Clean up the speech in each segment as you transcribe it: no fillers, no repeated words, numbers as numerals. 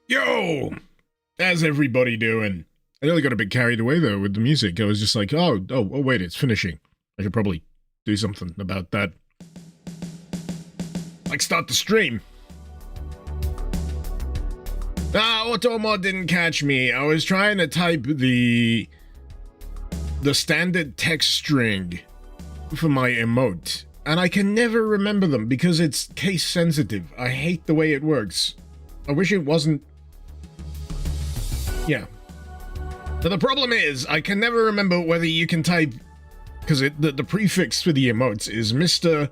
Yo! How's everybody doing? I nearly got a bit carried away though with the music. I was just like, oh, wait, it's finishing. I should probably do something about that. Like start the stream. Automod didn't catch me. I was trying to type the standard text string for my emote, and I can never remember them because it's case sensitive. I hate the way it works. I wish it wasn't. Yeah. But the problem is, I can never remember whether you can type, because the prefix for the emotes is Mr.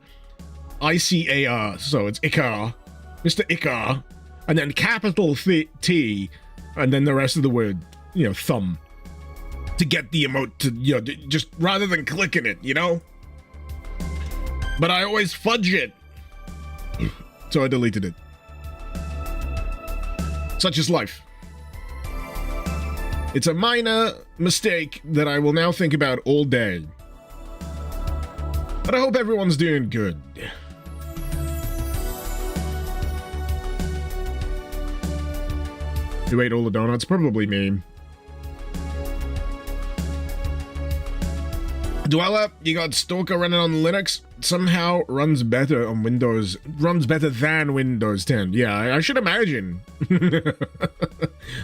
ICAR, so it's Icar, Mr. Icar, and then capital T, and then the rest of the word, thumb, to get the emote to, just rather than clicking it, But I always fudge it, so I deleted it. Such is life. It's a minor mistake that I will now think about all day. But I hope everyone's doing good. Who ate all the donuts? Probably me. Dweller, you got Stalker running on Linux? Somehow runs better on Windows. Runs better than Windows 10. Yeah, I should imagine.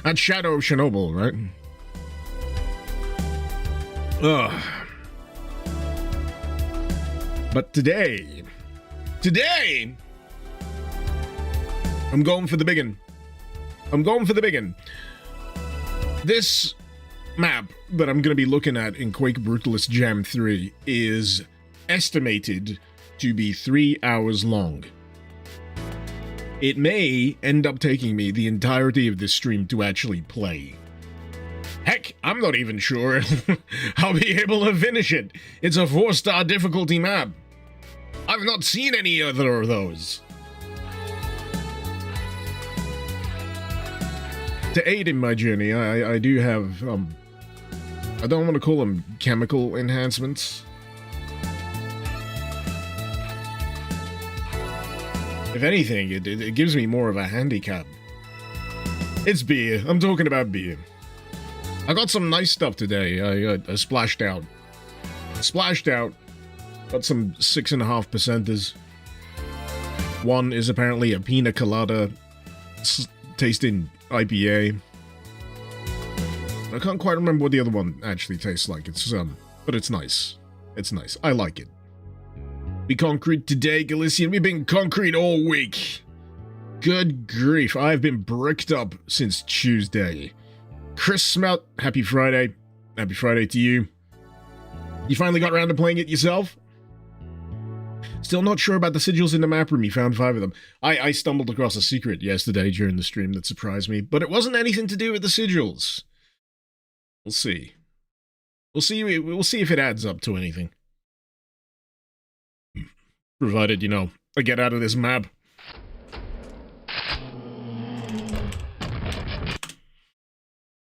That's Shadow of Chernobyl, right? Ugh. But today, I'm going for the biggin. This map that I'm going to be looking at in Quake Brutalist Jam 3 is estimated to be 3 hours long. It may end up taking me the entirety of this stream to actually play. Heck, I'm not even sure I'll be able to finish it. It's a 4-star difficulty map. I've not seen any other of those. To aid in my journey, I do have, I don't want to call them chemical enhancements. If anything, it gives me more of a handicap. It's beer. I'm talking about beer. I got some nice stuff today. I splashed out. Got some 6.5%ers. One is apparently a pina colada tasting IPA. I can't quite remember what the other one actually tastes like. It's but it's nice. It's nice. I like it. We concrete today, Galician. We've been concrete all week. Good grief. I've been bricked up since Tuesday. Chris Smelt, happy Friday. Happy Friday to you. You finally got around to playing it yourself? Still not sure about the sigils in the map room. You found 5 of them. I stumbled across a secret yesterday during the stream that surprised me, but it wasn't anything to do with the sigils. We'll see. We'll see if it adds up to anything. Provided, I get out of this map.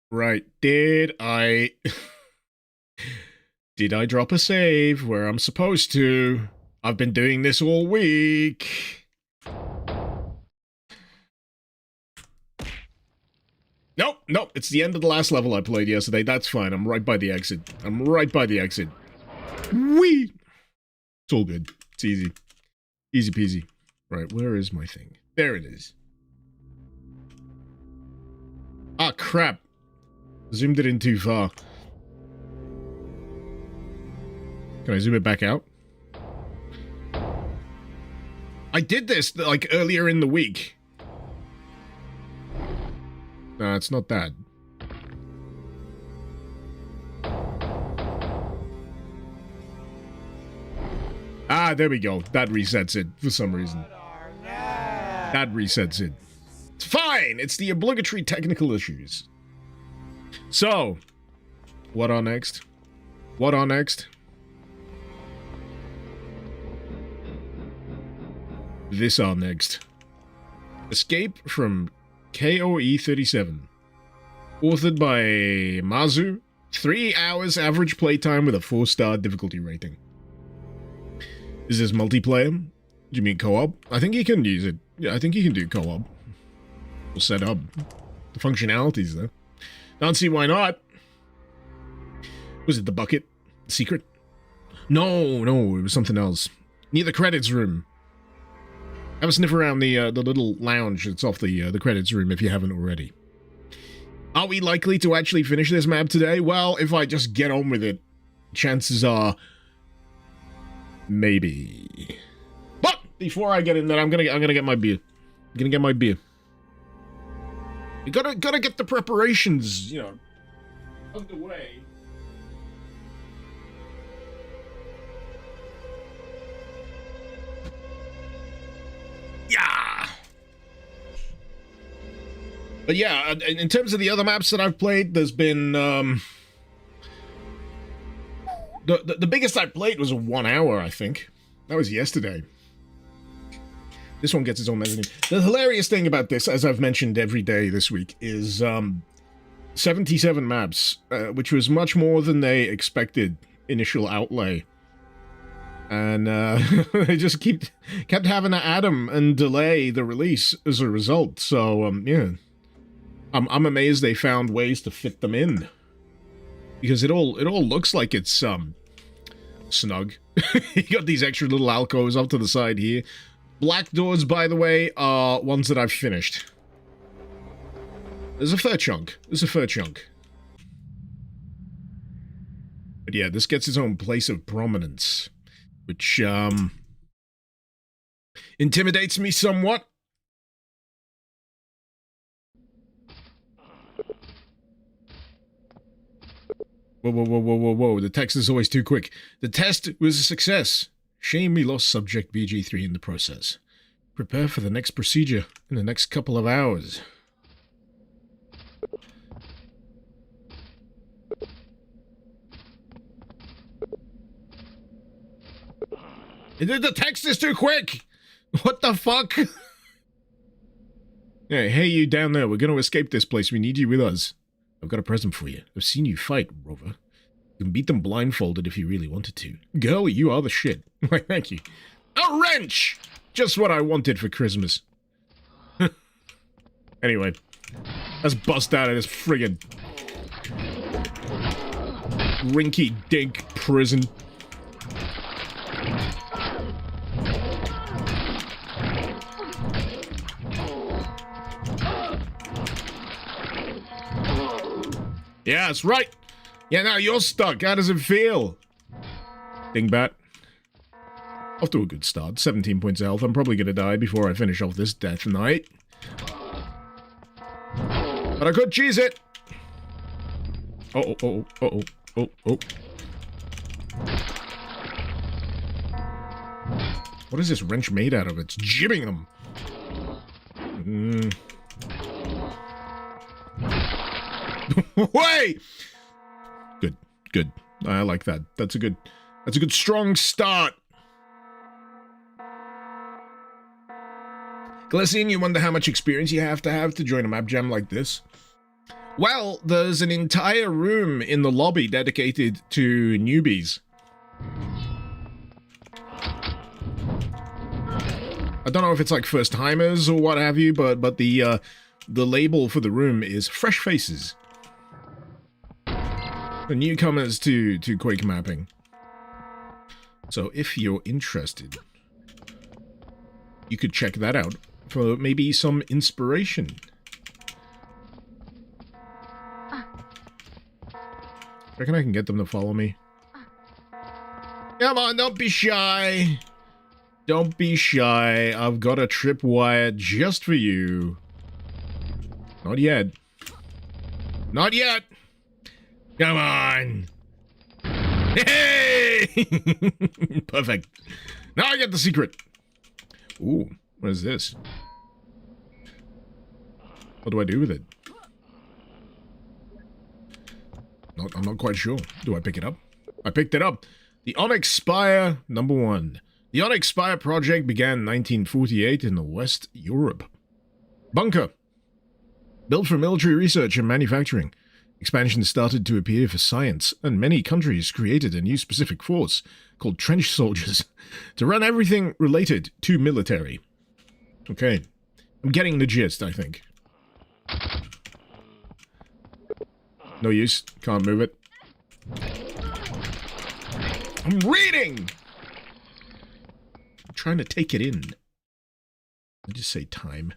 Right, did I drop a save where I'm supposed to? I've been doing this all week. Nope, it's the end of the last level I played yesterday. That's fine, I'm right by the exit. Whee! It's all good. It's easy. Easy peasy. Right, where is my thing? There it is. Ah, crap. Zoomed it in too far. Can I zoom it back out? I did this, like, earlier in the week. Nah, it's not that. Ah, there we go. That resets it, for some reason. That resets it. It's fine! It's the obligatory technical issues. So, what on next? This on next. Escape from KOE 37. Authored by Mazu. 3 hours average playtime with a 4-star difficulty rating. Is this multiplayer? Do you mean co-op? I think you can use it. Yeah, I think you can do co-op. We'll set up. the functionalities, though. Don't see why not. Was it the bucket? Secret? No, it was something else. Near the credits room. Have a sniff around the little lounge that's off the credits room if you haven't already. Are we likely to actually finish this map today? Well, if I just get on with it, chances are maybe. But before I get in there, I'm gonna get my beer. I'm gonna get my beer. You gotta get the preparations, you know, underway. Yeah. But yeah, in terms of the other maps that I've played, there's been the biggest I played was 1 hour, I think. That was yesterday. This one gets its own mezzanine. The hilarious thing about this, as I've mentioned every day this week, is 77 maps, which was much more than they expected initial outlay. And they just kept having to add them and delay the release as a result. So yeah, I'm amazed they found ways to fit them in, because it all looks like it's snug. You got these extra little alcoves off to the side here. Black doors, by the way, are ones that I've finished. There's a fair chunk. But yeah, this gets its own place of prominence, which intimidates me somewhat. Whoa, the text is always too quick. The test was a success. Shame we lost subject BG3 in the process. Prepare for the next procedure in the next couple of hours. The text is too quick! What the fuck? Yeah, hey, you down there, we're gonna escape this place. We need you with us. I've got a present for you. I've seen you fight, Rover. You can beat them blindfolded if you really wanted to. Girl, you are the shit. Why, thank you. A wrench! Just what I wanted for Christmas. Anyway, let's bust out of this friggin' rinky-dink prison. Yeah, that's right. Yeah, now you're stuck. How does it feel? Dingbat. Off to a good start. 17 points of health. I'm probably going to die before I finish off this death night. But I could cheese it. Oh. What is this wrench made out of? It's jibbing them. Way! Good. I like that. That's a good strong start. Glessian, you wonder how much experience you have to join a map jam like this? Well, there's an entire room in the lobby dedicated to newbies. I don't know if it's like first timers or what have you, but the label for the room is Fresh Faces. The newcomers to Quake mapping. So if you're interested, you could check that out for maybe some inspiration. Reckon I can get them to follow me? Come on, don't be shy. Don't be shy. I've got a tripwire just for you. Not yet. Not yet. Come on. Hey! Perfect. Now I get the secret. Ooh, what is this? What do I do with it? I'm not quite sure. Do I pick it up? I picked it up. The Onyx Spire #1. The Onyx Spire project began in 1948 in the West Europe. Bunker. Built for military research and manufacturing. Expansion started to appear for science, and many countries created a new specific force called trench soldiers to run everything related to military. Okay. I'm getting the gist, I think. No use. Can't move it. I'm reading! I'm trying to take it in. I just say time.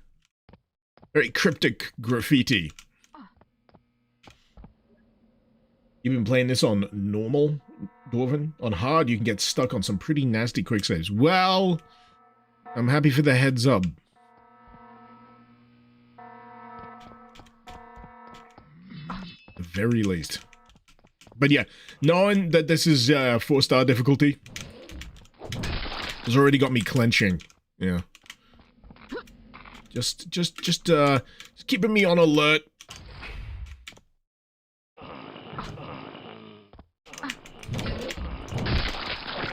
Very cryptic graffiti. You've been playing this on normal, Dwarven? On hard, you can get stuck on some pretty nasty quick saves. Well, I'm happy for the heads up. At the very least. But yeah, knowing that this is 4-star difficulty has already got me clenching. Yeah. Just keeping me on alert.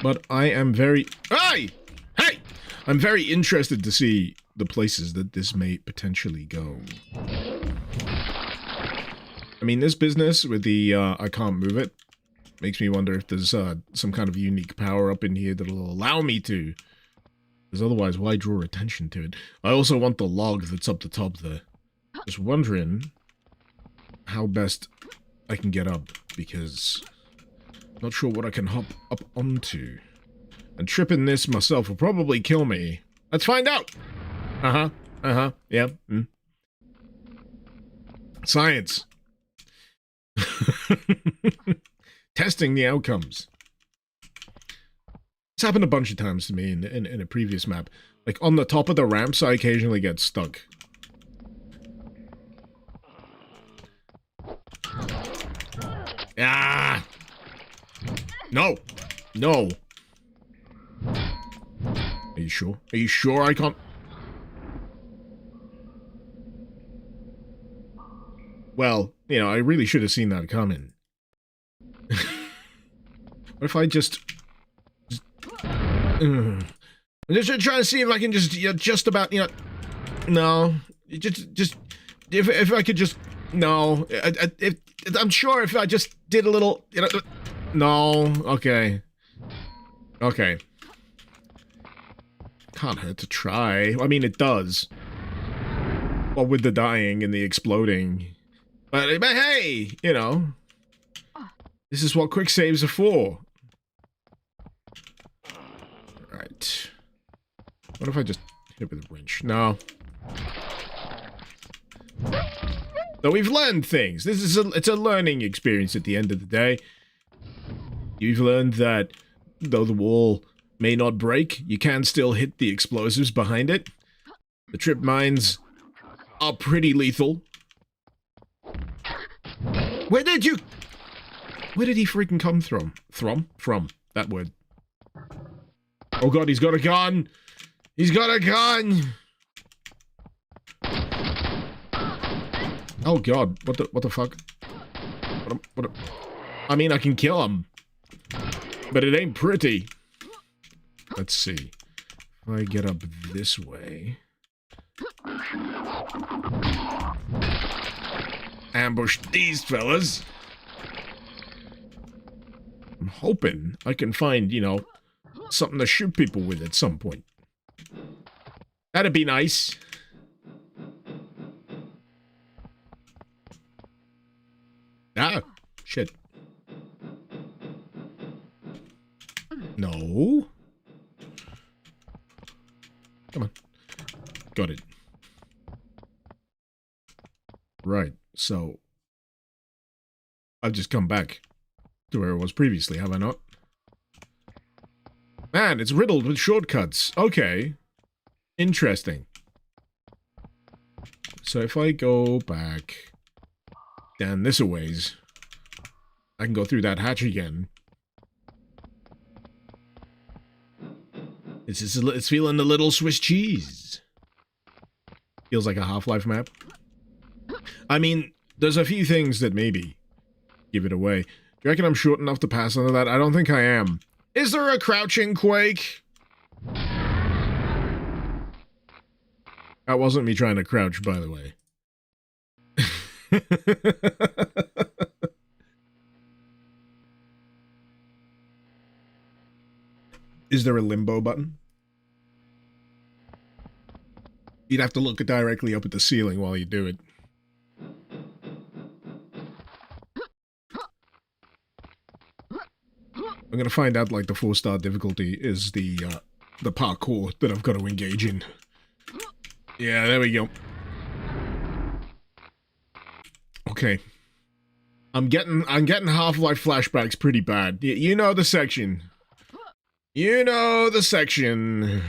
But I am very... Hey! Hey! I'm very interested to see the places that this may potentially go. I mean, this business with the, I can't move it, makes me wonder if there's, some kind of unique power up in here that'll allow me to. Because otherwise, why draw attention to it? I also want the log that's up the top there. Just wondering how best I can get up, because I'm not sure what I can hop up onto. And tripping this myself will probably kill me. Let's find out! Yeah. Science. Testing the outcomes. It's happened a bunch of times to me in a previous map. Like, on the top of the ramps, I occasionally get stuck. Ah! No! No! Are you sure? Are you sure I can't... Well, you know, I really should have seen that coming. What if I just... I'm just trying to see if I can just about, you know... No. Just... If I could just... No. I'm sure if I just did a little... You know, no. Okay. Okay. Can't hurt to try. I mean, it does. Well, with the dying and the exploding... But hey, you know, this is what quick saves are for. Right. What if I just hit with a wrench? No. So we've learned things. This is it's a learning experience at the end of the day. You've learned that though the wall may not break, you can still hit the explosives behind it. The trip mines are pretty lethal. Where did he freaking come from? From, that word. Oh god, he's got a gun! He's got a gun! Oh god, what the fuck? I mean, I can kill him. But it ain't pretty. Let's see. If I get up this way... Ambush these fellas. I'm hoping I can find, you know, something to shoot people with at some point. That'd be nice. Ah, shit. No. Come on. Got it. Right. So, I've just come back to where it was previously, have I not? Man, it's riddled with shortcuts. Okay. Interesting. So if I go back down this a ways, I can go through that hatch again. It's feeling a little Swiss cheese. Feels like a Half-Life map. I mean, there's a few things that maybe give it away. Do you reckon I'm short enough to pass under that? I don't think I am. Is there a crouching Quake? That wasn't me trying to crouch, by the way. Is there a limbo button? You'd have to look directly up at the ceiling while you do it. I'm gonna find out, like, the 4-star difficulty is the parkour that I've got to engage in. Yeah, there we go. Okay. I'm getting Half-Life flashbacks pretty bad. You know the section. You know the section.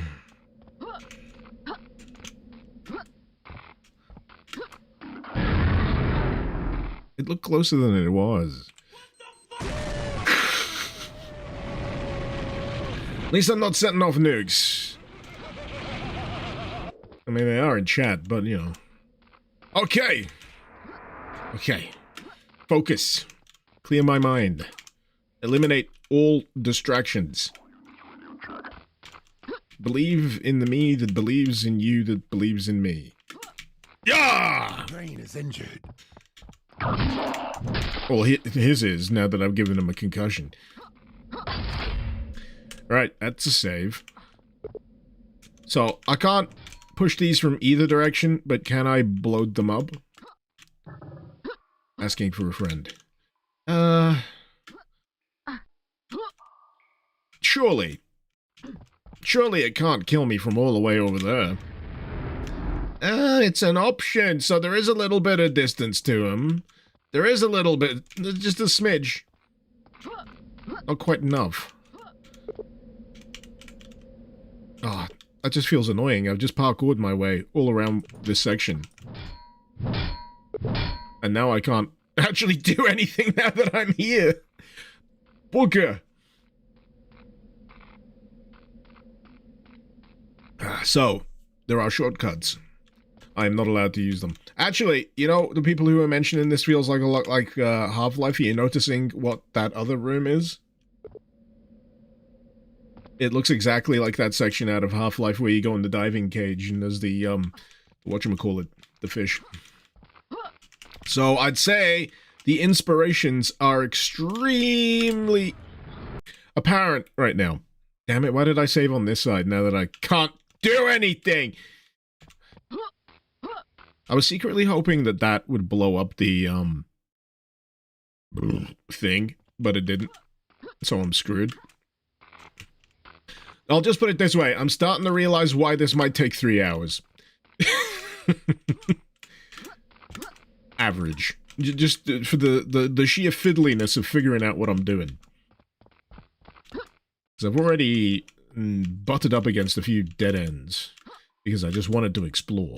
It looked closer than it was. At least I'm not setting off nukes. I mean, they are in chat, but, you know. Okay. Okay. Focus. Clear my mind. Eliminate all distractions. Believe in the me that believes in you that believes in me. Yeah! Brain is injured. Well, his is, now that I've given him a concussion. Right, that's a save. So, I can't push these from either direction, but can I blow them up? Asking for a friend. Surely. Surely it can't kill me from all the way over there. It's an option, so there is a little bit of distance to him. There is a little bit, just a smidge. Not quite enough. Ah, that just feels annoying. I've just parkoured my way all around this section. And now I can't actually do anything now that I'm here. Booker. So, there are shortcuts. I am not allowed to use them. Actually, you know, the people who are mentioning this feels like a lot like Half-Life. Are you noticing what that other room is? It looks exactly like that section out of Half-Life where you go in the diving cage and there's the, whatchamacallit, the fish. So, I'd say the inspirations are extremely apparent right now. Damn it, why did I save on this side now that I can't do anything? I was secretly hoping that that would blow up the, thing, but it didn't. So I'm screwed. I'll just put it this way. I'm starting to realize why this might take 3 hours. Average. Just for the sheer fiddliness of figuring out what I'm doing. Because I've already butted up against a few dead ends. Because I just wanted to explore.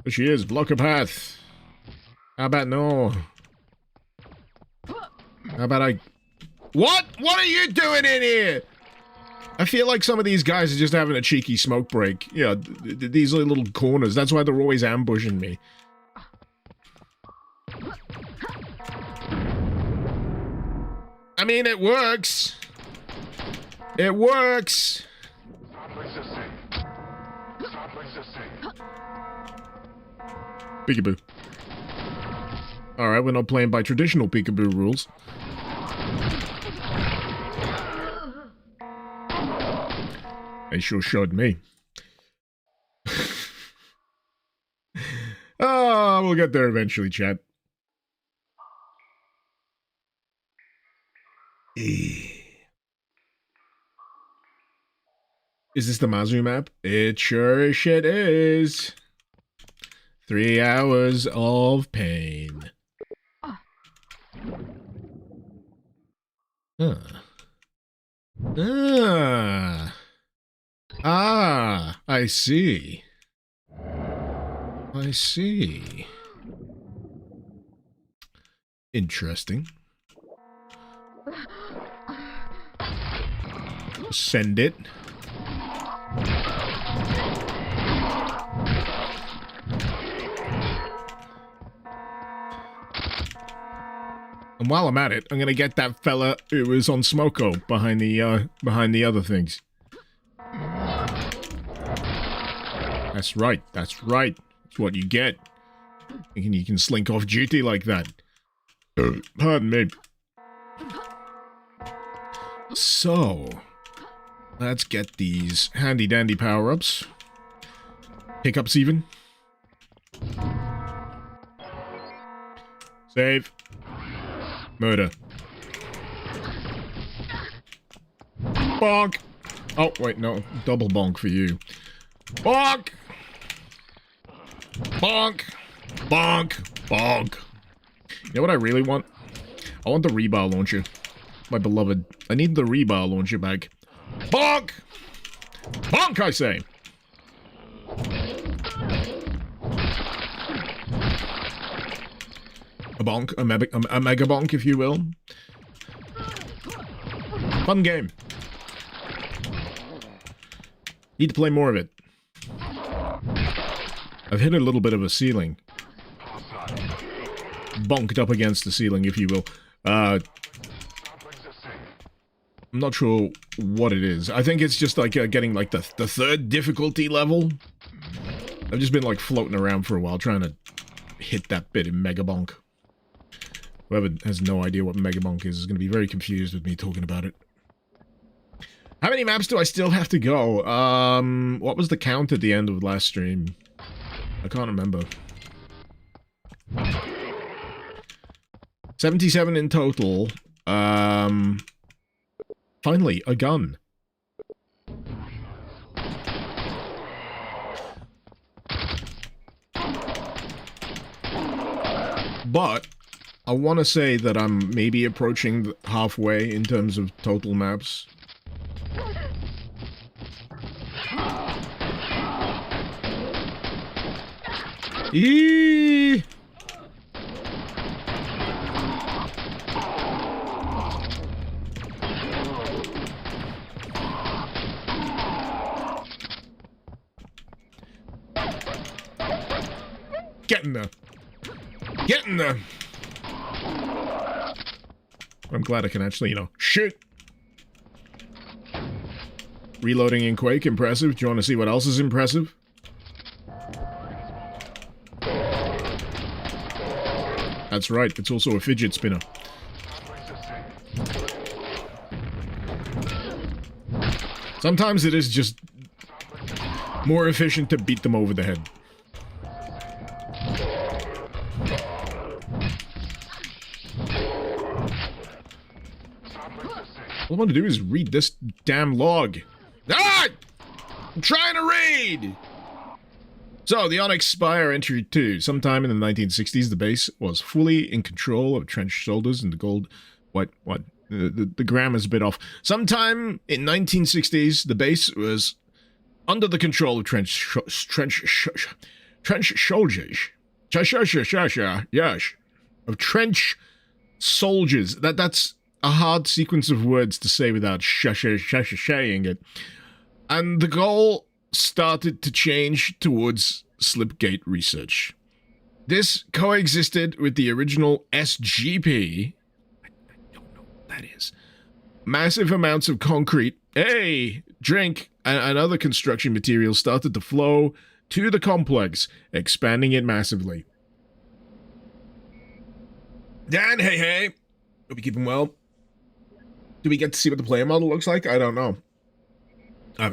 There she is, block a path. How about no? How about I... What? What are you doing in here? I feel like some of these guys are just having a cheeky smoke break. Yeah, these little corners. That's why they're always ambushing me. I mean, it works. It works. Peekaboo. Alright, we're not playing by traditional peekaboo rules. They sure showed me. Oh, we'll get there eventually, chat. Is this the Mazu map? It sure as shit is. 3 hours of pain. Huh. I see. I see. Interesting. Send it. And while I'm at it, I'm gonna get that fella who was on Smoko behind the other things. That's right, that's right. That's what you get. Thinking you can slink off duty like that. Pardon me. So, let's get these handy-dandy power-ups. Pickups even. Save. Murder. Bonk! Oh, wait, no. Double bonk for you. Bonk! Bonk! Bonk! Bonk! You know what I really want? I want the rebar launcher. My beloved. I need the rebar launcher back. Bonk! Bonk, I say! A bonk, a mega bonk, if you will. Fun game. Need to play more of it. I've hit a little bit of a ceiling. Bonked up against the ceiling, if you will. I'm not sure what it is. I think it's just like getting like the third difficulty level. I've just been like floating around for a while trying to hit that bit in Mega Bonk. Whoever has no idea what Mega Bonk is going to be very confused with me talking about it. How many maps do I still have to go? What was the count at the end of last stream? I can't remember. 77 in total. Finally, a gun. But I want to say that I'm maybe approaching halfway in terms of total maps. Eee! Get in there. Get in there. I'm glad I can actually, you know, shoot. Reloading in Quake, impressive. Do you want to see what else is impressive? That's right, it's also a fidget spinner. Sometimes it is just more efficient to beat them over the head. All I want to do is read this damn log. Ah! I'm trying to read! So, the Onyx Spire Entry 2. Sometime in the 1960s, the base was fully in control of trench shoulders and the gold... What? The grammar's a bit off. Sometime in 1960s, the base was under the control of trench soldiers. Yes. Of trench soldiers. That's a hard sequence of words to say without shaying it. And the goal started to change towards slipgate research. This coexisted with the original SGP. I don't know what that is. Massive amounts of concrete, drink, and other construction materials started to flow to the complex, expanding it massively. Dan, hey. Hope you're keeping well. Do we get to see what the player model looks like? I don't know. Ah!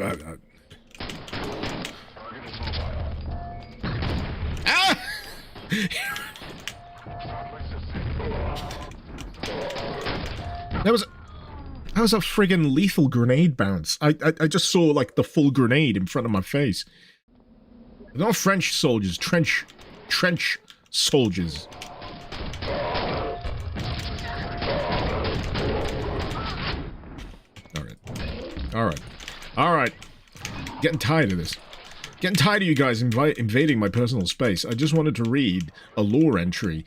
That was a friggin' lethal grenade bounce. I just saw like the full grenade in front of my face. Not French soldiers, trench soldiers. All right. Getting tired of this. Getting tired of you guys invading my personal space. I just wanted to read a lore entry.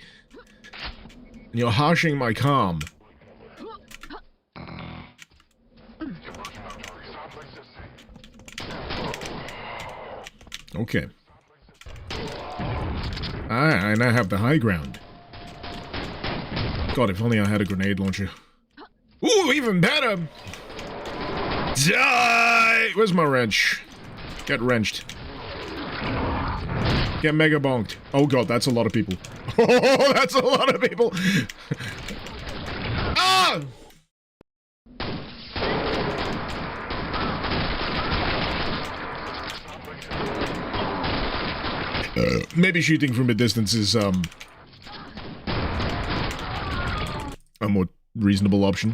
And you're harshing my calm. Okay. I now have the high ground. God, if only I had a grenade launcher. Ooh, even better! Die! Where's my wrench? Get wrenched. Get mega bonked. Oh god, that's a lot of people. Oh, that's a lot of people! Ah! Maybe shooting from a distance is, a more reasonable option.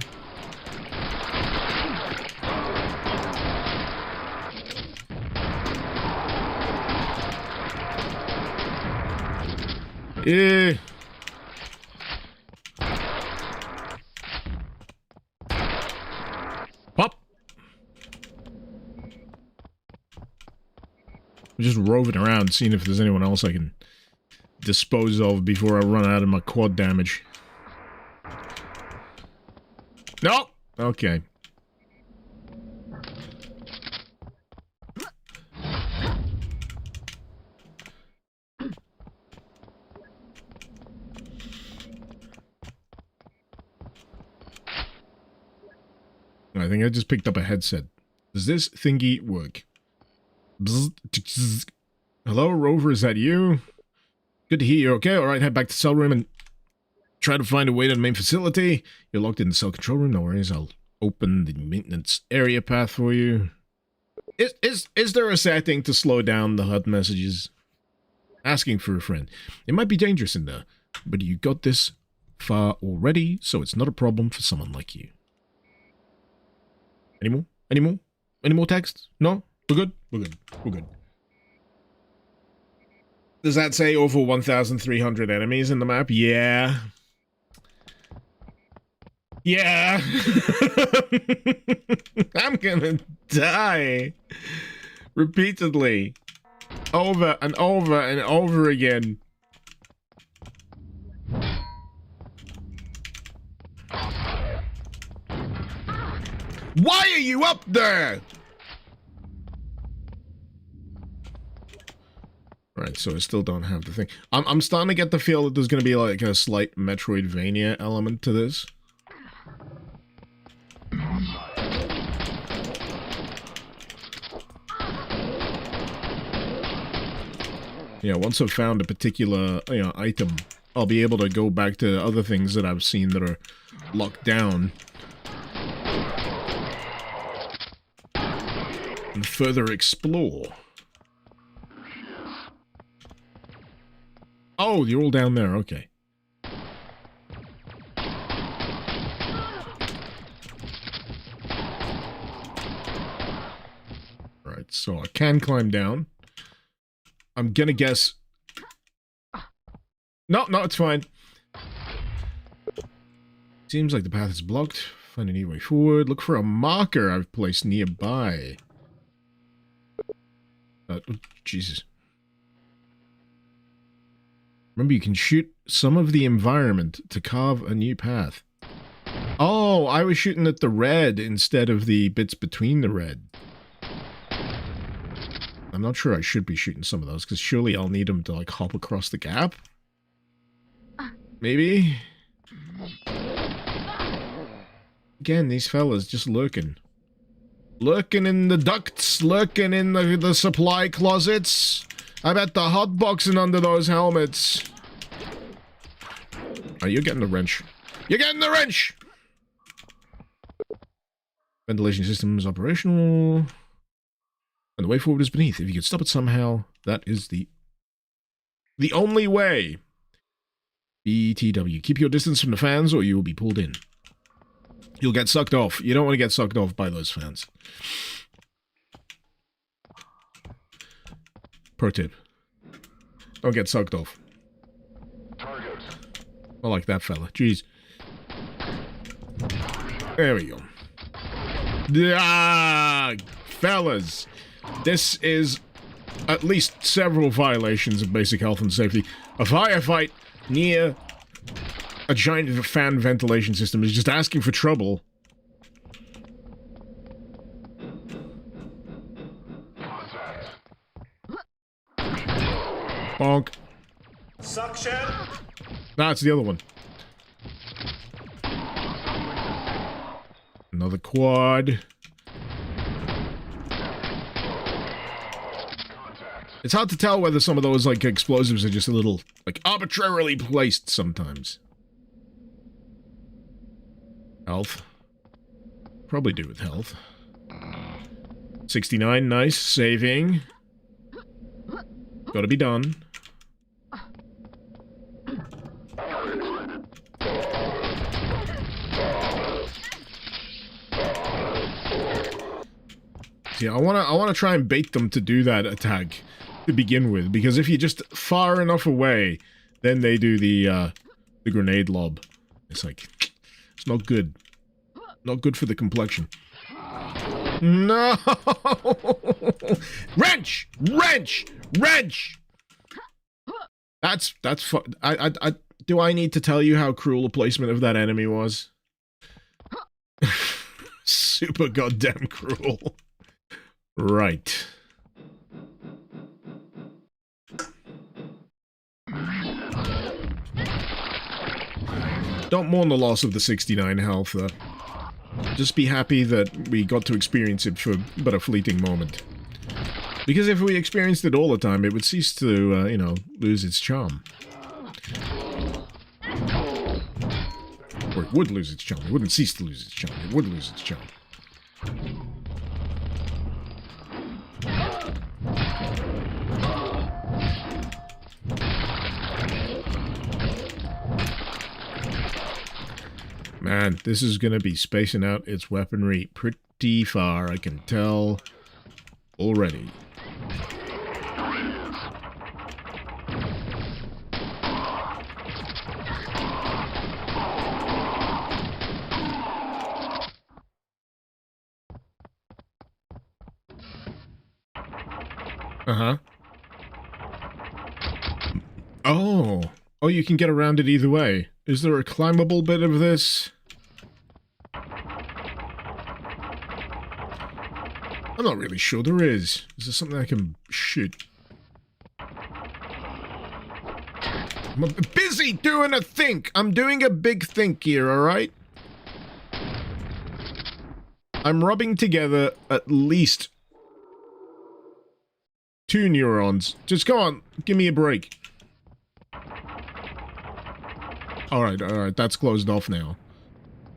Eh. Pop. I'm just roving around, seeing if there's anyone else I can dispose of before I run out of my quad damage. No! Okay. I think I just picked up a headset. Does this thingy work? Bzz. Hello, Rover, is that you? Good to hear you. Okay, alright, head back to cell room and try to find a way to the main facility. You're locked in the cell control room, no worries. I'll open the maintenance area path for you. Is there a setting to slow down the HUD messages? Asking for a friend. It might be dangerous in there, but you got this far already, so it's not a problem for someone like you. Any more? Any more? Any more text? No? We're good? We're good. We're good. Does that say over 1,300 enemies in the map? Yeah. Yeah. I'm gonna die. Repeatedly. Over and over and over again. Why are you up there? Right, so I still don't have the thing. I'm starting to get the feel that there's going to be like a slight Metroidvania element to this. Yeah, once I've found a particular, item, I'll be able to go back to other things that I've seen that are locked down. And further explore. Oh, you're all down there, okay. Right, so I can climb down. I'm gonna guess... No, it's fine. Seems like the path is blocked. Find a new way forward. Look for a marker I've placed nearby. Oh, Jesus. Remember, you can shoot some of the environment to carve a new path. Oh, I was shooting at the red instead of the bits between the red. I'm not sure I should be shooting some of those, because surely I'll need them to, like, hop across the gap? Maybe? Again, these fellas just lurking. Lurking in the ducts, lurking in the supply closets. I bet the hotboxing under those helmets. Oh, you're getting the wrench. You're getting the wrench! Ventilation system is operational. And the way forward is beneath. If you could stop it somehow, that is the only way. BTW. Keep your distance from the fans or you will be pulled in. You'll get sucked off. You don't want to get sucked off by those fans. Pro tip. Don't get sucked off. Target. I like that fella. Jeez. There we go. Ah, fellas. This is at least several violations of basic health and safety. A firefight near a giant fan ventilation system is just asking for trouble. Bonk. Suction. That's the other one. Another quad. It's hard to tell whether some of those, like, explosives are just a little, like, arbitrarily placed sometimes. Health. Probably do with health. 69, nice. Saving. Gotta be done. Yeah, I wanna try and bait them to do that attack to begin with, because if you're just far enough away, Then they do the grenade lob. It's like, it's not good. Not good for the complexion. No! Wrench! Wrench! Wrench! That's fun. Do I need to tell you how cruel the placement of that enemy was? Super goddamn cruel. Right. Don't mourn the loss of the 69 health, though. Just be happy that we got to experience it for but a fleeting moment. Because if we experienced it all the time, it would cease to, you know, lose its charm. Or it would lose its charm. It wouldn't cease to lose its charm. It would lose its charm. Man, this is gonna be spacing out its weaponry pretty far, I can tell already. Uh-huh. Oh. Oh, you can get around it either way. Is there a climbable bit of this? I'm not really sure there is. Is there something I can shoot? I'm busy doing a think. I'm doing a big think here, alright? I'm rubbing together at least 2 neurons. Just go on, give me a break. Alright, that's closed off now.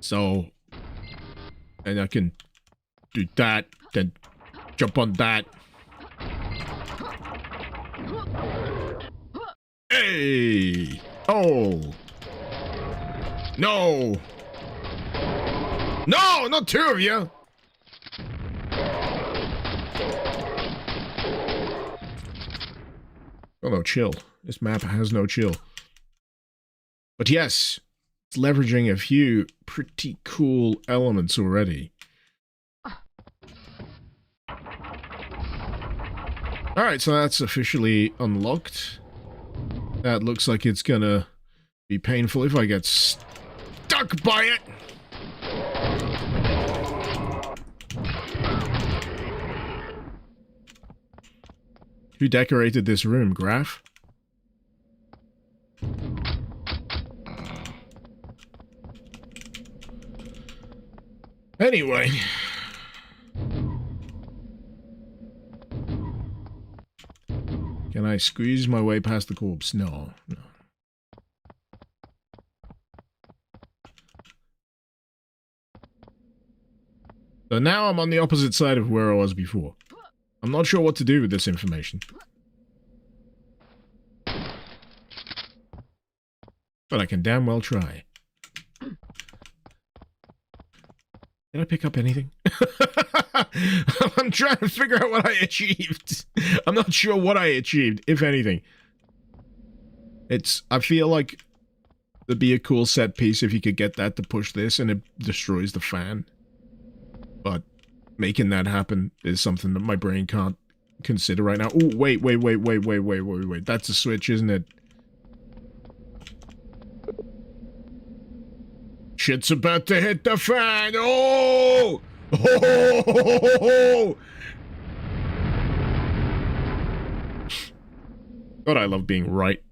So, and I can do that, then jump on that. Hey! Oh! No! No! Not 2 of you! Oh no, chill. This map has no chill. But yes, it's leveraging a few pretty cool elements already. Alright, so that's officially unlocked. That looks like it's gonna be painful if I get stuck by it. Who decorated this room, Graph? Anyway. Can I squeeze my way past the corpse? No, no. So now I'm on the opposite side of where I was before. I'm not sure what to do with this information. But I can damn well try. Did I pick up anything? I'm trying to figure out what I achieved. I'm not sure what I achieved, if anything. I feel like it'd be a cool set piece if you could get that to push this and it destroys the fan. But making that happen is something that my brain can't consider right now. Oh, wait. That's a switch, isn't it? Shit's about to hit the fan. Oh! Oh! God, I love being right.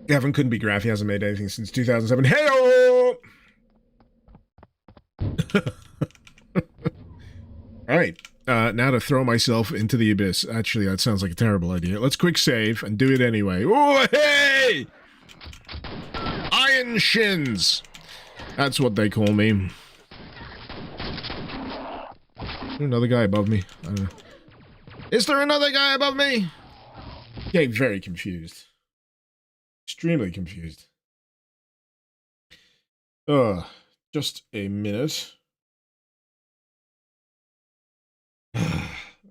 Gavin couldn't be Graph. He hasn't made anything since 2007. Hey-oh! Alright, now to throw myself into the abyss. Actually, that sounds like a terrible idea. Let's quick save and do it anyway. Oh, hey! Iron Shins! That's what they call me. Another guy above me. I don't know. Is there another guy above me? Okay, very confused. Extremely confused. Just a minute.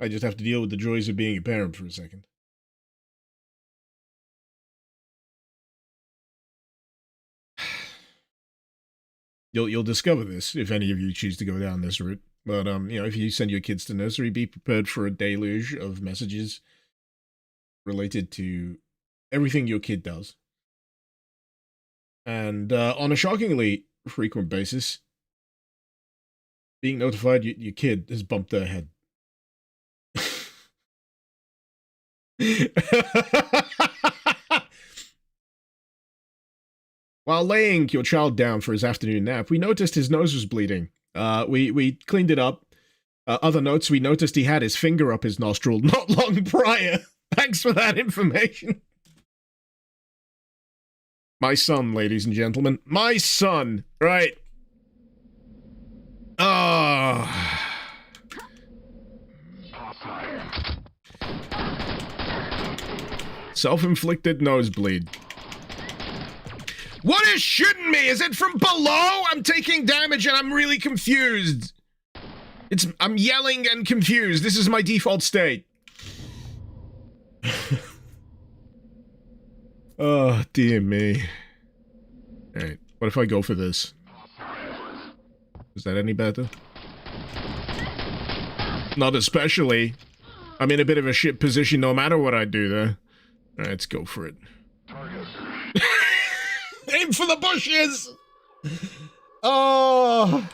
I just have to deal with the joys of being a parent for a second. You'll discover this if any of you choose to go down this route. But you know, if you send your kids to nursery, be prepared for a deluge of messages related to everything your kid does. And on a shockingly frequent basis, being notified your kid has bumped their head. While laying your child down for his afternoon nap, we noticed his nose was bleeding. We cleaned it up. Other notes, we noticed he had his finger up his nostril not long prior. Thanks for that information. My son, ladies and gentlemen. My son. Right. Oh. Self-inflicted nosebleed. What is shooting me? Is it from below? I'm taking damage and I'm really confused. I'm yelling and confused. This is my default state. Oh, dear me. Alright, what if I go for this? Is that any better? Not especially. I'm in a bit of a shit position no matter what I do there. Alright, let's go for it. Aim for the bushes! Oh!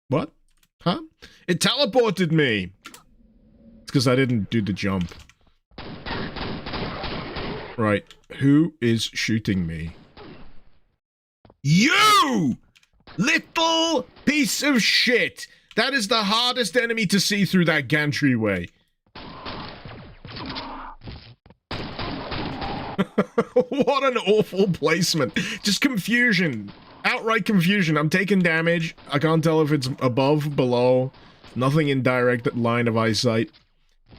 What? Huh? It teleported me! It's because I didn't do the jump. Right. Who is shooting me? You! Little piece of shit! That is the hardest enemy to see through that gantry-way. What an awful placement. Just confusion. Outright confusion. I'm taking damage. I can't tell if it's above, below. Nothing in direct line of eyesight.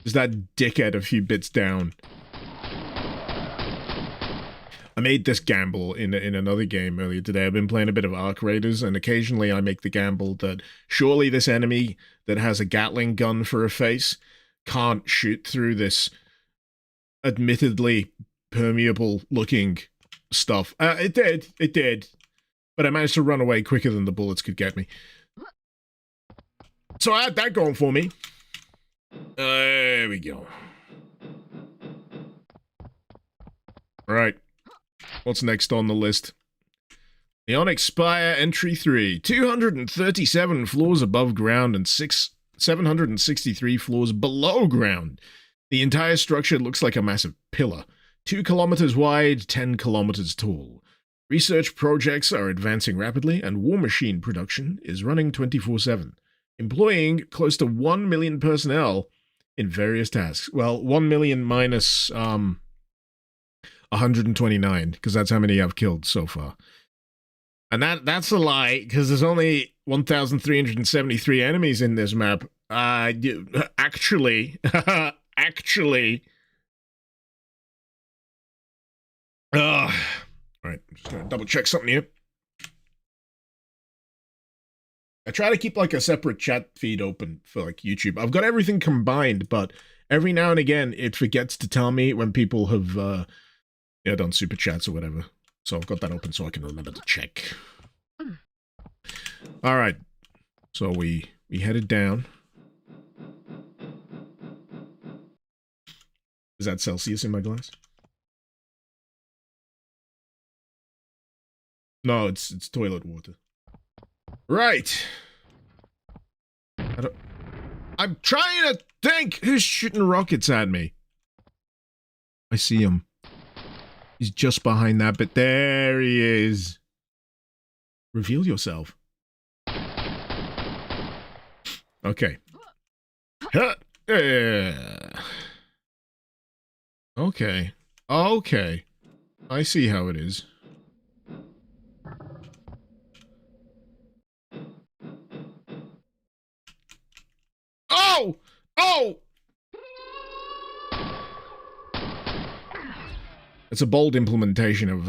Just that dickhead a few bits down. I made this gamble in another game earlier today. I've been playing a bit of Arc Raiders, and occasionally I make the gamble that surely this enemy that has a Gatling gun for a face can't shoot through this admittedly permeable-looking stuff. It did. But I managed to run away quicker than the bullets could get me. So I had that going for me. There we go. Right. What's next on the list? The Onyx Spire Entry 3. 237 floors above ground and 763 floors below ground. The entire structure looks like a massive pillar. 2 kilometers wide, 10 kilometers tall. Research projects are advancing rapidly, and war machine production is running 24/7, employing close to 1 million personnel in various tasks. Well, 1 million minus 129, because that's how many I've killed so far. And that's a lie, because there's only 1,373 enemies in this map. Actually... Alright, I'm just gonna double check something here. I try to keep like a separate chat feed open for like YouTube. I've got everything combined, but every now and again it forgets to tell me when people have done super chats or whatever. So I've got that open so I can remember to check. Alright. So we headed down. Is that Celsius in my glass? No, it's toilet water. Right. I'm trying to think who's shooting rockets at me. I see him. He's just behind that bit. There he is. Reveal yourself. Okay. Okay. Okay. I see how it is. Oh! Oh! It's a bold implementation of,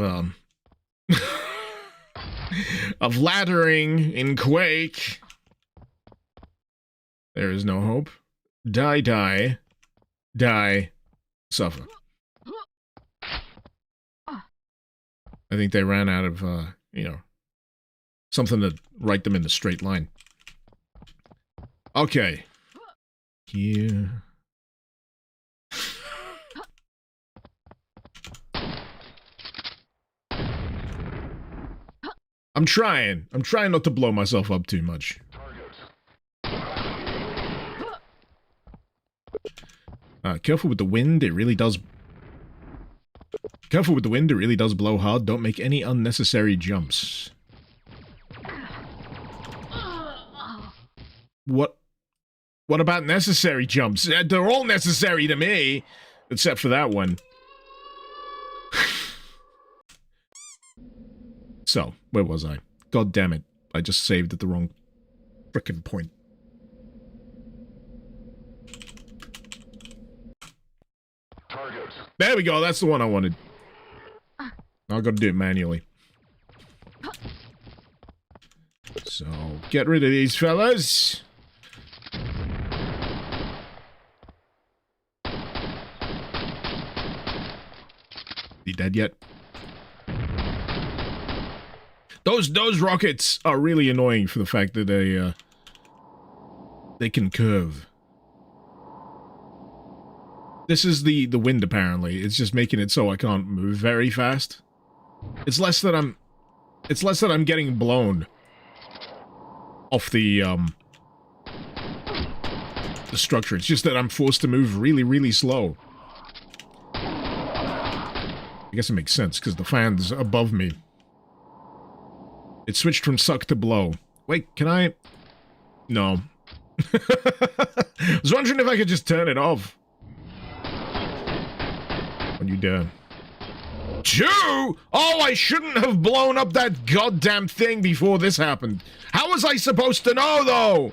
of laddering in Quake. There is no hope. Die, die. Die. Suffer. I think they ran out of, you know, something to write them in a straight line. Okay. Here. I'm trying not to blow myself up too much. Careful with the wind, it really does... Careful with the wind, it really does blow hard. Don't make any unnecessary jumps. What about necessary jumps? They're all necessary to me, except for that one. So, where was I? God damn it. I just saved at the wrong frickin' point. There we go, that's the one I wanted. I've got to do it manually. So, get rid of these fellas. He dead yet? Those rockets are really annoying for the fact that they can curve. This is the wind apparently. It's just making it so I can't move very fast. It's less that I'm getting blown off the structure. It's just that I'm forced to move really, really slow. I guess it makes sense because the fan's above me. It switched from suck to blow. Wait, can I? No. I was wondering if I could just turn it off. When you done. 2? Oh, I shouldn't have blown up that goddamn thing before this happened. How was I supposed to know, though?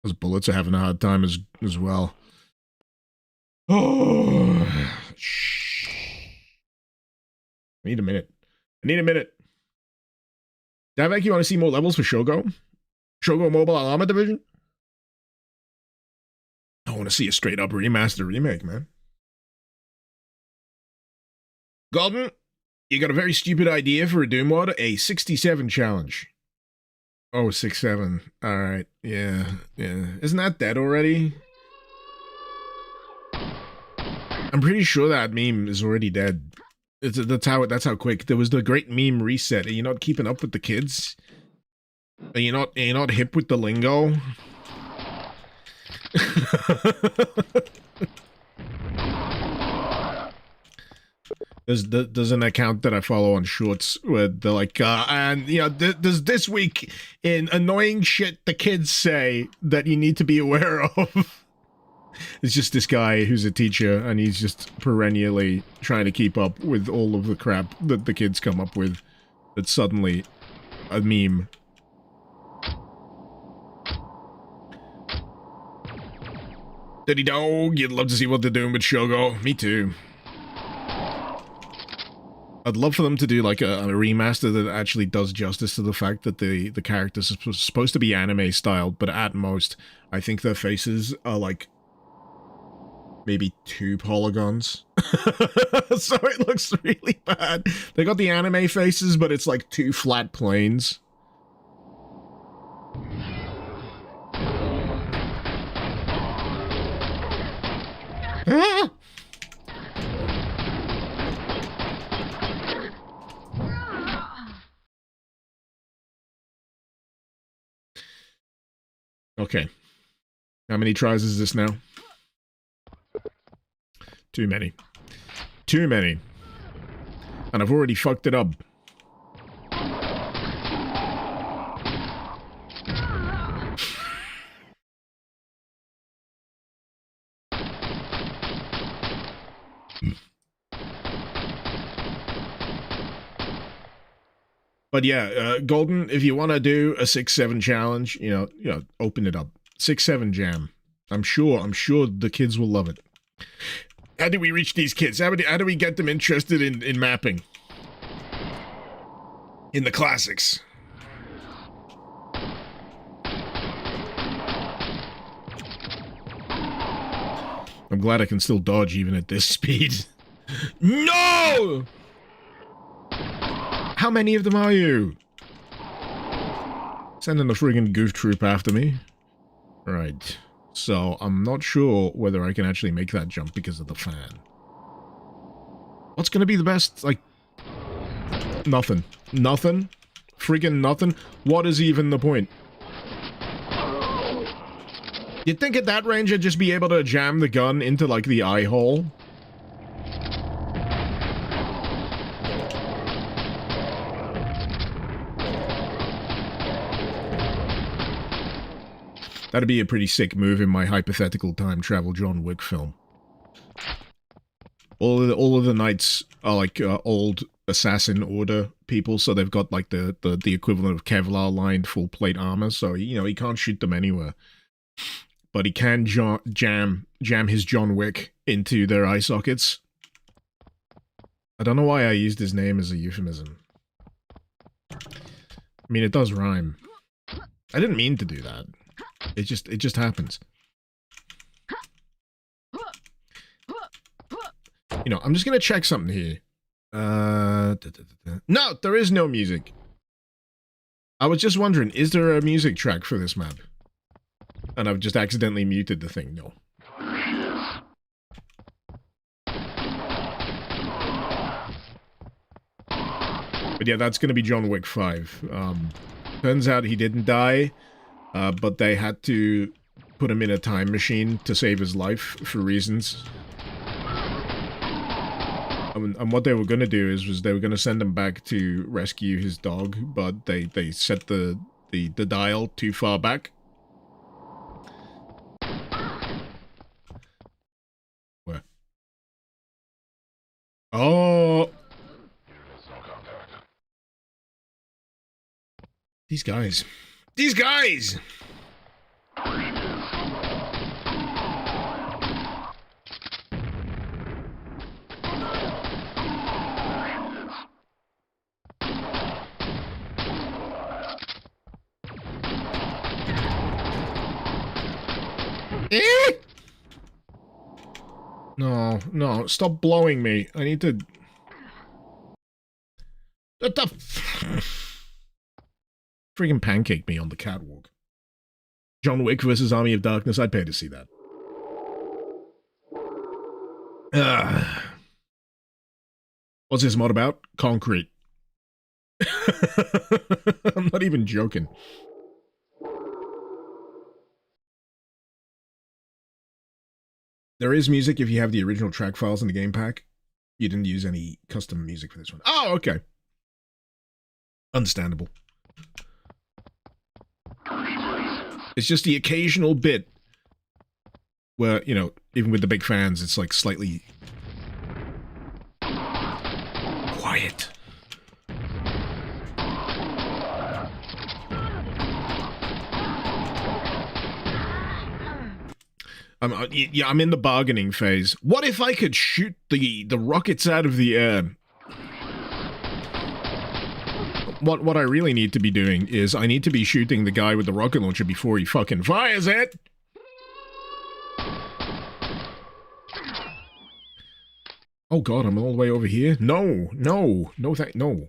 Those bullets are having a hard time as well. Oh, shh. I need a minute. Davek, you want to see more levels for Shogo? Shogo Mobile Armor Division? I want to see a straight up remaster remake, man. Golden, you got a very stupid idea for a Doom mod? A 67 challenge. Oh, 6-7. Alright, yeah. Isn't that dead already? I'm pretty sure that meme is already dead. That's how quick. There was the great meme reset. Are you not keeping up with the kids? Are you not hip with the lingo? There's an account that I follow on Shorts where they're like, and you know, there's this week in annoying shit the kids say that you need to be aware of. It's just this guy who's a teacher, and he's just perennially trying to keep up with all of the crap that the kids come up with. That's suddenly a meme. Dirty dog, you'd love to see what they're doing with Shogo. Me too. I'd love for them to do like a remaster that actually does justice to the fact that the characters are supposed to be anime styled, but at most, I think their faces are like maybe 2 polygons. So it looks really bad. They got the anime faces, but it's like 2 flat planes. Ah! Okay. How many tries is this now? Too many. Too many. And I've already fucked it up. But yeah, Golden, if you want to do a 6-7 challenge, you know, open it up. 6-7 jam. I'm sure the kids will love it. How do we reach these kids? How do we get them interested in mapping? In the classics. I'm glad I can still dodge even at this speed. No! How many of them are you? Sending a friggin' goof troop after me. Right. So, I'm not sure whether I can actually make that jump because of the fan. What's gonna be the best, like... Nothing. Nothing? Friggin' nothing? What is even the point? You'd think at that range I'd just be able to jam the gun into, like, the eye hole. That'd be a pretty sick move in my hypothetical time travel John Wick film. All of the knights are like old assassin order people, so they've got like the equivalent of Kevlar lined full plate armor. So you know he can't shoot them anywhere, but he can jam his John Wick into their eye sockets. I don't know why I used his name as a euphemism. I mean, it does rhyme. I didn't mean to do that. It just happens. You know, I'm just gonna check something here. No, there is no music. I was just wondering, is there a music track for this map? And I've just accidentally muted the thing. No. But yeah, that's gonna be John Wick 5. Turns out he didn't die. But they had to put him in a time machine to save his life for reasons. And what they were going to do was they were going to send him back to rescue his dog, but they set the dial too far back. Where? Oh! These guys. These guys! No, no, stop blowing me. I need to... What the freaking pancake me on the catwalk. John Wick versus Army of Darkness, I'd pay to see that. What's this mod about? Concrete. I'm not even joking. There is music if you have the original track files in the game pack. You didn't use any custom music for this one. Oh, okay. Understandable. It's just the occasional bit where, you know, even with the big fans, it's like slightly quiet. I'm in the bargaining phase. What if I could shoot the rockets out of the air? What I really need to be doing is I need to be shooting the guy with the rocket launcher before he fucking fires it. Oh god, I'm all the way over here. No, no, no, no,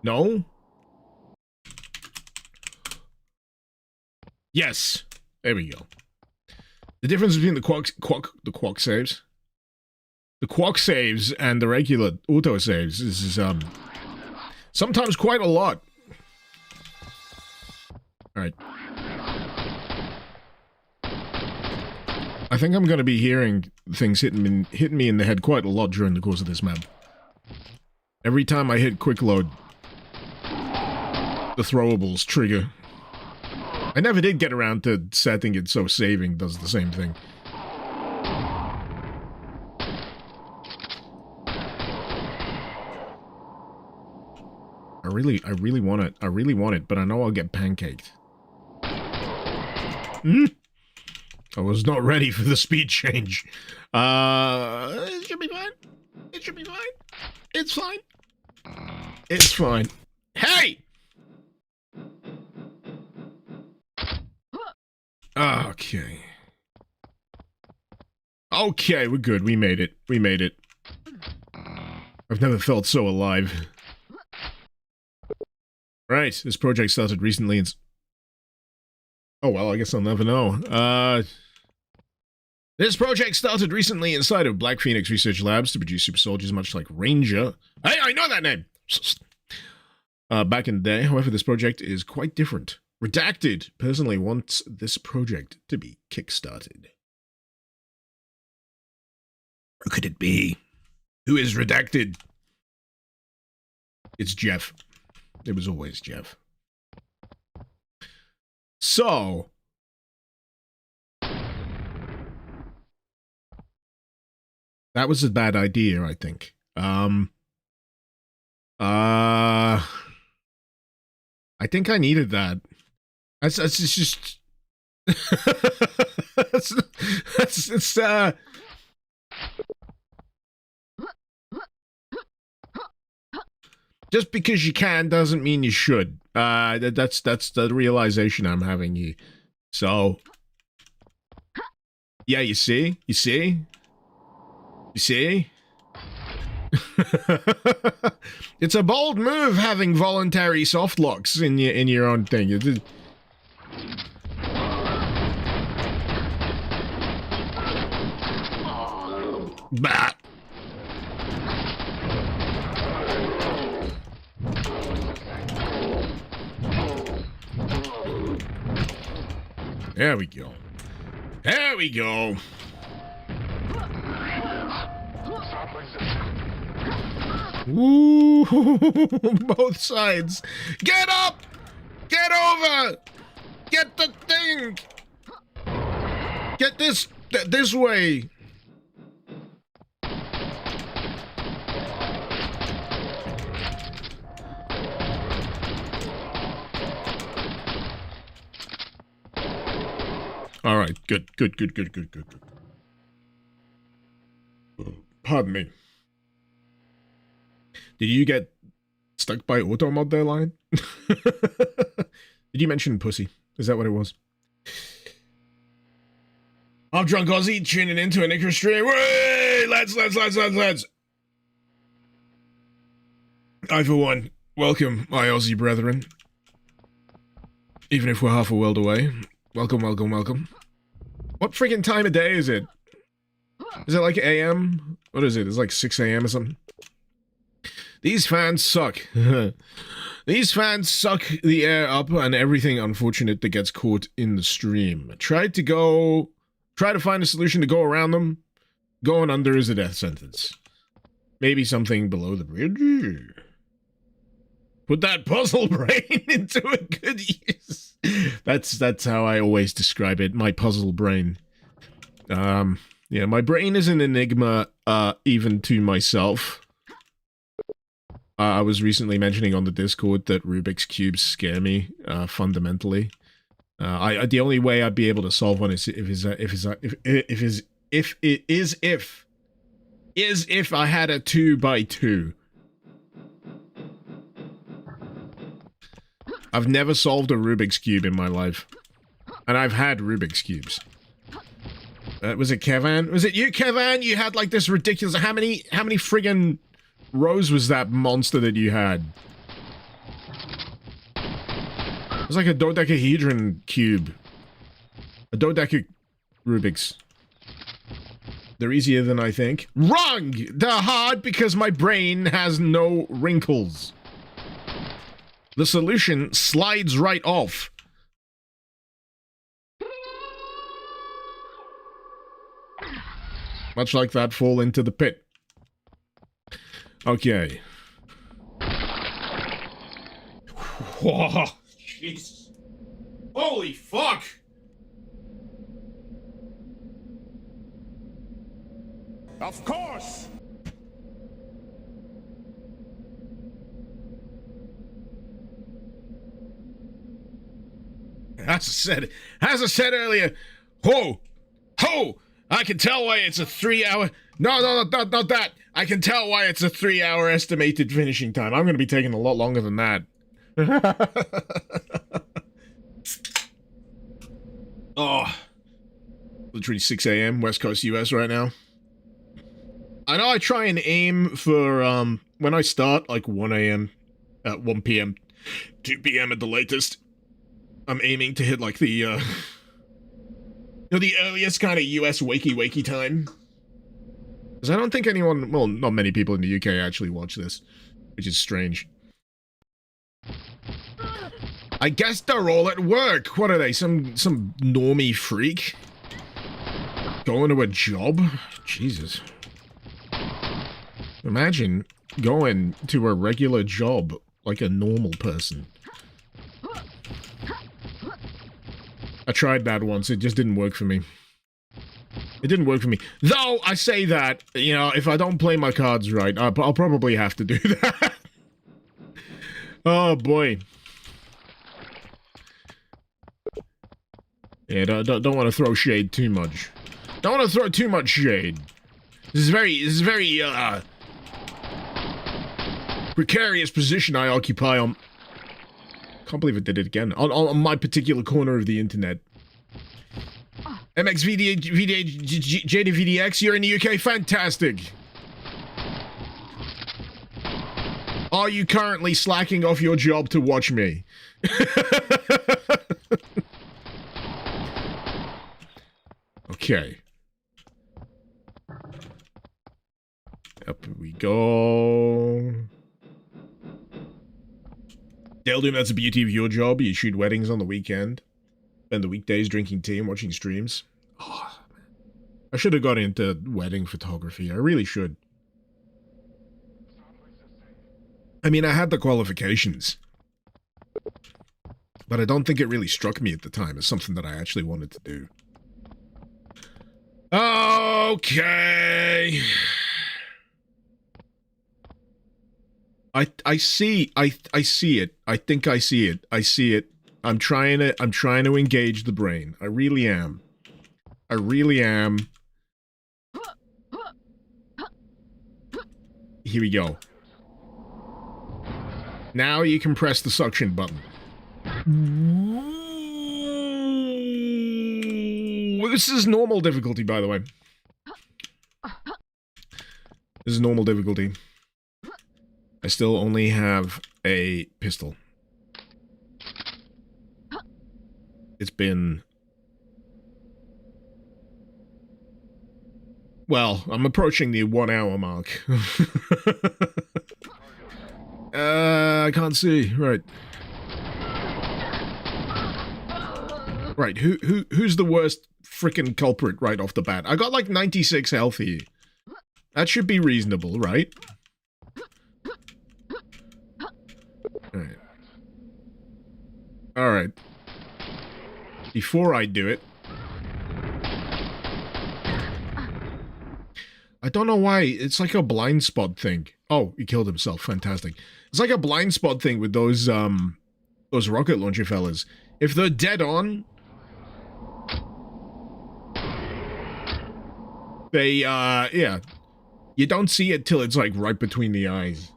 no. Yes, there we go. The difference between the quack saves, and the regular auto saves is sometimes quite a lot. All right. I think I'm going to be hearing things hitting me in the head quite a lot during the course of this map. Every time I hit quick load, the throwables trigger. I never did get around to setting it so saving does the same thing. I really want it. I really want it, but I know I'll get pancaked. I was not ready for the speed change. It should be fine. It should be fine. It's fine. It's fine. Hey! Okay. Okay, we're good. We made it. We made it. I've never felt so alive. Right, this project started recently and... Oh, well, I guess I'll never know. This project started recently inside of Black Phoenix Research Labs to produce super soldiers much like Ranger. Hey, I know that name! Back in the day, however, this project is quite different. Redacted personally wants this project to be kickstarted. Who could it be? Who is Redacted? It's Jeff. It was always Jeff. So... that was a bad idea, I think. I think I needed that. That's just... that's just because you can doesn't mean you should. That's the realization I'm having here. So... yeah, you see? You see? You see? It's a bold move having voluntary soft locks in your own thing. Bah. There we go. There we go. Ooh, both sides. Get up! Get over! Get the thing! Get this way! Alright, good. Pardon me. Did you get stuck by automod there, Lion? Did you mention pussy? Is that what it was? I'm drunk Aussie tuning into an Icarus stream. Way! Lads! I, for one, welcome my Aussie brethren. Even if we're half a world away. Welcome. What freaking time of day is it? Is it like AM? What is it? It's like 6 AM or something? These fans suck. These fans suck the air up and everything unfortunate that gets caught in the stream. Try to find a solution to go around them. Going under is a death sentence. Maybe something below the bridge. Put that puzzle brain into a good use. That's how I always describe it. My puzzle brain. Yeah, my brain is an enigma, even to myself. I was recently mentioning on the Discord that Rubik's Cubes scare me, fundamentally. The only way I'd be able to solve one is if I had a 2x2. I've never solved a Rubik's Cube in my life. And I've had Rubik's Cubes. Was it Kevan? Was it you, Kevan? You had like this ridiculous... How many friggin' rows was that monster that you had? It was like a dodecahedron cube. A dodeca Rubik's. They're easier than I think. Wrong! They're hard because my brain has no wrinkles. The solution slides right off. Much like that fall into the pit. Okay. Whoa, jeez. Holy fuck! Of course! As I said earlier, ho! I can tell why it's a 3-hour... No, not that. I can tell why it's a 3-hour estimated finishing time. I'm going to be taking a lot longer than that. Oh. Literally 6 a.m. West Coast US right now. I know I try and aim for, when I start, like 1 a.m., 1 p.m., 2 p.m. at the latest. I'm aiming to hit, like, the, you know, the earliest kind of US wakey time. Because I don't think anyone, well, not many people in the UK actually watch this, which is strange. I guess they're all at work. What are they, some normie freak? Going to a job? Jesus. Imagine going to a regular job like a normal person. I tried that once, it just didn't work for me. It didn't work for me. Though, I say that, you know, if I don't play my cards right, I'll probably have to do that. Oh, boy. Yeah, don't want to throw shade too much. Don't want to throw too much shade. This is very, precarious position I occupy on... Can't believe it did it again. On my particular corner of the internet. JDVDX, you're in the UK? Fantastic! Are you currently slacking off your job to watch me? Okay. Up we go. Dale Doom, that's the beauty of your job. You shoot weddings on the weekend. Spend the weekdays drinking tea and watching streams. Oh, I should have got into wedding photography. I really should. I mean, I had the qualifications. But I don't think it really struck me at the time as something that I actually wanted to do. Okay. I see it. I think I see it. I see it. I'm trying to engage the brain. I really am. I really am. Here we go. Now you can press the suction button. This is normal difficulty, by the way. This is normal difficulty. I still only have a pistol. It's been... Well, I'm approaching the 1 hour mark. I can't see. Right. Right, who's the worst frickin' culprit right off the bat? I got like 96 health here. That should be reasonable, right? Alright. Alright. Before I do it... I don't know why, it's like a blind spot thing. Oh, he killed himself, fantastic. It's like a blind spot thing with those rocket launcher fellas. If they're dead on... They, yeah. You don't see it till it's, like, right between the eyes.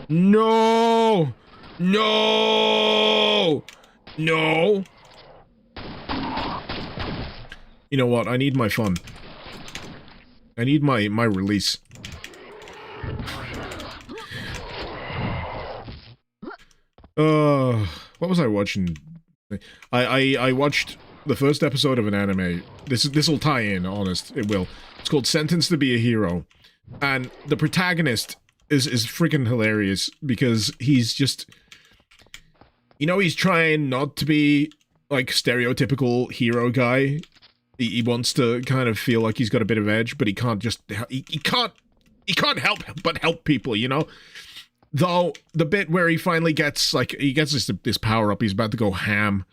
No! No! No! You know what? I need my fun. I need my release. What was I watching? I watched the first episode of an anime. This'll tie in, honest. It will. It's called Sentenced to be a Hero. And the protagonist is freaking hilarious because he's just... You know, he's trying not to be, like, stereotypical hero guy. He wants to kind of feel like he's got a bit of edge, but he can't just... He can't help but help people, you know? Though, the bit where he finally gets, like, he gets this power-up, he's about to go ham,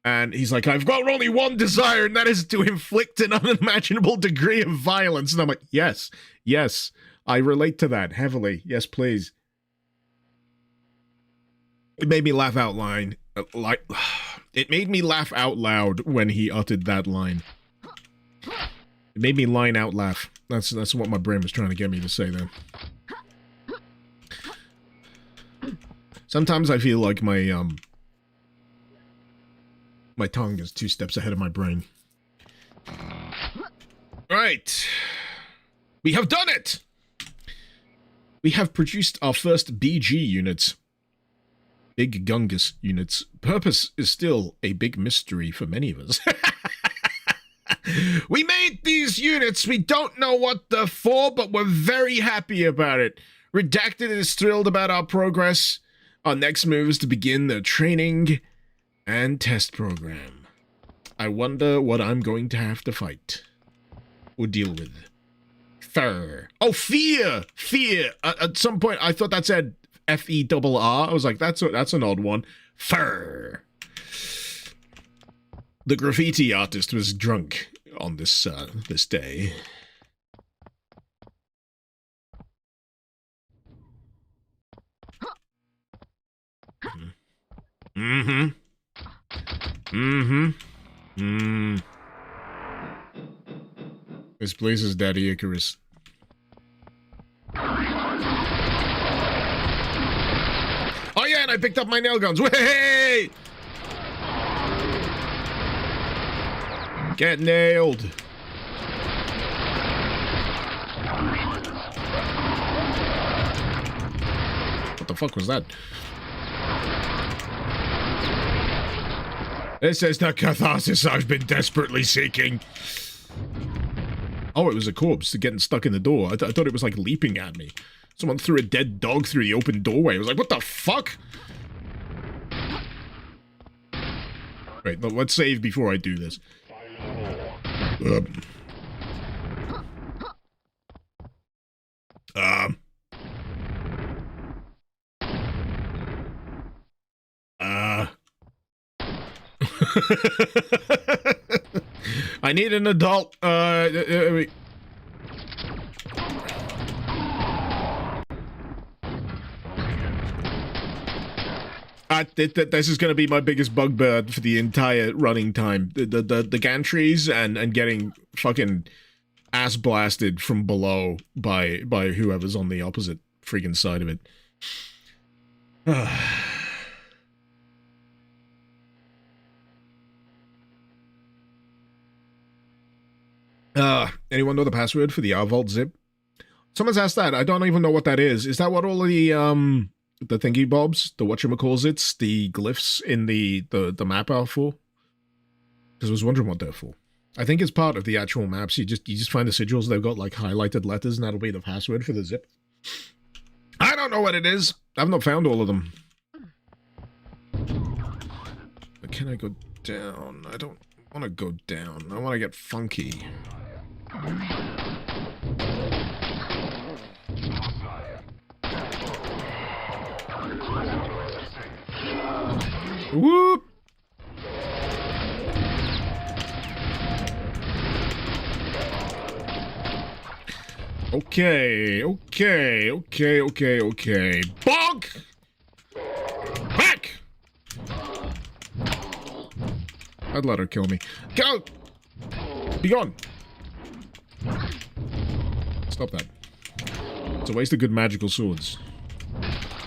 and he's like, I've got only one desire, and that is to inflict an unimaginable degree of violence. And I'm like, yes, yes, I relate to that heavily. Yes, please. It made me laugh out loud. It made me laugh out loud when he uttered that line. It made me line out laugh. That's what my brain was trying to get me to say there. Sometimes I feel like my My tongue is 2 steps ahead of my brain. Right. We have done it! We have produced our first BG units. Big Gungus units. Purpose is still a big mystery for many of us. We made these units. We don't know what they're for, but we're very happy about it. Redacted is thrilled about our progress. Our next move is to begin the training and test program. I wonder what I'm going to have to fight or deal with. Fur. Oh, fear! Fear! At some point, I thought that said F-E-R-R. I was like, that's an odd one. Fur. The graffiti artist was drunk on this day. Mm-hmm. Mm-hmm. Mm. This place is Daddy Icarus. Oh yeah, and I picked up my nail guns. Way! Get nailed. What the fuck was that? This is the catharsis I've been desperately seeking. Oh, it was a corpse getting stuck in the door. I thought it was like leaping at me. Someone threw a dead dog through the open doorway. I was like, what the fuck? Wait, let's save before I do this. I need an adult. This is going to be my biggest bugbear for the entire running time. The gantries and getting fucking ass blasted from below by whoever's on the opposite freaking side of it. Anyone know the password for the R-Vault zip? Someone's asked that. I don't even know what that is. Is that what all of the thingy bobs, the whatchamacallits, the glyphs in the map are for? Because I was wondering what they're for. I think it's part of the actual maps. You just find the sigils, they've got like highlighted letters, and that'll be the password for the zip. I don't know what it is. I've not found all of them. But can I go down? I don't want to go down. I want to get funky. Whoop! Okay. Bonk! Back! I'd let her kill me. Go! Be gone! Stop that. It's a waste of good magical swords.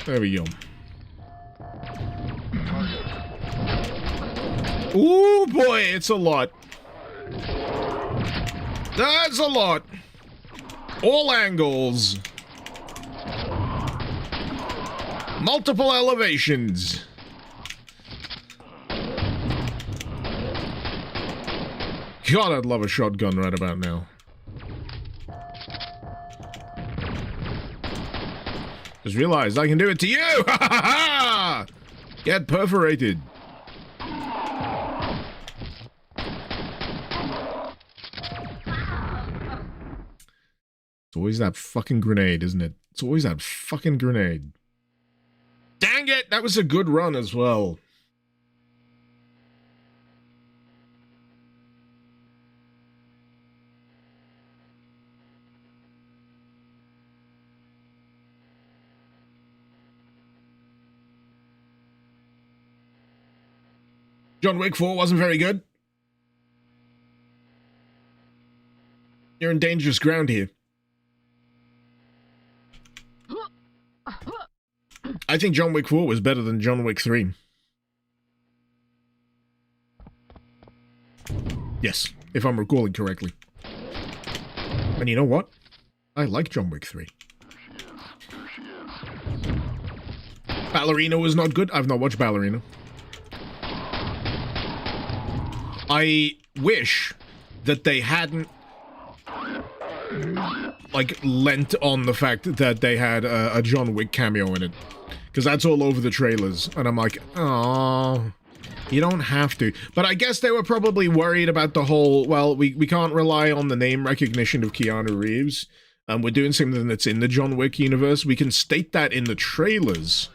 There we go. Ooh, boy, it's a lot. That's a lot. All angles. Multiple elevations. God, I'd love a shotgun right about now. Just realized I can do it to you! Ha ha ha! Get perforated. It's always that fucking grenade, isn't it? It's always that fucking grenade. Dang it! That was a good run as well. John Wick 4 wasn't very good. You're in dangerous ground here. I think John Wick 4 was better than John Wick 3. Yes, if I'm recalling correctly. And you know what? I like John Wick 3. Ballerina was not good. I've not watched Ballerina. I wish that they hadn't, like, lent on the fact that they had a John Wick cameo in it. Because that's all over the trailers. And I'm like, oh, you don't have to. But I guess they were probably worried about the whole, well, we can't rely on the name recognition of Keanu Reeves. We're doing something that's in the John Wick universe. We can state that in the trailers.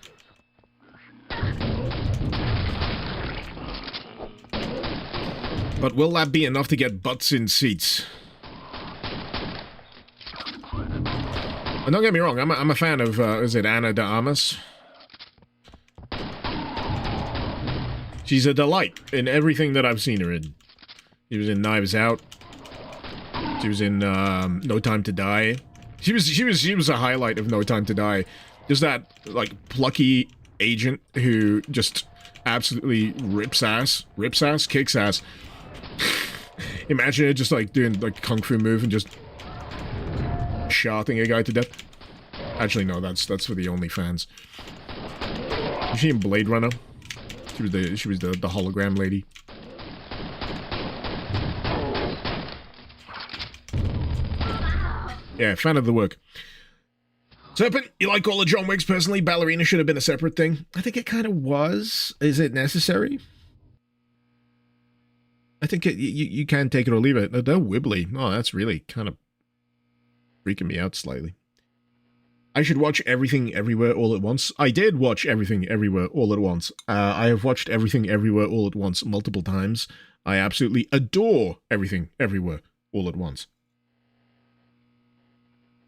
But will that be enough to get butts in seats? And don't get me wrong, I'm a fan of, is it Ana de Armas? She's a delight in everything that I've seen her in. She was in Knives Out. She was in, No Time to Die. She was a highlight of No Time to Die. Just that, like, plucky agent who just absolutely kicks ass. Imagine it just, like, doing, like, kung fu move and just shouting a guy to death. Actually, no, that's for the OnlyFans. Was she in Blade Runner? She was the hologram lady. Yeah, fan of the work. Serpent, you like all the John Wicks personally? Ballerina should have been a separate thing. I think it kind of was. Is it necessary? I think you can take it or leave it. They're wibbly. Oh, that's really kind of freaking me out slightly. I should watch Everything Everywhere All at Once. I did watch Everything Everywhere All at Once. I have watched Everything Everywhere All at Once multiple times. I absolutely adore Everything Everywhere All at Once.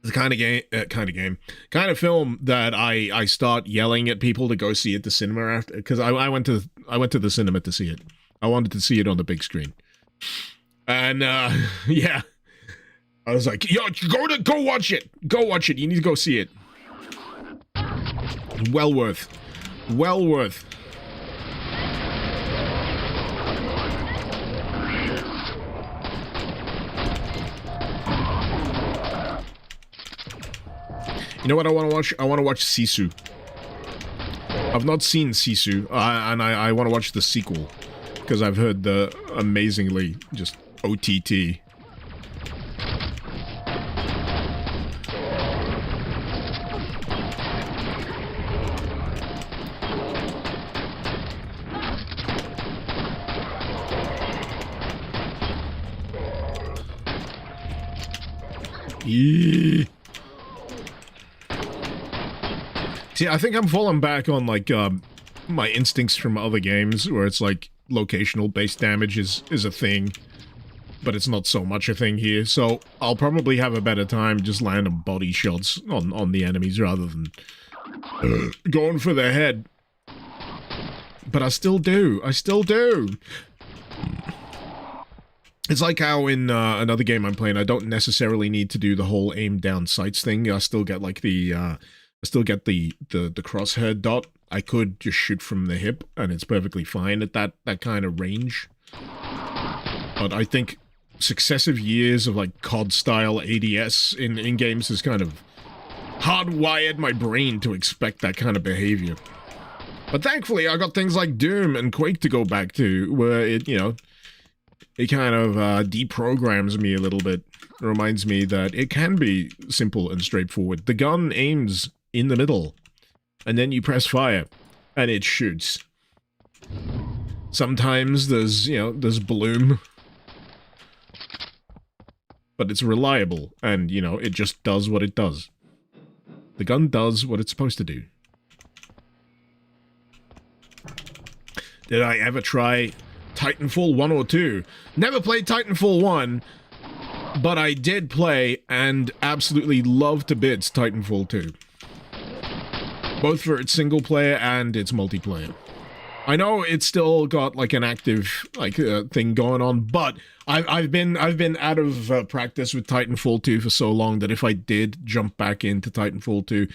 The kind of film that I start yelling at people to go see at the cinema after, because I went to the cinema to see it. I wanted to see it on the big screen, and yeah, I was like, yo, go watch it. Go watch it. You need to go see it. Well worth. You know what I want to watch? I want to watch Sisu. I've not seen Sisu, and I want to watch the sequel, because I've heard the amazingly just OTT. Eee. See, I think I'm falling back on, like, my instincts from other games, where it's like locational-based damage is a thing, but it's not so much a thing here, so I'll probably have a better time just landing body shots on the enemies rather than going for their head. But I still do. It's like how in another game I'm playing, I don't necessarily need to do the whole aim down sights thing. I still get like the crosshair dot. I could just shoot from the hip, and it's perfectly fine at that kind of range. But I think successive years of like COD-style ADS in games has kind of hardwired my brain to expect that kind of behavior. But thankfully, I got things like Doom and Quake to go back to, where it, you know, it kind of deprograms me a little bit. It reminds me that it can be simple and straightforward. The gun aims in the middle, and then you press fire, and it shoots. Sometimes there's bloom, but it's reliable, and, you know, it just does what it does. The gun does what it's supposed to do. Did I ever try Titanfall 1 or 2? Never played Titanfall 1, but I did play and absolutely loved to bits Titanfall 2. Both for its single player and its multiplayer. I know it's still got like an active thing going on, but I've been out of practice with Titanfall 2 for so long that if I did jump back into Titanfall 2,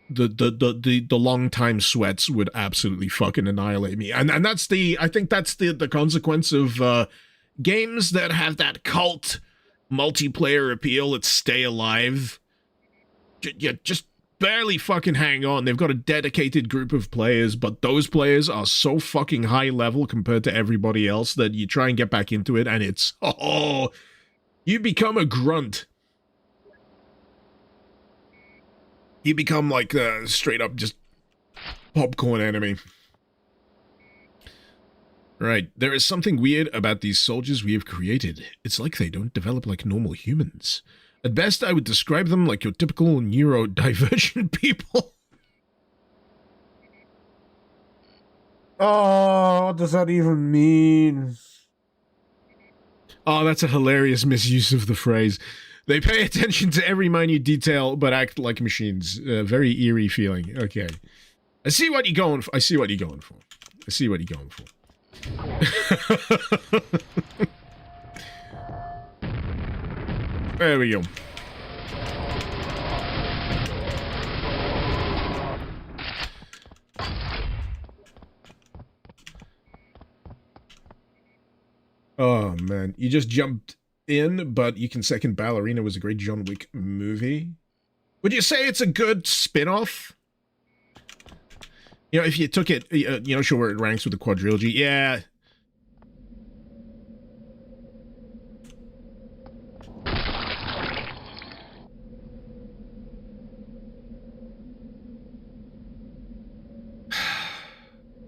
the long time sweats would absolutely fucking annihilate me. And that's I think that's the consequence of games that have that cult multiplayer appeal that stay alive, just barely fucking hang on. They've got a dedicated group of players, but those players are so fucking high level compared to everybody else that you try and get back into it, and it's, oh, you become a grunt. You become like straight up just popcorn enemy. Right, there is something weird about these soldiers we have created. It's like they don't develop like normal humans. At best, I would describe them like your typical neurodivergent people. Oh, what does that even mean? Oh, that's a hilarious misuse of the phrase. They pay attention to every minute detail, but act like machines. Very eerie feeling. Okay. I see what you're going for. I see what you're going for. I see what you're going for. There we go. Oh man, you just jumped in, but you can second Ballerina was a great John Wick movie. Would you say it's a good spin-off? You know, if you took it, you know, sure where it ranks with the quadrilogy. Yeah.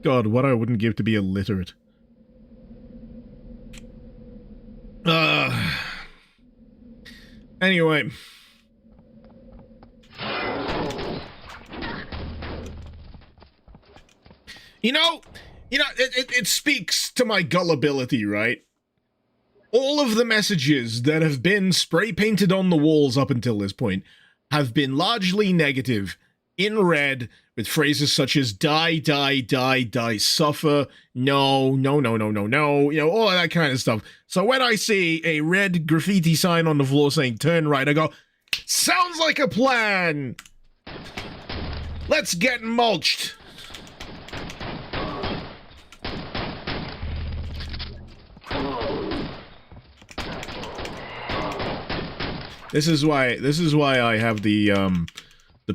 God, what I wouldn't give to be illiterate. Anyway. You know, it speaks to my gullibility, right? All of the messages that have been spray painted on the walls up until this point have been largely negative, in red, with phrases such as die, die, die, die, suffer, no, no, no, no, no, no, you know, all of that kind of stuff. So when I see a red graffiti sign on the floor saying turn right, I go, sounds like a plan! Let's get mulched! This is why I have the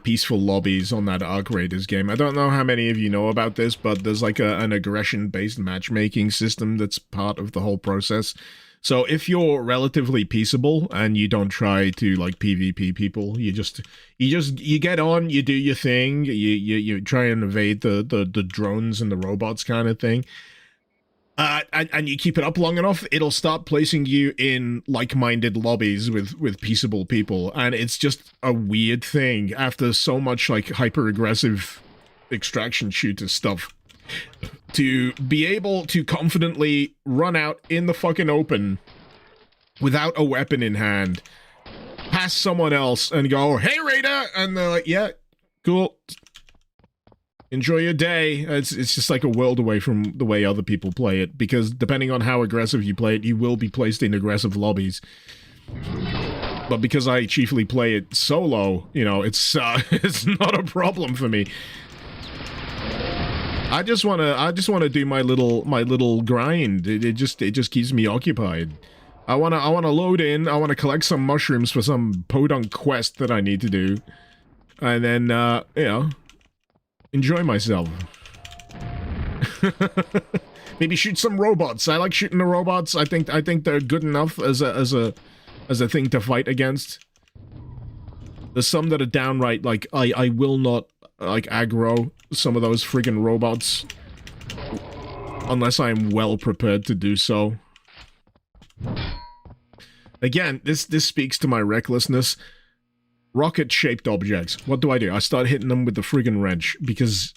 peaceful lobbies on that Arc Raiders game. I don't know how many of you know about this, but there's like an aggression-based matchmaking system that's part of the whole process. So if you're relatively peaceable and you don't try to like PvP people, you get on, you do your thing, you try and evade the drones and the robots kind of thing. And you keep it up long enough, it'll start placing you in like-minded lobbies with peaceable people, and it's just a weird thing after so much like hyper-aggressive extraction shooter stuff to be able to confidently run out in the fucking open without a weapon in hand, past someone else and go, "Hey Raider," and they're like, "Yeah, cool. Enjoy your day." It's just like a world away from the way other people play it, because depending on how aggressive you play it, you will be placed in aggressive lobbies. But because I chiefly play it solo, you know, it's not a problem for me. I just wanna do my little grind. It just keeps me occupied. I wanna load in. I wanna collect some mushrooms for some podunk quest that I need to do, and then you know, enjoy myself. Maybe shoot some robots. I like shooting the robots. I think they're good enough as a thing to fight against. There's some that are downright like I will not like aggro some of those friggin' robots unless I'm well prepared to do so. Again, this speaks to my recklessness. Rocket-shaped objects. What do? I start hitting them with the friggin' wrench, because...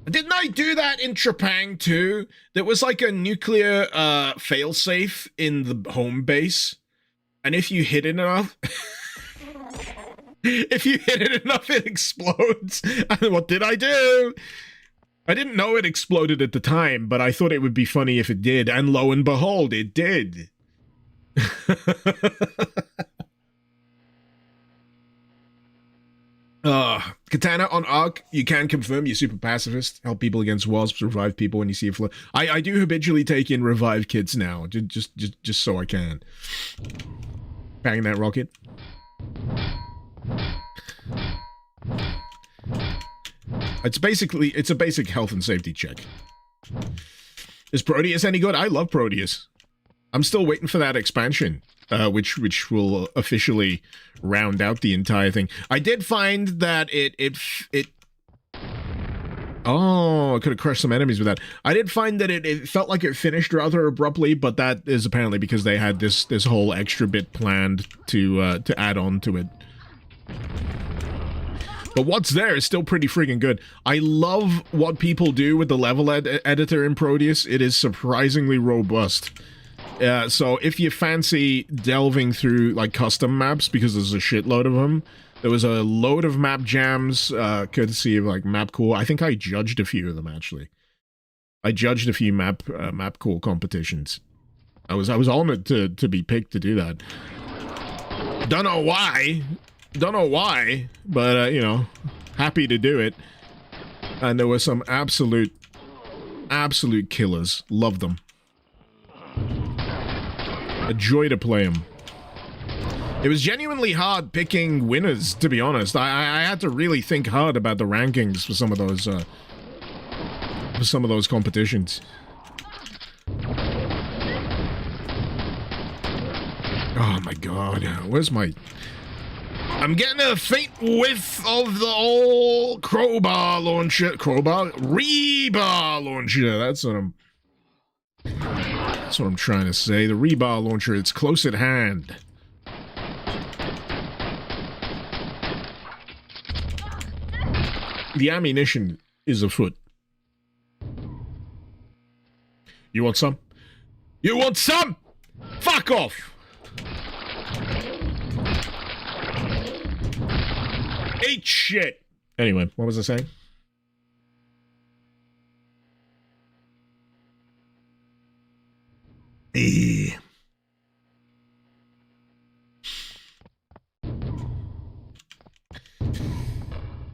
Didn't I do that in Trepang too? There was like a nuclear failsafe in the home base, and if you hit it enough... if you hit it enough, it explodes. And what did I do? I didn't know it exploded at the time, but I thought it would be funny if it did, and lo and behold, it did. Katana on Arc, you can confirm you're super pacifist, help people against wasps, revive people when you see a flood. I do habitually take in revive kits now, just so I can. Bang that rocket. It's a basic health and safety check. Is Proteus any good? I love Proteus. I'm still waiting for that expansion, which will officially round out the entire thing. I did find that oh, I could have crushed some enemies with that. I did find that it felt like it finished rather abruptly, but that is apparently because they had this whole extra bit planned to add on to it. But what's there is still pretty freaking good. I love what people do with the level editor in Proteus. It is surprisingly robust. So if you fancy delving through like custom maps, because there's a shitload of them, there was a load of map jams, courtesy of like MapCool. I think I judged a few of them actually. I judged a few MapCool competitions. I was honored to be picked to do that. Don't know why, but you know, happy to do it. And there were some absolute killers. Loved them. A joy to play them. It was genuinely hard picking winners, to be honest. I had to really think hard about the rankings for some of those competitions. Oh my god, where's my... I'm getting a faint whiff of the old crowbar launcher. Rebar launcher. That's what I'm trying to say. The rebar launcher, it's close at hand. The ammunition is afoot. You want some? You want some? Fuck off! Eat shit! Anyway, what was I saying?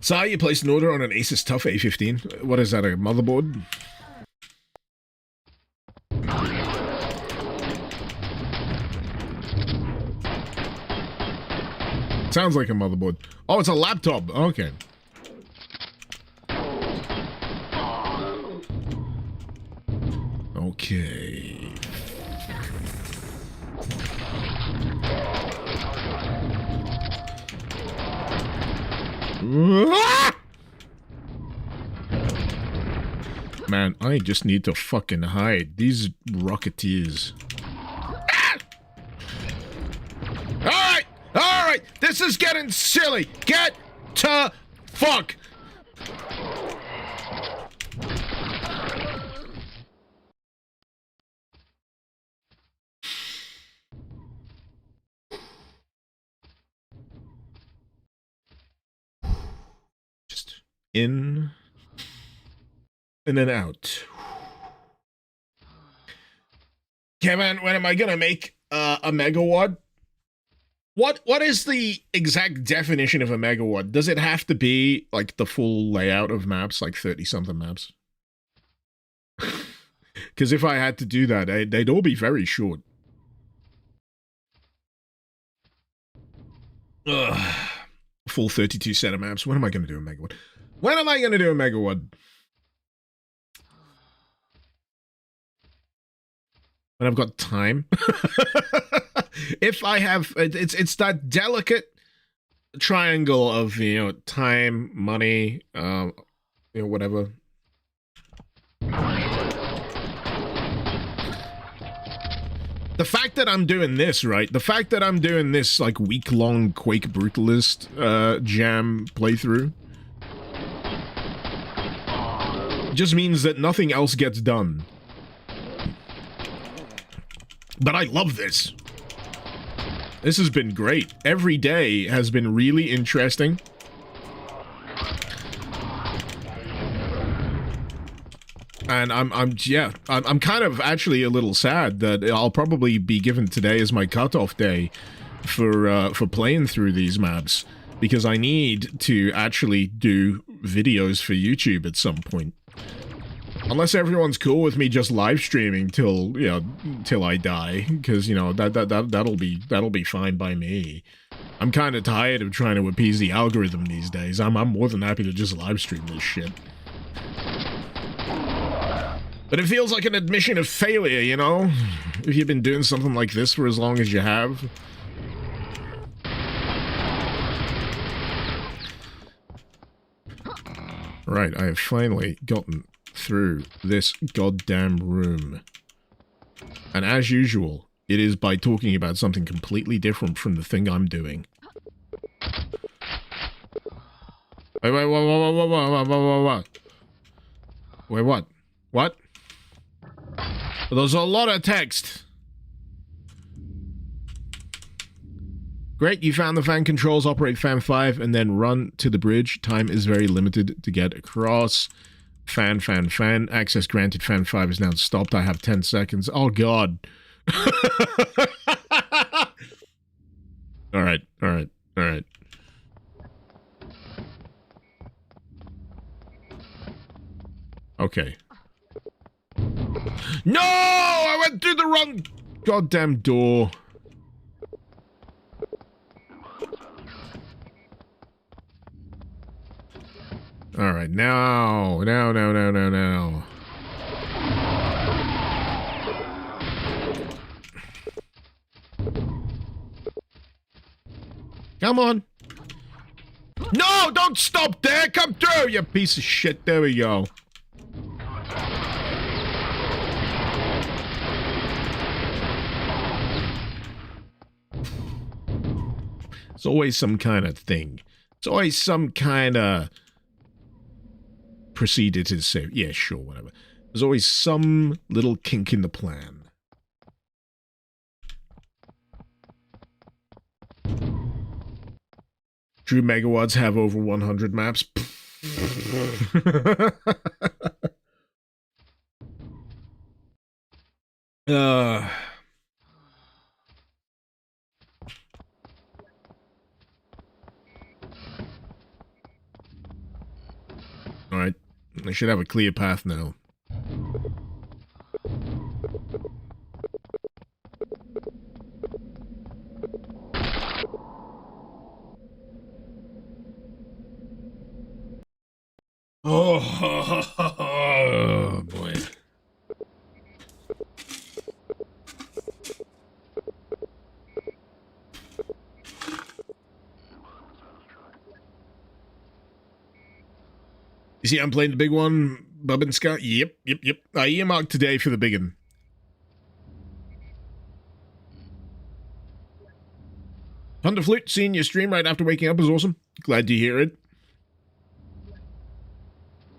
Sorry, you placed an order on an Asus TUF A15. What is that, a motherboard? Sounds like a motherboard. Oh, it's a laptop. Okay. Okay. Man, I just need to fucking hide. These rocketeers. Alright, this is getting silly. Get to fuck. Just in and then out. Kevin, when am I gonna make a megawatt? What is the exact definition of a megawatt? Does it have to be like the full layout of maps, like 30-something maps? Because if I had to do that, they'd all be very short. Ugh. Full 32 set of maps. When am I going to do a megawatt? When am I going to do a megawatt? When I've got time. If I have, it's that delicate triangle of, you know, time, money, you know, whatever. The fact that I'm doing this, right? The fact that I'm doing this, like, week-long Quake Brutalist Jam playthrough just means that nothing else gets done. But I love this. This has been great. Every day has been really interesting. And I'm kind of actually a little sad that I'll probably be given today as my cutoff day for playing through these maps. because I need to actually do videos for YouTube at some point. Unless everyone's cool with me just live streaming till, you know, till I die, because, you know, that'll be fine by me. I'm kind of tired of trying to appease the algorithm these days. I'm more than happy to just live stream this shit. But it feels like an admission of failure, you know? If you've been doing something like this for as long as you have. Right, I have finally gotten through this goddamn room. And as usual, it is by talking about something completely different from the thing I'm doing. Wait, what? What? There's a lot of text. Great, you found the fan controls, operate fan 5, and then run to the bridge. Time is very limited to get across. Fan. Access granted, fan 5 is now stopped. I have 10 seconds. Oh, God. Alright. Okay. No! I went through the wrong goddamn door. Alright, now. Come on. No, don't stop there. Come through, you piece of shit. There we go. It's always some kind of thing. It's always some kind of procedure to say, yeah, sure, whatever. There's always some little kink in the plan. True megawatts have over 100 maps. Alright, I should have a clear path now. Oh, boy. You see, I'm playing the big one, Bub and Scott. Yep. I earmarked today for the big one. Thunderflute, seeing your stream right after waking up is awesome. Glad to hear it.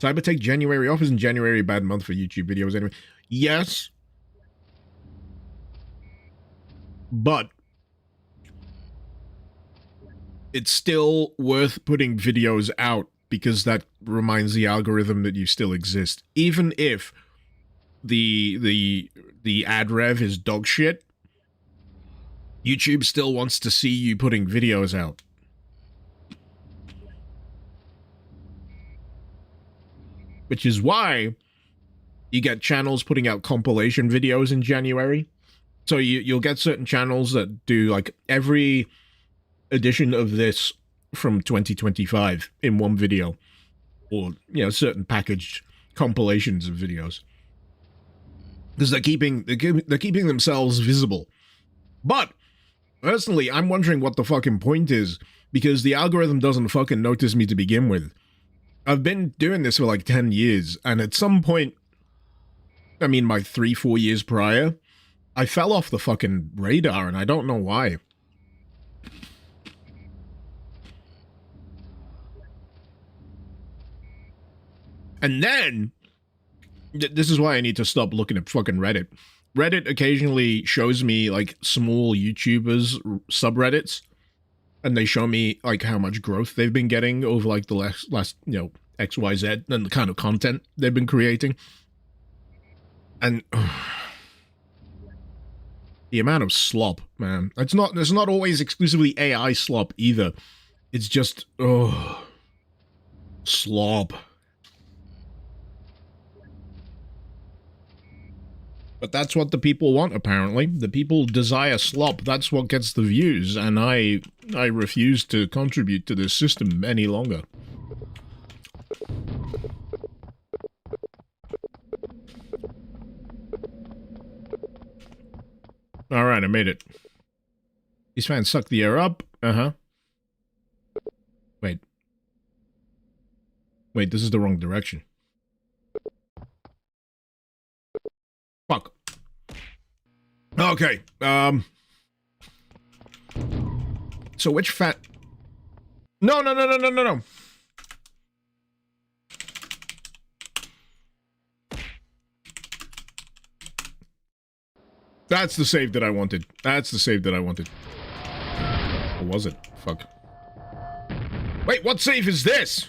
Cyber take January off. Isn't January a bad month for YouTube videos anyway? Yes. But it's still worth putting videos out because that reminds the algorithm that you still exist. Even if the ad rev is dog shit, YouTube still wants to see you putting videos out. Which is why you get channels putting out compilation videos in January. So you'll get certain channels that do like every edition of this from 2025 in one video, or, you know, certain packaged compilations of videos, because they're keeping themselves visible. But personally, I'm wondering what the fucking point is, because the algorithm doesn't fucking notice me to begin with. I've been doing this for like 10 years, and at some point, I mean, my 3-4 years prior, I fell off the fucking radar, and I don't know why. And then, this is why I need to stop looking at fucking Reddit. Reddit occasionally shows me, like, small YouTubers' subreddits, and they show me, like, how much growth they've been getting over, like, the last you know, XYZ, and the kind of content they've been creating. And the amount of slop, man. It's not always exclusively AI slop either. It's just, oh, slop. But that's what the people want, apparently. The people desire slop. That's what gets the views, and I refuse to contribute to this system any longer. Alright, I made it. These fans suck the air up. Uh-huh. Wait. Wait, this is the wrong direction. Fuck. Okay, so which fat... No. That's the save that I wanted. That's the save that I wanted. Or was it? Fuck. Wait, what save is this?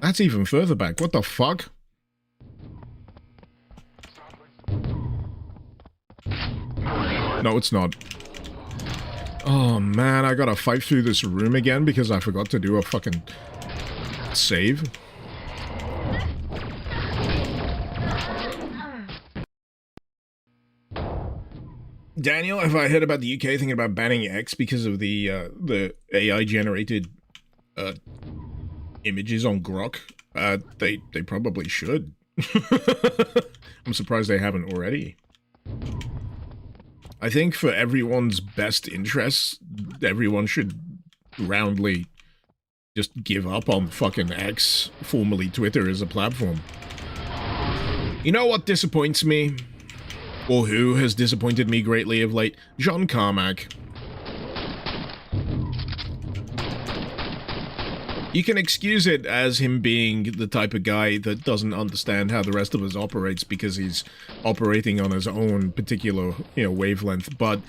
That's even further back. What the fuck? No, it's not. Oh, man, I gotta fight through this room again because I forgot to do a fucking save. Daniel, have I heard about the UK thinking about banning X because of the AI-generated images on Grok? They probably should. I'm surprised they haven't already. I think for everyone's best interests, everyone should roundly just give up on fucking X, formerly Twitter, as a platform. You know what disappoints me? Or who has disappointed me greatly of late? John Carmack. You can excuse it as him being the type of guy that doesn't understand how the rest of us operates because he's operating on his own particular, wavelength, but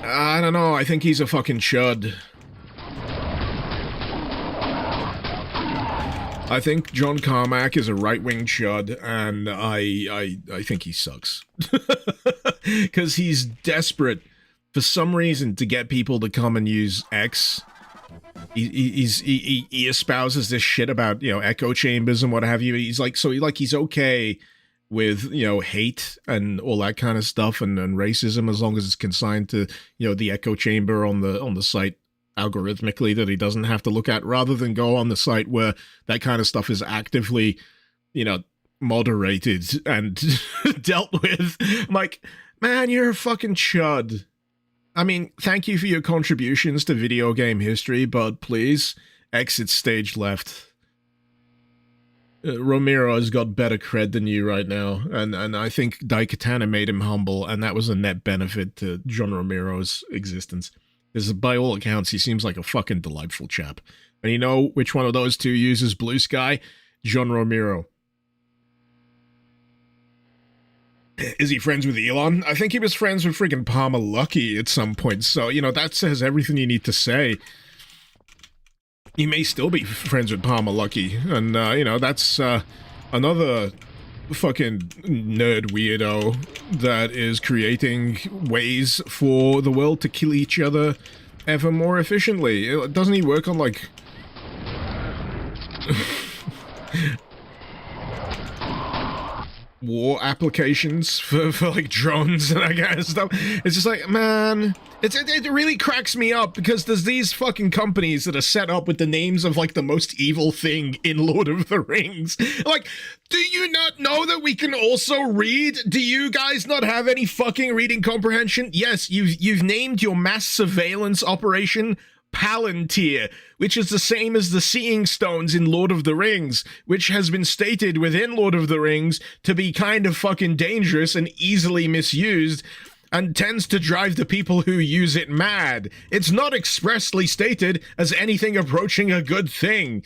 I don't know, I think he's a fucking chud. I think John Carmack is a right-wing chud, and I think he sucks. Because he's desperate, for some reason, to get people to come and use X. He espouses this shit about, echo chambers and what have you. He's like, he's okay with, hate and all that kind of stuff and racism as long as it's consigned to, the echo chamber on the site algorithmically that he doesn't have to look at, rather than go on the site where that kind of stuff is actively, moderated and dealt with. I'm like, man, you're a fucking chud. I mean, thank you for your contributions to video game history, but please, exit stage left. Romero has got better cred than you right now, and I think Daikatana made him humble, and that was a net benefit to John Romero's existence. Because by all accounts, he seems like a fucking delightful chap. And you know which one of those two uses Bluesky? John Romero. Is he friends with Elon? I think he was friends with freaking Palmer Luckey at some point, so, that says everything you need to say. He may still be friends with Palmer Luckey, and, that's, another fucking nerd weirdo that is creating ways for the world to kill each other ever more efficiently. Doesn't he work on, like... war applications for like drones and that kind of stuff? It's just like, man, it really cracks me up because there's these fucking companies that are set up with the names of like the most evil thing in Lord of the Rings. Like, do you not know that we can also read? Do you guys not have any fucking reading comprehension? Yes, you've named your mass surveillance operation Palantir, which is the same as the Seeing Stones in Lord of the Rings, which has been stated within Lord of the Rings to be kind of fucking dangerous and easily misused, and tends to drive the people who use it mad. It's not expressly stated as anything approaching a good thing.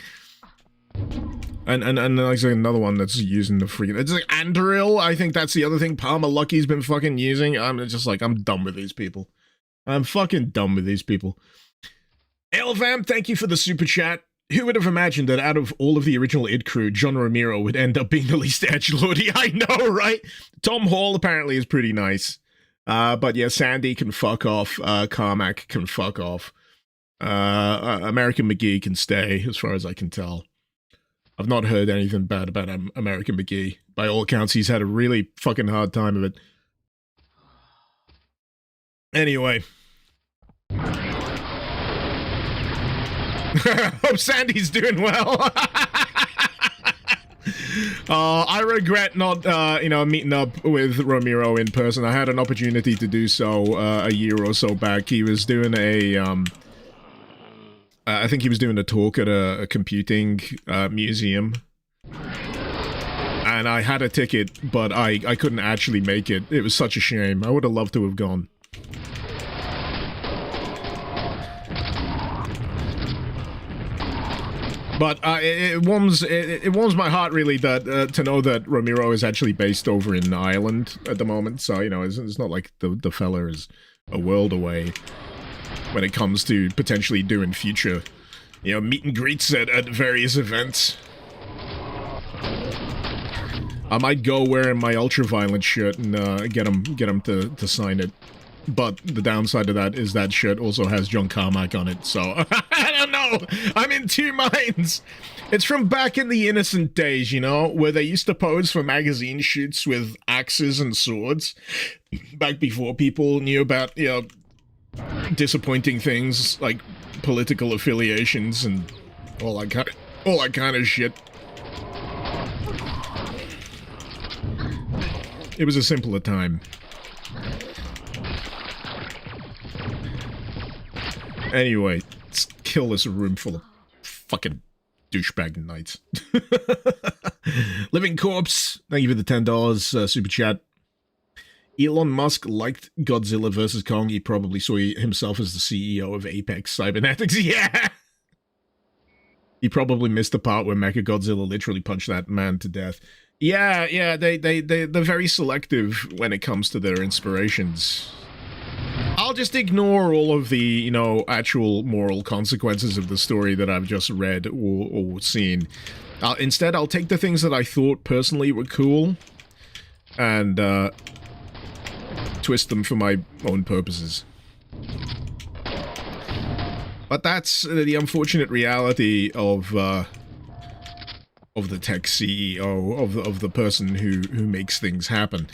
And like another one that's using the freaking... It's like Anduril, I think that's the other thing Palmer Luckey's been fucking using. I'm just like, I'm done with these people. I'm fucking done with these people. Elvam, thank you for the super chat. Who would have imagined that out of all of the original id crew, John Romero would end up being the least edgelordy? I know, right? Tom Hall apparently is pretty nice. But yeah, Sandy can fuck off. Carmack can fuck off. American McGee can stay, as far as I can tell. I've not heard anything bad about American McGee. By all accounts, he's had a really fucking hard time of it. Anyway. Hope Sandy's doing well. I regret not, meeting up with Ramiro in person. I had an opportunity to do so a year or so back. He was doing I think he was doing a talk at a computing museum. And I had a ticket, but I couldn't actually make it. It was such a shame. I would have loved to have gone. But it warms my heart, really, that to know that Ramiro is actually based over in Ireland at the moment. So, it's not like the fella is a world away when it comes to potentially doing future, meet and greets at various events. I might go wearing my ultra-violent shirt and get him to sign it. But the downside of that is that shirt also has John Carmack on it, so I don't know. I'm in two minds. It's from back in the innocent days, where they used to pose for magazine shoots with axes and swords. Back before people knew about, disappointing things like political affiliations and all that kind of shit. It was a simpler time. Anyway, let's kill this room full of fucking douchebag knights. Living Corpse, thank you for the $10 super chat. Elon Musk liked Godzilla vs. Kong. He probably saw himself as the CEO of Apex Cybernetics. Yeah! He probably missed the part where Mechagodzilla literally punched that man to death. Yeah, they're very selective when it comes to their inspirations. I'll just ignore all of the, actual moral consequences of the story that I've just read or seen. Instead, I'll take the things that I thought personally were cool and twist them for my own purposes. But that's the unfortunate reality of the tech CEO, of the person who makes things happen.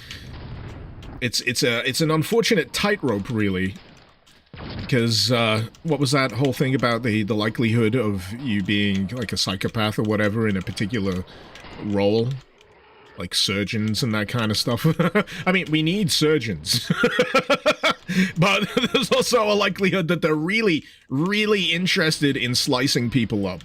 It's an unfortunate tightrope, really, because what was that whole thing about the likelihood of you being like a psychopath or whatever in a particular role, like surgeons and that kind of stuff? I mean, we need surgeons, but there's also a likelihood that they're really, really interested in slicing people up.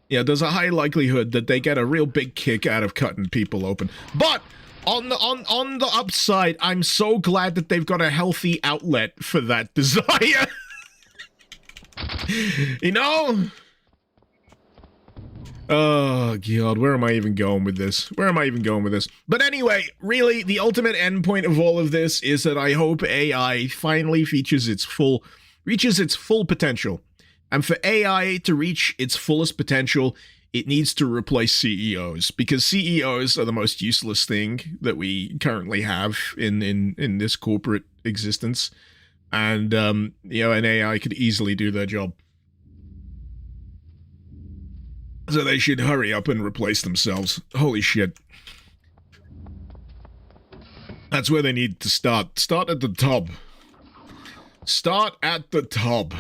Yeah, there's a high likelihood that they get a real big kick out of cutting people open, but on the upside, I'm so glad that they've got a healthy outlet for that desire. Oh, God, where am I even going with this? But anyway, really, the ultimate endpoint of all of this is that I hope AI finally reaches its full potential. And for AI to reach its fullest potential, it needs to replace CEOs, because CEOs are the most useless thing that we currently have in this corporate existence. And, an AI could easily do their job. So they should hurry up and replace themselves. Holy shit. That's where they need to start. Start at the top. Start at the top.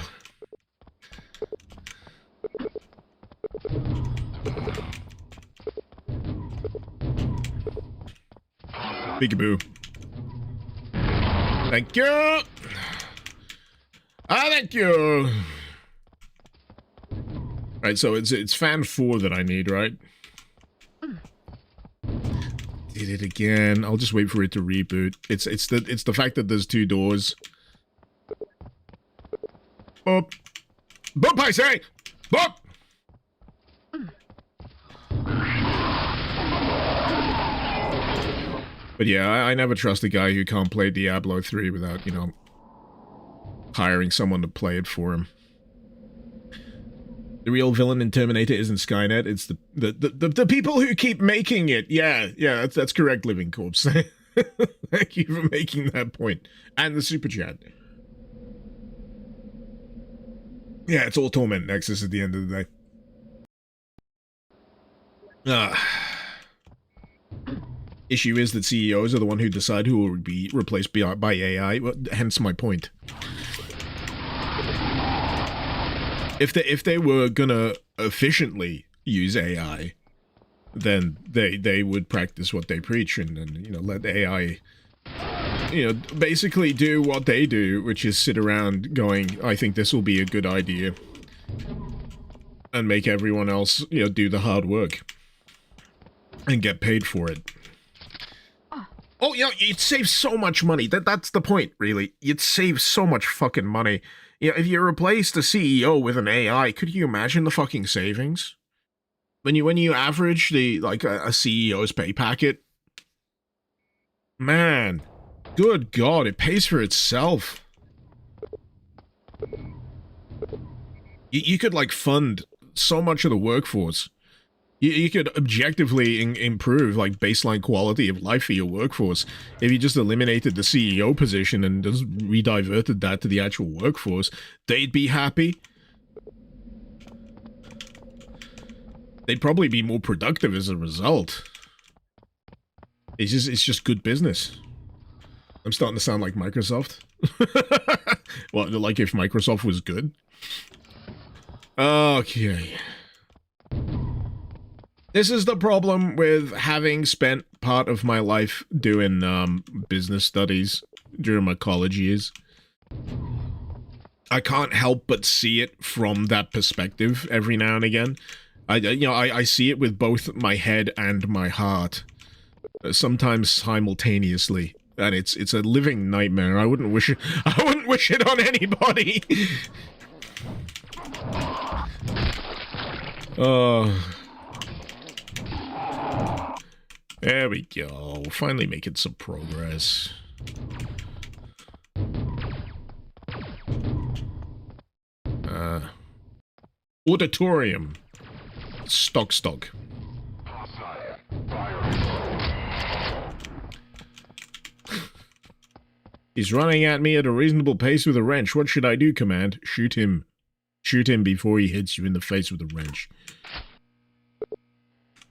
Peekaboo. Thank you. Thank you. Right, so it's fan 4 that I need, right? Did it again. I'll just wait for it to reboot. It's the fact that there's 2 doors. Boop. Boop, I say! Boop! But yeah, I never trust a guy who can't play Diablo 3 without, hiring someone to play it for him. The real villain in Terminator isn't Skynet, it's the people who keep making it. Yeah, that's correct, Living Corpse. Thank you for making that point. And the super chat. Yeah, it's all Torment Nexus at the end of the day. Issue is that CEOs are the one who decide who will be replaced by AI, hence my point. If they were gonna efficiently use AI, then they would practice what they preach and you know, let AI, you know, basically do what they do, which is sit around going, I think this will be a good idea, and make everyone else, you know, do the hard work and get paid for it. Oh, you know, you'd save so much money. That's the point, really. You'd save so much fucking money. You know, if you replaced the CEO with an AI, could you imagine the fucking savings? When you average the like a CEO's pay packet, man, good God, it pays for itself. You could like fund so much of the workforce. You could objectively improve like baseline quality of life for your workforce if you just eliminated the CEO position and just rediverted that to the actual workforce. They'd be happy. They'd probably be more productive as a result. It's just good business. I'm starting to sound like Microsoft. Well, like if Microsoft was good. Okay. This is the problem with having spent part of my life doing business studies during my college years. I can't help but see it from that perspective every now and again. I see it with both my head and my heart, sometimes simultaneously, and it's a living nightmare. I wouldn't wish it on anybody. There we go. Finally making some progress. Auditorium. Stock. He's running at me at a reasonable pace with a wrench. What should I do, Command? Shoot him. Shoot him before he hits you in the face with a wrench.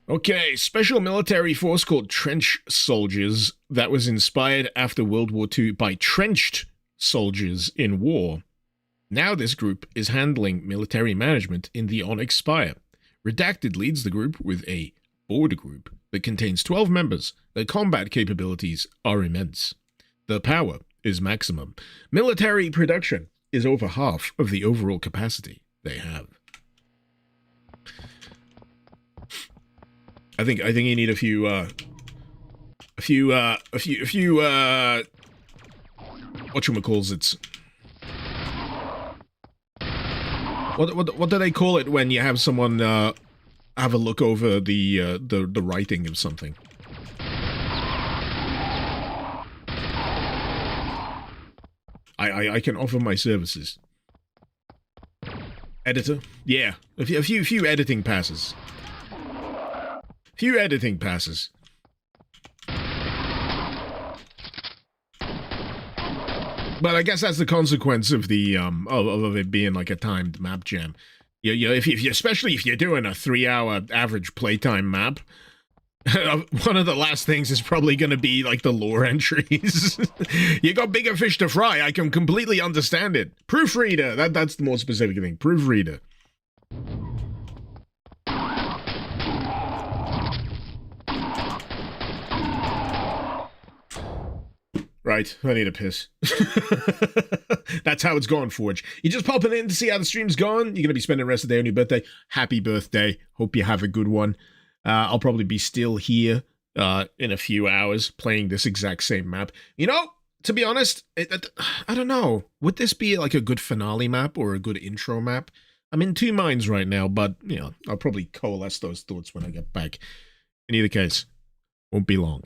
Okay, special military force called Trench Soldiers that was inspired after World War II by trenched soldiers in war. Now this group is handling military management in the Onyx Spire. Redacted leads the group with a board group that contains 12 members. Their combat capabilities are immense. The power is maximum. Military production is over half of the overall capacity they have. I think you need a few whatchamacallits. What do they call it when you have someone have a look over the writing of something? I can offer my services. Editor? Yeah, a few editing passes. Few editing passes. But I guess that's the consequence of the of it being like a timed map jam. If especially if you're doing a 3-hour average playtime map, one of the last things is probably going to be like the lore entries. You got bigger fish to fry. I can completely understand it. Proofreader. That's the more specific thing. Proofreader. Right, I need a piss. That's how it's going, Forge. You just popping in to see how the stream's going. You're going to be spending the rest of the day on your birthday. Happy birthday. Hope you have a good one. I'll probably be still here in a few hours playing this exact same map. You know, to be honest, I don't know. Would this be like a good finale map or a good intro map? I'm in two minds right now, but, you know, I'll probably coalesce those thoughts when I get back. In either case, won't be long.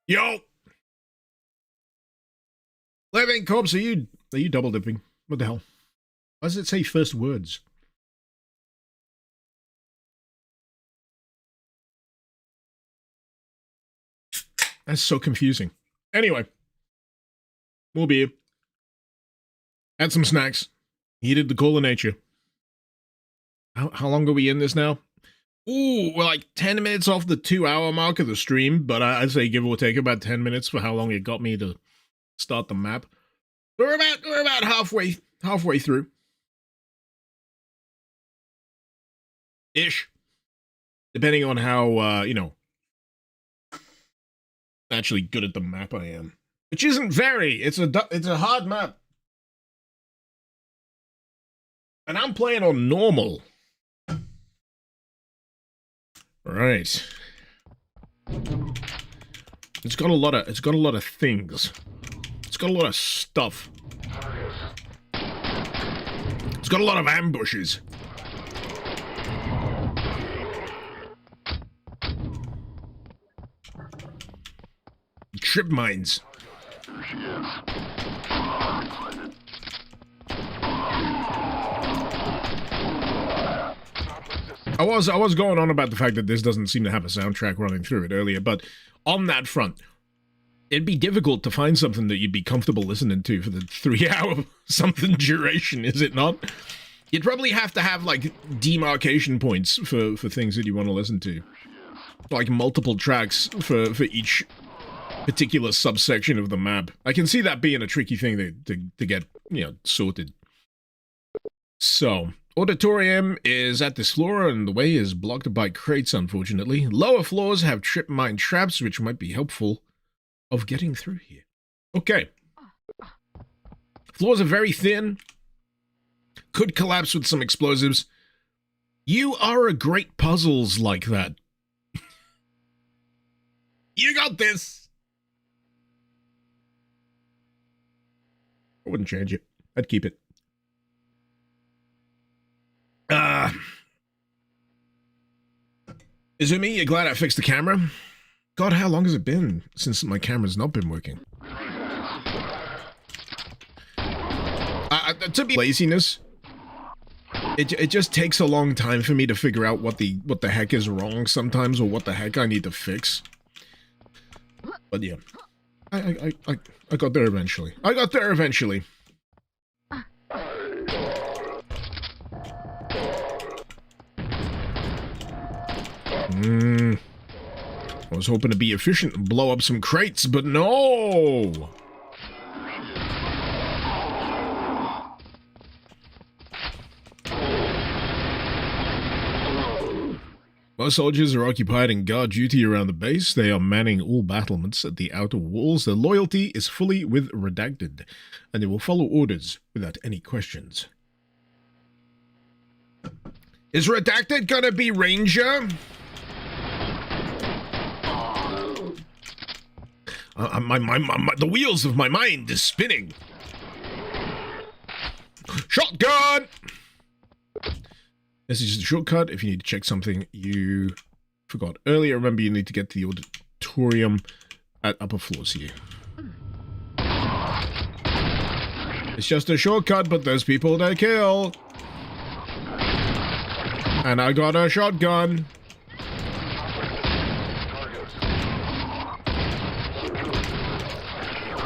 Yo! Living corpse, are you double dipping? What the hell? Why does it say first words? That's so confusing. Anyway. More beer. Had some snacks. Heeded the call of nature. How long are we in this now? Ooh, we're like 10 minutes off the 2-hour mark of the stream, but I'd say give or take about 10 minutes for how long it got me to start the map. We're about halfway through. Ish. Depending on how, actually good at the map I am. Which isn't very. It's a hard map. And I'm playing on normal. Right. It's got a lot of things. It's got a lot of stuff. It's got a lot of ambushes. Trip mines. I was going on about the fact that this doesn't seem to have a soundtrack running through it earlier, but on that front, it'd be difficult to find something that you'd be comfortable listening to for the 3-hour something duration, is it not? You'd probably have to have, like, demarcation points for things that you want to listen to. Like, multiple tracks for each particular subsection of the map. I can see that being a tricky thing to get, sorted. So, auditorium is at this floor, and the way is blocked by crates, unfortunately. Lower floors have trip mine traps, which might be helpful of getting through here. Okay. Floors are very thin. Could collapse with some explosives. You are a great puzzles like that. You got this! I wouldn't change it. I'd keep it. Is it me? You're glad I fixed the camera? God, how long has it been since my camera's not been working? To be laziness, it just takes a long time for me to figure out what the heck is wrong sometimes, or what the heck I need to fix. But yeah, I got there eventually. I got there eventually. I was hoping to be efficient and blow up some crates, but no! Most soldiers are occupied in guard duty around the base. They are manning all battlements at the outer walls. Their loyalty is fully with redacted, and they will follow orders without any questions. Is redacted gonna be Ranger? The wheels of my mind is spinning. Shotgun! This is just a shortcut if you need to check something you forgot earlier. Remember, you need to get to the auditorium at upper floors here. It's just a shortcut, but there's people to kill. And I got a shotgun.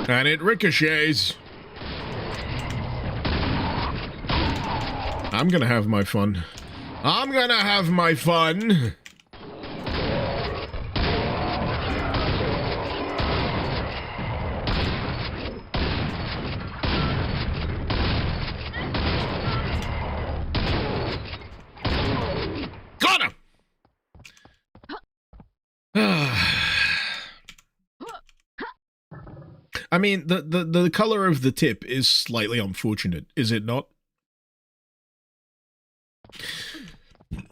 And it ricochets. I'm gonna have my fun. I'm gonna have my fun. Got him! I mean, the color of the tip is slightly unfortunate, is it not?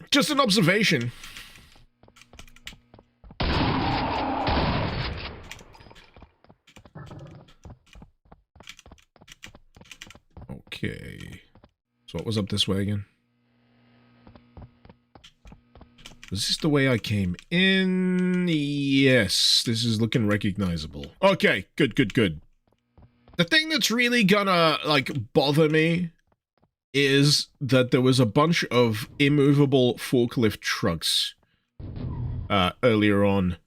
Just an observation. Okay. So what was up this way again? Was this the way I came in? Yes, this is looking recognizable. Okay, good, good, good. The thing that's really gonna, like, bother me is that there was a bunch of immovable forklift trucks earlier on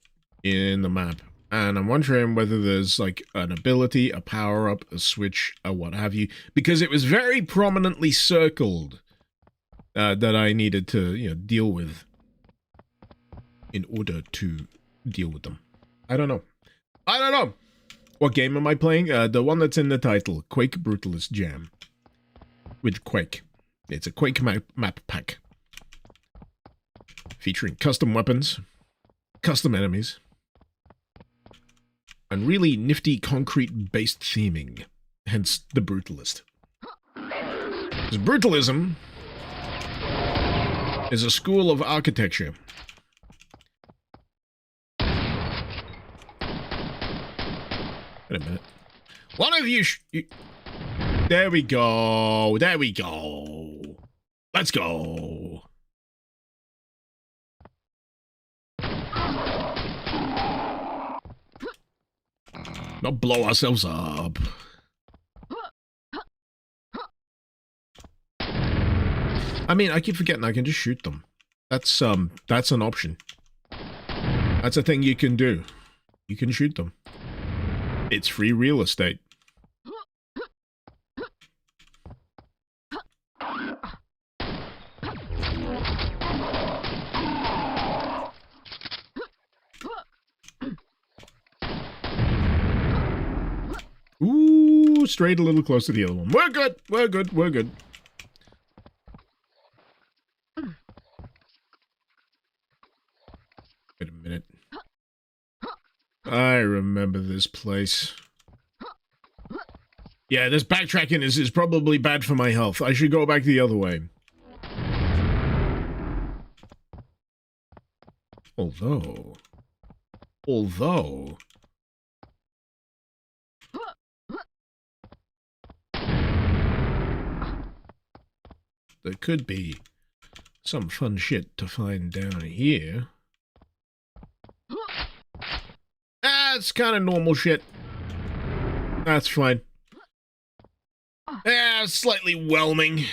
in the map. And I'm wondering whether there's, like, an ability, a power-up, a switch, or what have you. Because it was very prominently circled that I needed to, you know, deal with in order to deal with them. I don't know. I don't know! What game am I playing? The one that's in the title, Quake Brutalist Jam. With Quake. It's a Quake map pack. Featuring custom weapons, custom enemies, and really nifty concrete-based theming. Hence, the Brutalist. Because Brutalism is a school of architecture. Wait a minute. One of you, there we go. There we go. Let's go. Not blow ourselves up. I mean, I keep forgetting I can just shoot them. That's an option. That's a thing you can do. You can shoot them. It's free real estate. Ooh, strayed a little close to the other one. We're good, we're good, we're good. Wait a minute. I remember this place. Yeah, this backtracking is probably bad for my health. I should go back the other way. Although... there could be some fun shit to find down here. That's kind of normal shit. That's fine. Yeah, slightly whelming.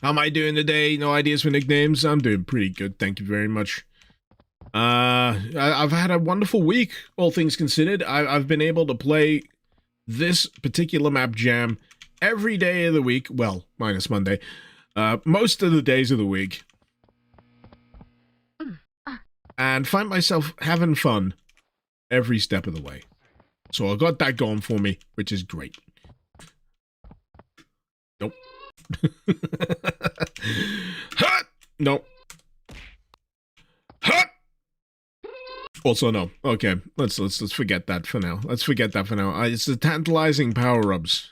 How am I doing today? No ideas for nicknames? I'm doing pretty good, thank you very much. I've had a wonderful week, all things considered. I've been able to play this particular map jam every day of the week. Well, minus Monday. Most of the days of the week. And find myself having fun every step of the way. So I got that going for me, which is great. Nope. Hut! Nope. Hut! Also no. Okay, let's forget that for now. Let's forget that for now. It's the tantalizing power-ups.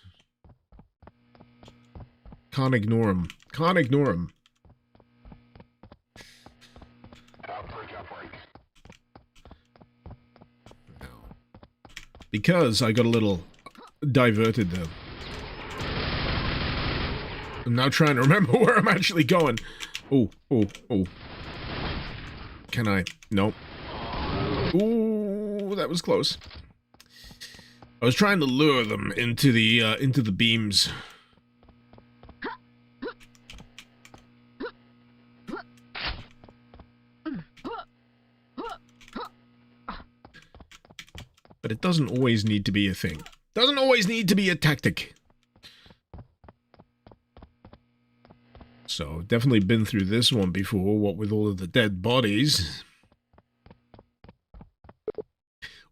Can't ignore them. Can't ignore them. Because I got a little diverted there. I'm now trying to remember where I'm actually going. Oh. Can I? Nope. Ooh, that was close. I was trying to lure them into the beams. But it doesn't always need to be a thing. Doesn't always need to be a tactic. So, definitely been through this one before, what with all of the dead bodies.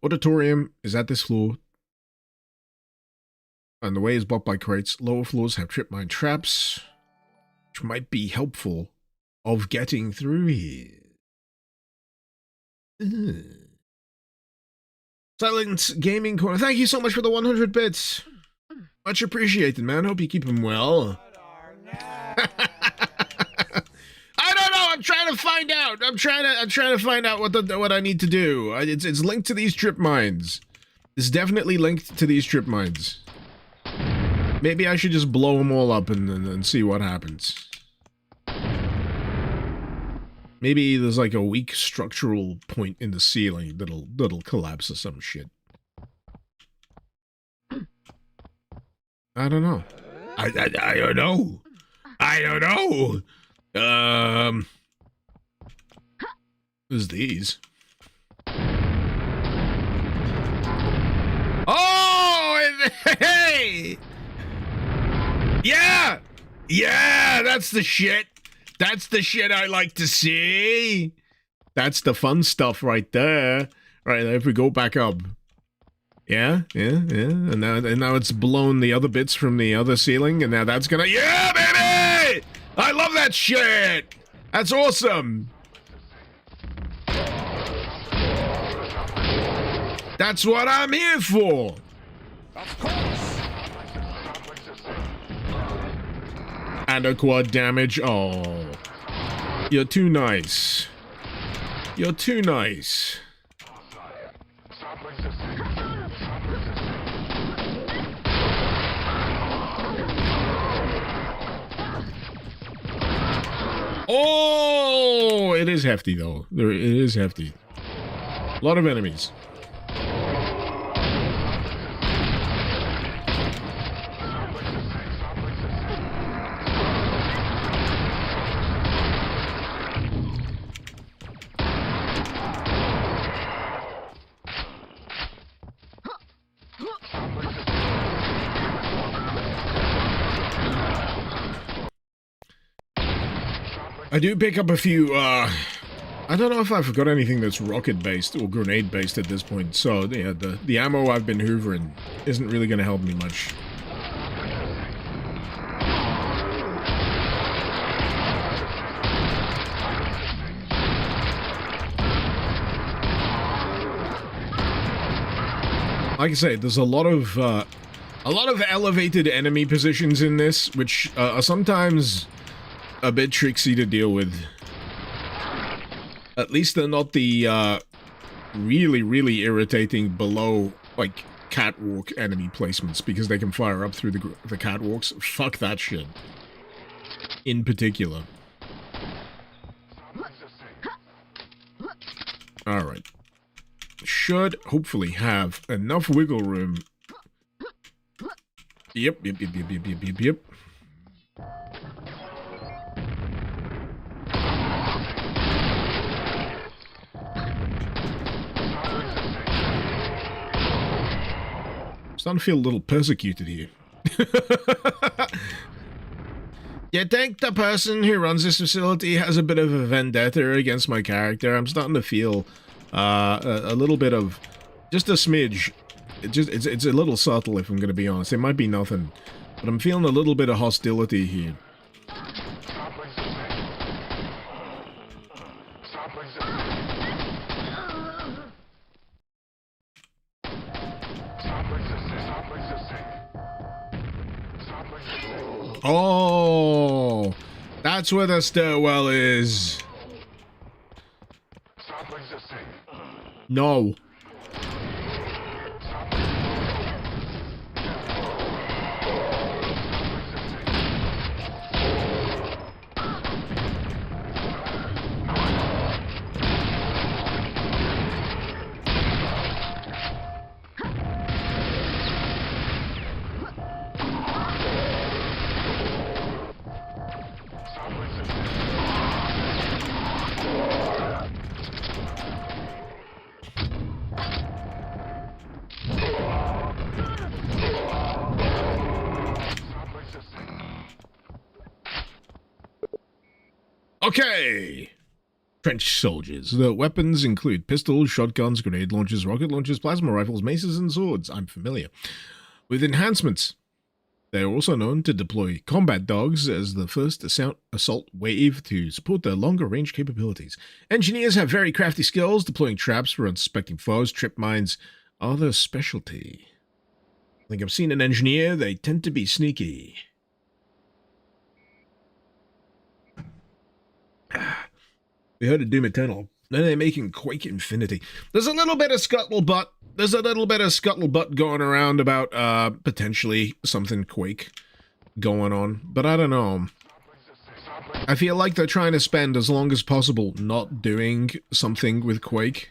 Auditorium is at this floor. And the way is blocked by crates. Lower floors have trip mine traps, which might be helpful of getting through here. Silent Gaming Corner, thank you so much for the 100 bits. Much appreciated, man. Hope you keep him well. I don't know. I'm trying to find out. I'm trying to find out what I need to do. It's linked to these trip mines. It's definitely linked to these trip mines. Maybe I should just blow them all up and see what happens. Maybe there's like a weak structural point in the ceiling that'll collapse or some shit. I don't know. I don't know. I don't know. There's these. Oh, hey! Yeah! Yeah, that's the shit. That's the shit I like to see. That's the fun stuff right there. Right, if we go back up. Yeah. And now it's blown the other bits from the other ceiling, and now that's gonna... Yeah, baby! I love that shit! That's awesome! That's what I'm here for! Of course! And a quad damage. Oh. You're too nice. You're too nice. Oh! It is hefty, though. It is hefty. A lot of enemies. I do pick up a few, I don't know if I forgot anything that's rocket-based or grenade-based at this point, so, yeah, the ammo I've been hoovering isn't really gonna help me much. Like I say, there's a lot of elevated enemy positions in this, which are sometimes a bit tricksy to deal with. At least they're not the really, really irritating below, like, catwalk enemy placements, because they can fire up through the catwalks. Fuck that shit. In particular. Alright. Should hopefully have enough wiggle room. Yep. Starting to feel a little persecuted here. You think the person who runs this facility has a bit of a vendetta against my character? I'm starting to feel a little bit of, just a smidge. It's a little subtle, if I'm going to be honest. It might be nothing, but I'm feeling a little bit of hostility here. Oh, that's where the stairwell is. No. Okay. Trench soldiers. The weapons include pistols, shotguns, grenade launchers, rocket launchers, plasma rifles, maces, and swords. I'm familiar. With enhancements. They are also known to deploy combat dogs as the first assault wave to support their longer range capabilities. Engineers have very crafty skills. Deploying traps for unsuspecting foes. Trip mines are their specialty. I think I've seen an engineer. They tend to be sneaky. We heard of Doom Eternal. Then they're making Quake Infinity. There's a little bit of scuttlebutt. Going around about potentially something Quake going on, but I don't know. I feel like they're trying to spend as long as possible not doing something with Quake.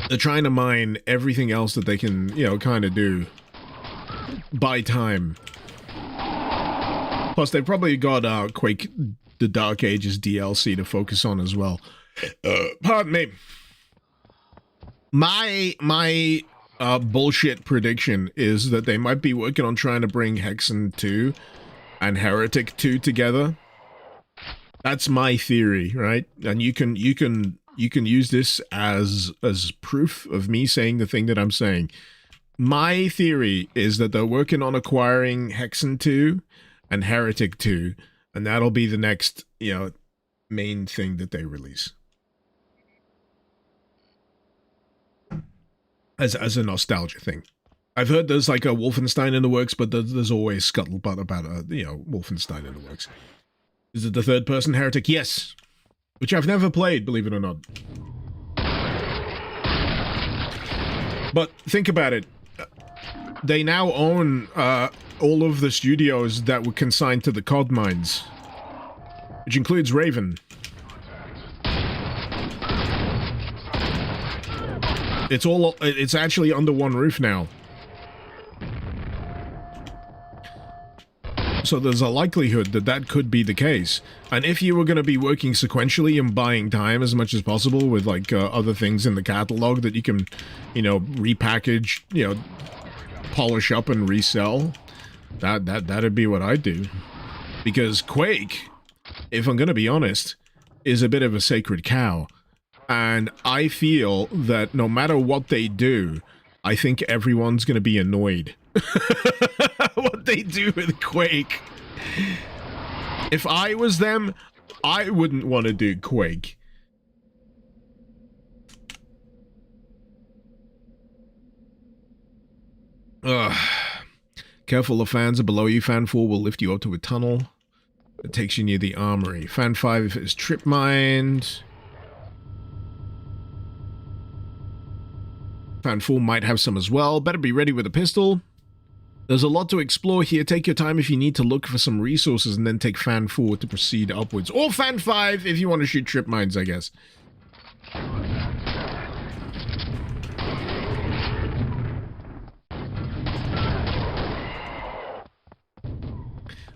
They're trying to mine everything else that they can, you know, kind of do. Buy time. Plus, they've probably got Quake the Dark Ages DLC to focus on as well. Pardon me. My bullshit prediction is that they might be working on trying to bring Hexen 2 and Heretic 2 together. That's my theory, right? And you can use this as proof of me saying the thing that I'm saying. My theory is that they're working on acquiring Hexen 2 and Heretic 2, and that'll be the next, you know, main thing that they release. As a nostalgia thing. I've heard there's like a Wolfenstein in the works, but there's always scuttlebutt about you know, Wolfenstein in the works. Is it the third person Heretic? Yes. Which I've never played, believe it or not. But think about it. They now own all of the studios that were consigned to the COD mines. Which includes Raven. It's actually under one roof now. So there's a likelihood that that could be the case. And if you were going to be working sequentially and buying time as much as possible with like other things in the catalog that you can, you know, repackage, you know, polish up and resell, that'd be what I'd do. Because Quake, if I'm going to be honest, is a bit of a sacred cow. And I feel that no matter what they do, I think everyone's going to be annoyed. What they do with Quake. If I was them, I wouldn't want to do Quake. Ugh. Careful, the fans are below you. Fan 4 will lift you up to a tunnel that takes you near the armory. Fan 5 is trip mined. Fan 4 might have some as well. Better be ready with a pistol. There's a lot to explore here. Take your time if you need to look for some resources and then take Fan 4 to proceed upwards. Or Fan 5 if you want to shoot trip mines, I guess.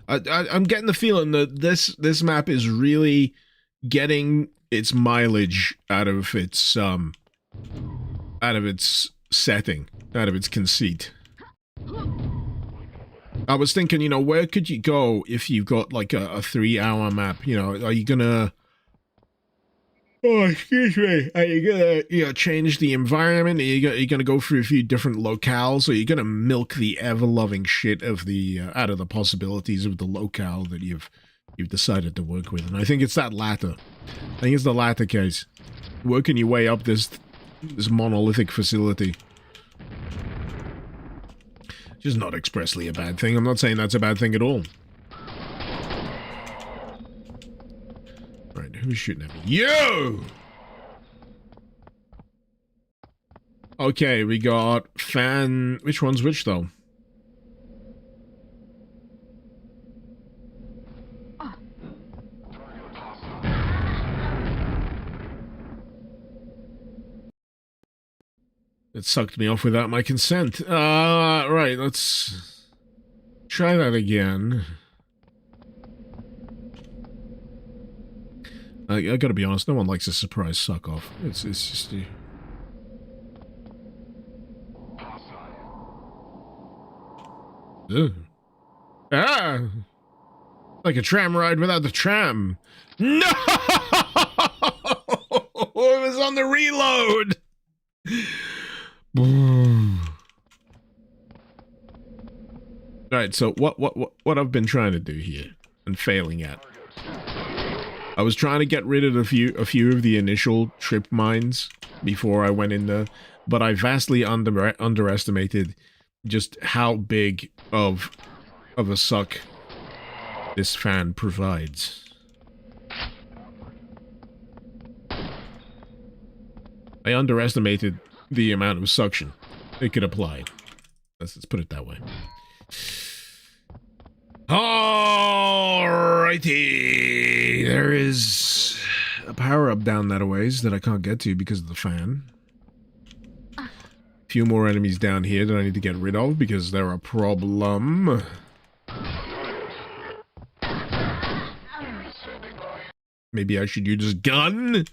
I'm getting the feeling that this map is really getting its mileage out of its setting, out of its conceit. I was thinking, you know, where could you go if you've got like a 3-hour map? You know, are you gonna... Oh, excuse me. Are you gonna, you know, change the environment? Are you gonna go through a few different locales? Or are you gonna milk the ever-loving shit of the out of the possibilities of the locale that you've decided to work with? And I think it's that latter. I think it's the latter case. Working your way up this monolithic facility. Which is not expressly a bad thing. I'm not saying that's a bad thing at all. Right, who's shooting at me? You! Okay, we got fan... Which one's which, though? It sucked me off without my consent. Right, let's try that again. I gotta be honest, no one likes a surprise suck off. It's just... Ugh. Ah! Like a tram ride without the tram. No! It was on the reload! Alright, so what I've been trying to do here and failing at. I was trying to get rid of a few of the initial trip mines before I went in there, but I vastly underestimated just how big of a suck this fan provides. I underestimated the amount of suction it could apply. Let's put it that way. Alrighty. There is a power-up down that a ways that I can't get to because of the fan. A few more enemies down here that I need to get rid of because they're a problem. Maybe I should use a gun?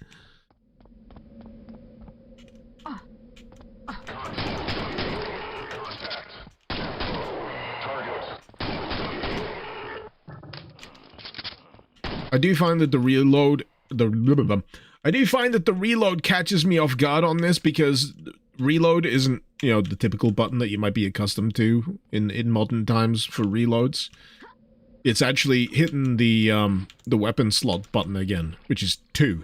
I do find that the reload catches me off guard on this because reload isn't, you know, the typical button that you might be accustomed to in modern times for reloads. It's actually hitting the weapon slot button again, which is 2.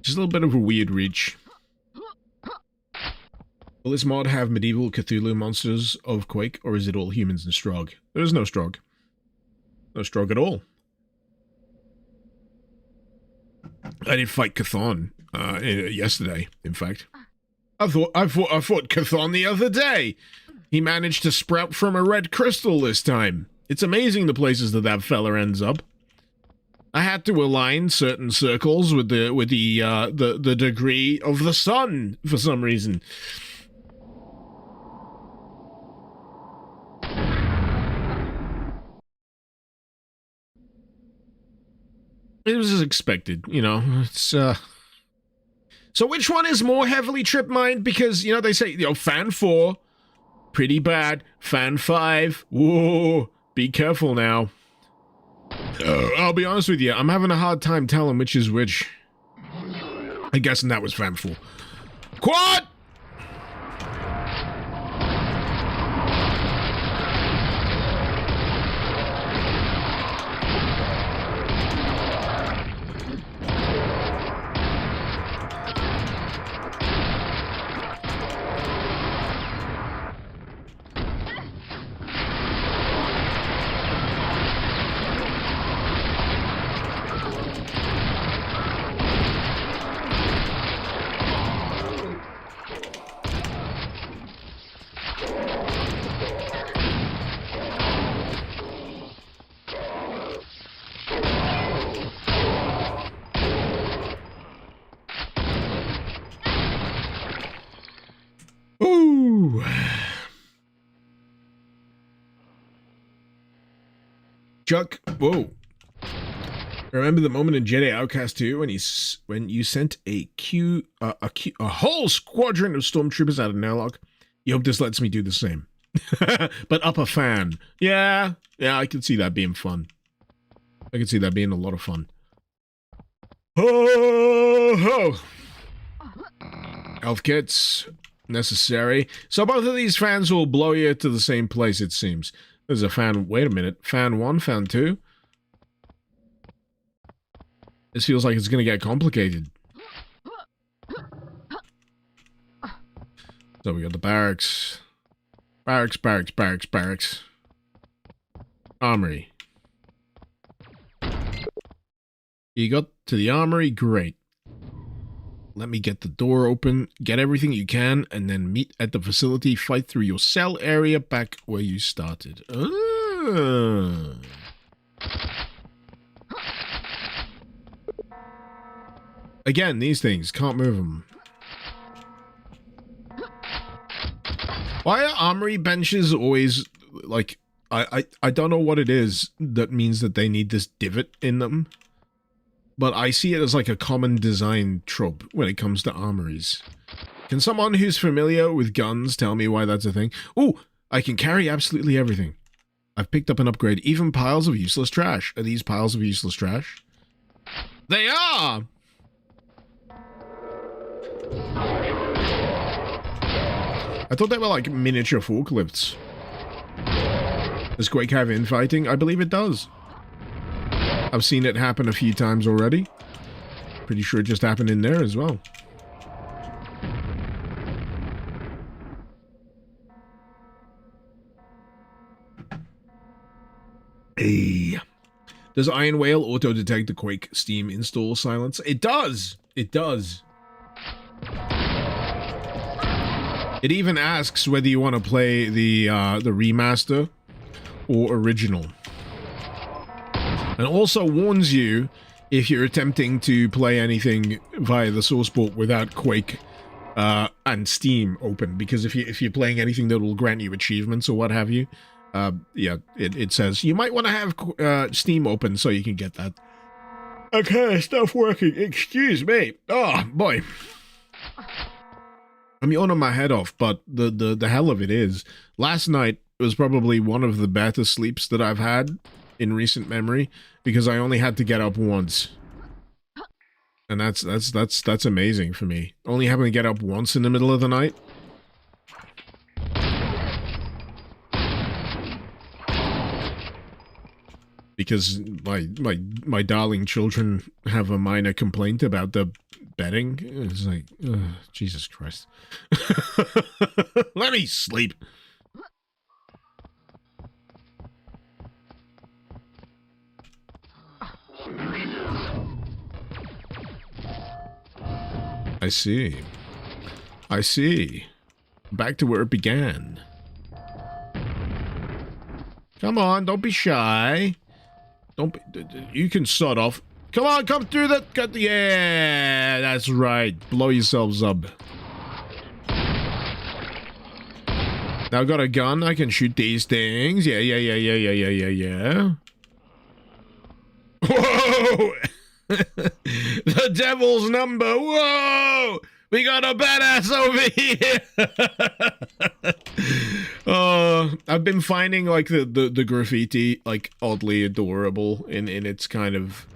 Just a little bit of a weird reach. Will this mod have medieval Cthulhu monsters of Quake, or is it all humans and Strog? There is no Strog. No Strog at all. I did fight Chthon yesterday, in fact. I fought Chthon the other day. He managed to sprout from a red crystal this time. It's amazing the places that fella ends up. I had to align certain circles with the degree of the sun for some reason. It was as expected, you know. It's so which one is more heavily trip mined? Because, you know, they say, you know, fan 4, pretty bad. Fan 5, whoa, be careful now. I'll be honest with you, I'm having a hard time telling which is which. I'm guessing that was fan 4. Quad! Ooh. Chuck, whoa. Remember the moment in Jedi Outcast 2 when you sent a whole squadron of stormtroopers out of an airlock? You hope this lets me do the same. But up a fan. Yeah, I can see that being fun. I can see that being a lot of fun. Ho ho! Elf kits. Necessary. So both of these fans will blow you to the same place, it seems. There's a fan... Wait a minute. Fan 1, fan 2? This feels like it's gonna get complicated. So we got the barracks. Barracks. Armory. You got to the armory? Great. Let me get the door open, get everything you can, and then meet at the facility, fight through your cell area back where you started. Again, these things, can't move them. Why are armory benches always, like, I don't know what it is that means that they need this divot in them. But I see it as like a common design trope when it comes to armories. Can someone who's familiar with guns tell me why that's a thing? Oh, I can carry absolutely everything. I've picked up an upgrade, even piles of useless trash. Are these piles of useless trash? They are! I thought they were like miniature forklifts. Does Quake have infighting? I believe it does. I've seen it happen a few times already. Pretty sure it just happened in there as well. Hey. Does Iron Whale auto-detect the Quake Steam install silence? It does! It does. It even asks whether you want to play the remaster or original. And also warns you if you're attempting to play anything via the source port without Quake and Steam open, because if you're playing anything that will grant you achievements or what have you, yeah, it says you might want to have Steam open so you can get that. Okay, stuff working. Excuse me. Oh boy, I'm yawning my head off, but the hell of it is, last night was probably one of the better sleeps that I've had in recent memory, because I only had to get up once. And that's amazing for me. Only having to get up once in the middle of the night. Because my darling children have a minor complaint about the bedding. It's like, Jesus Christ. Let me sleep. I see. I see. Back to where it began. Come on, don't be shy. Don't be, you can sort off. Come on, come through that. Cut the, yeah, that's right. Blow yourselves up. Now I've got a gun. I can shoot these things. Yeah. Whoa! The devil's number. Whoa! We got a badass over here. I've been finding like the graffiti like oddly adorable in its kind of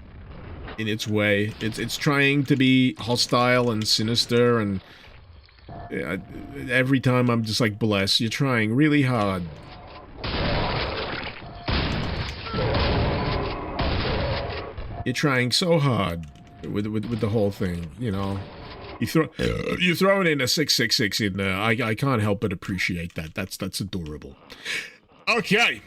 in its way. It's trying to be hostile and sinister, and every time I'm just like, bless, you're trying really hard. You're trying so hard with the whole thing, you know. You throw it in a 666 in there. I can't help but appreciate that. That's adorable. Okay.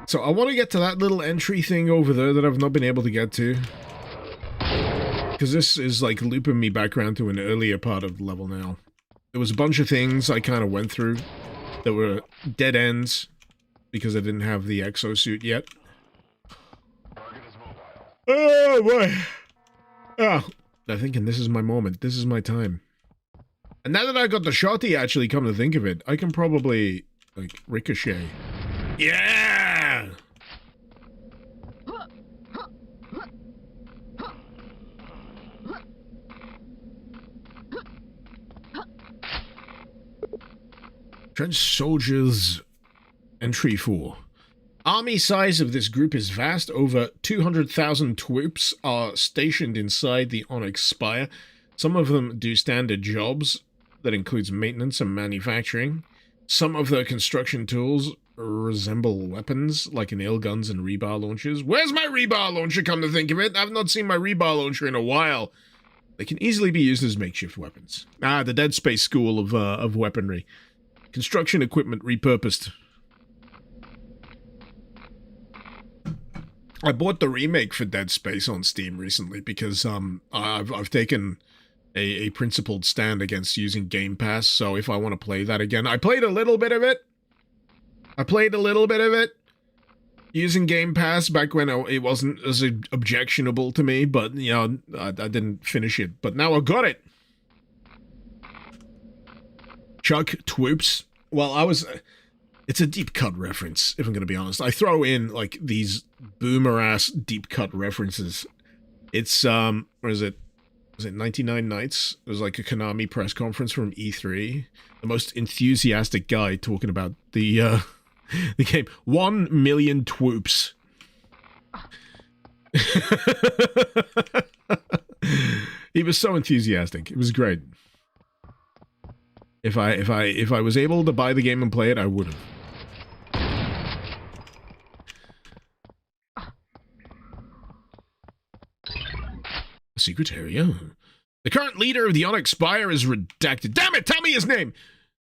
So I want to get to that little entry thing over there that I've not been able to get to. Because this is like looping me back around to an earlier part of the level now. There was a bunch of things I kind of went through that were dead ends because I didn't have the exosuit yet. Oh boy. Oh, I'm thinking this is my moment. This is my time. And now that I got the shotty, actually come to think of it, I can probably like ricochet. Yeah! Trench Soldiers Entry 4. Army size of this group is vast. Over 200,000 troops are stationed inside the Onyx Spire. Some of them do standard jobs. That includes maintenance and manufacturing. Some of their construction tools resemble weapons, like nail guns and rebar launchers. Where's my rebar launcher, come to think of it? I've not seen my rebar launcher in a while. They can easily be used as makeshift weapons. Ah, the Dead Space school of weaponry. Construction equipment repurposed. I bought the remake for Dead Space on Steam recently because I've taken a principled stand against using Game Pass, so if I want to play that again, I played a little bit of it. Using Game Pass back when it wasn't as objectionable to me, but, you know, I didn't finish it. But now I got it. Chuck Twoops. Well, it's a deep cut reference, if I'm going to be honest. I throw in, like, these boomer-ass deep cut references. It's, or is it 99 Nights? It was like a Konami press conference from E3. The most enthusiastic guy talking about the game. 1 million twoops. He was so enthusiastic. It was great. If I was able to buy the game and play it, I would have. A secretary, oh. The current leader of the Onyx Spire is redacted. Damn it, tell me his name!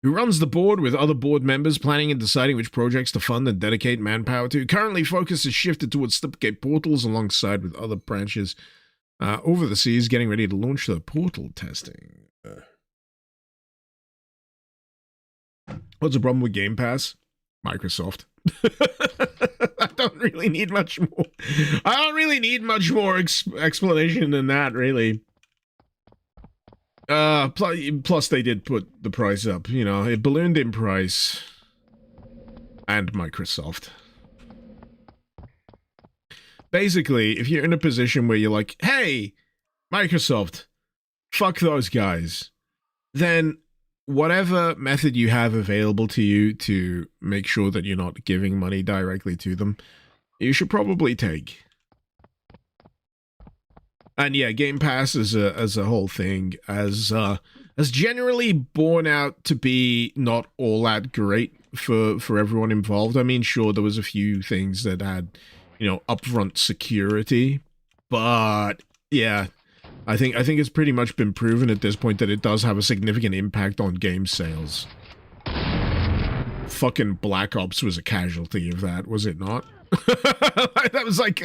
Who runs the board with other board members, planning and deciding which projects to fund and dedicate manpower to. Currently, focus is shifted towards Slipgate portals alongside with other branches over the seas, getting ready to launch the portal testing. What's the problem with Game Pass? Microsoft. I don't really need much more. I don't really need much more explanation than that, really. Plus they did put the price up, you know, it ballooned in price. And Microsoft. Basically, if you're in a position where you're like, hey, Microsoft, fuck those guys, then whatever method you have available to you to make sure that you're not giving money directly to them, you should probably take. And yeah, Game Pass as a whole thing has generally borne out to be not all that great for everyone involved. I mean, sure, there was a few things that had, you know, upfront security, but yeah, I think it's pretty much been proven at this point that it does have a significant impact on game sales. Fucking Black Ops was a casualty of that, was it not? That was like,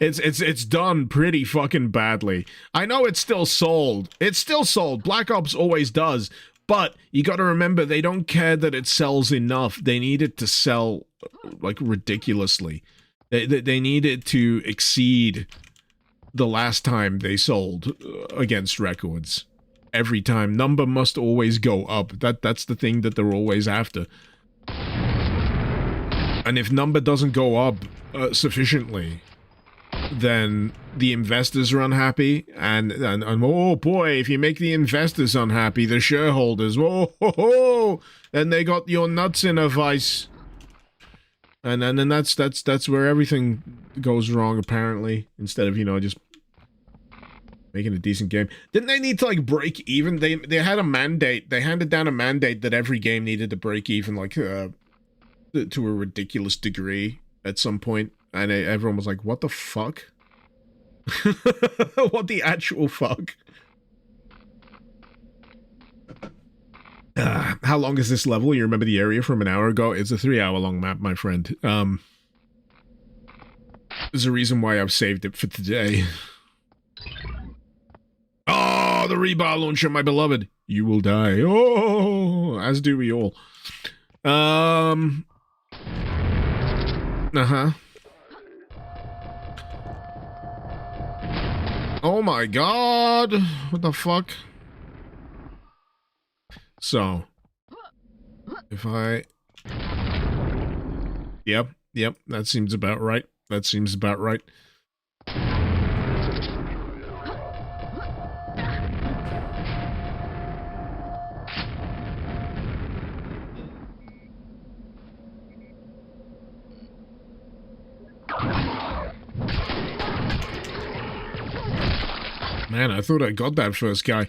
it's done pretty fucking badly. I know it's still sold. It's still sold. Black Ops always does. But you got to remember, they don't care that it sells enough. They need it to sell like ridiculously. They need it to exceed the last time they sold against records. Every time. Number must always go up. That's the thing that they're always after. And if number doesn't go up sufficiently, then the investors are unhappy, and oh boy, if you make the investors unhappy, the shareholders, whoa, ho, ho, then they got your nuts in a vice, and then that's where everything goes wrong apparently. Instead of, you know, just making a decent game, didn't they need to like break even? They had a mandate. They handed down a mandate that every game needed to break even, like to a ridiculous degree at some point, and everyone was like, what the fuck? What the actual fuck? How long is this level? You remember the area from an hour ago? It's a 3-hour long map, my friend. There's a reason why I've saved it for today. Oh, the rebar launcher, my beloved. You will die. Oh, as do we all. Uh-huh. Oh my god. What the fuck? So, if I... Yep, that seems about right. That seems about right. Man, I thought I got that first guy.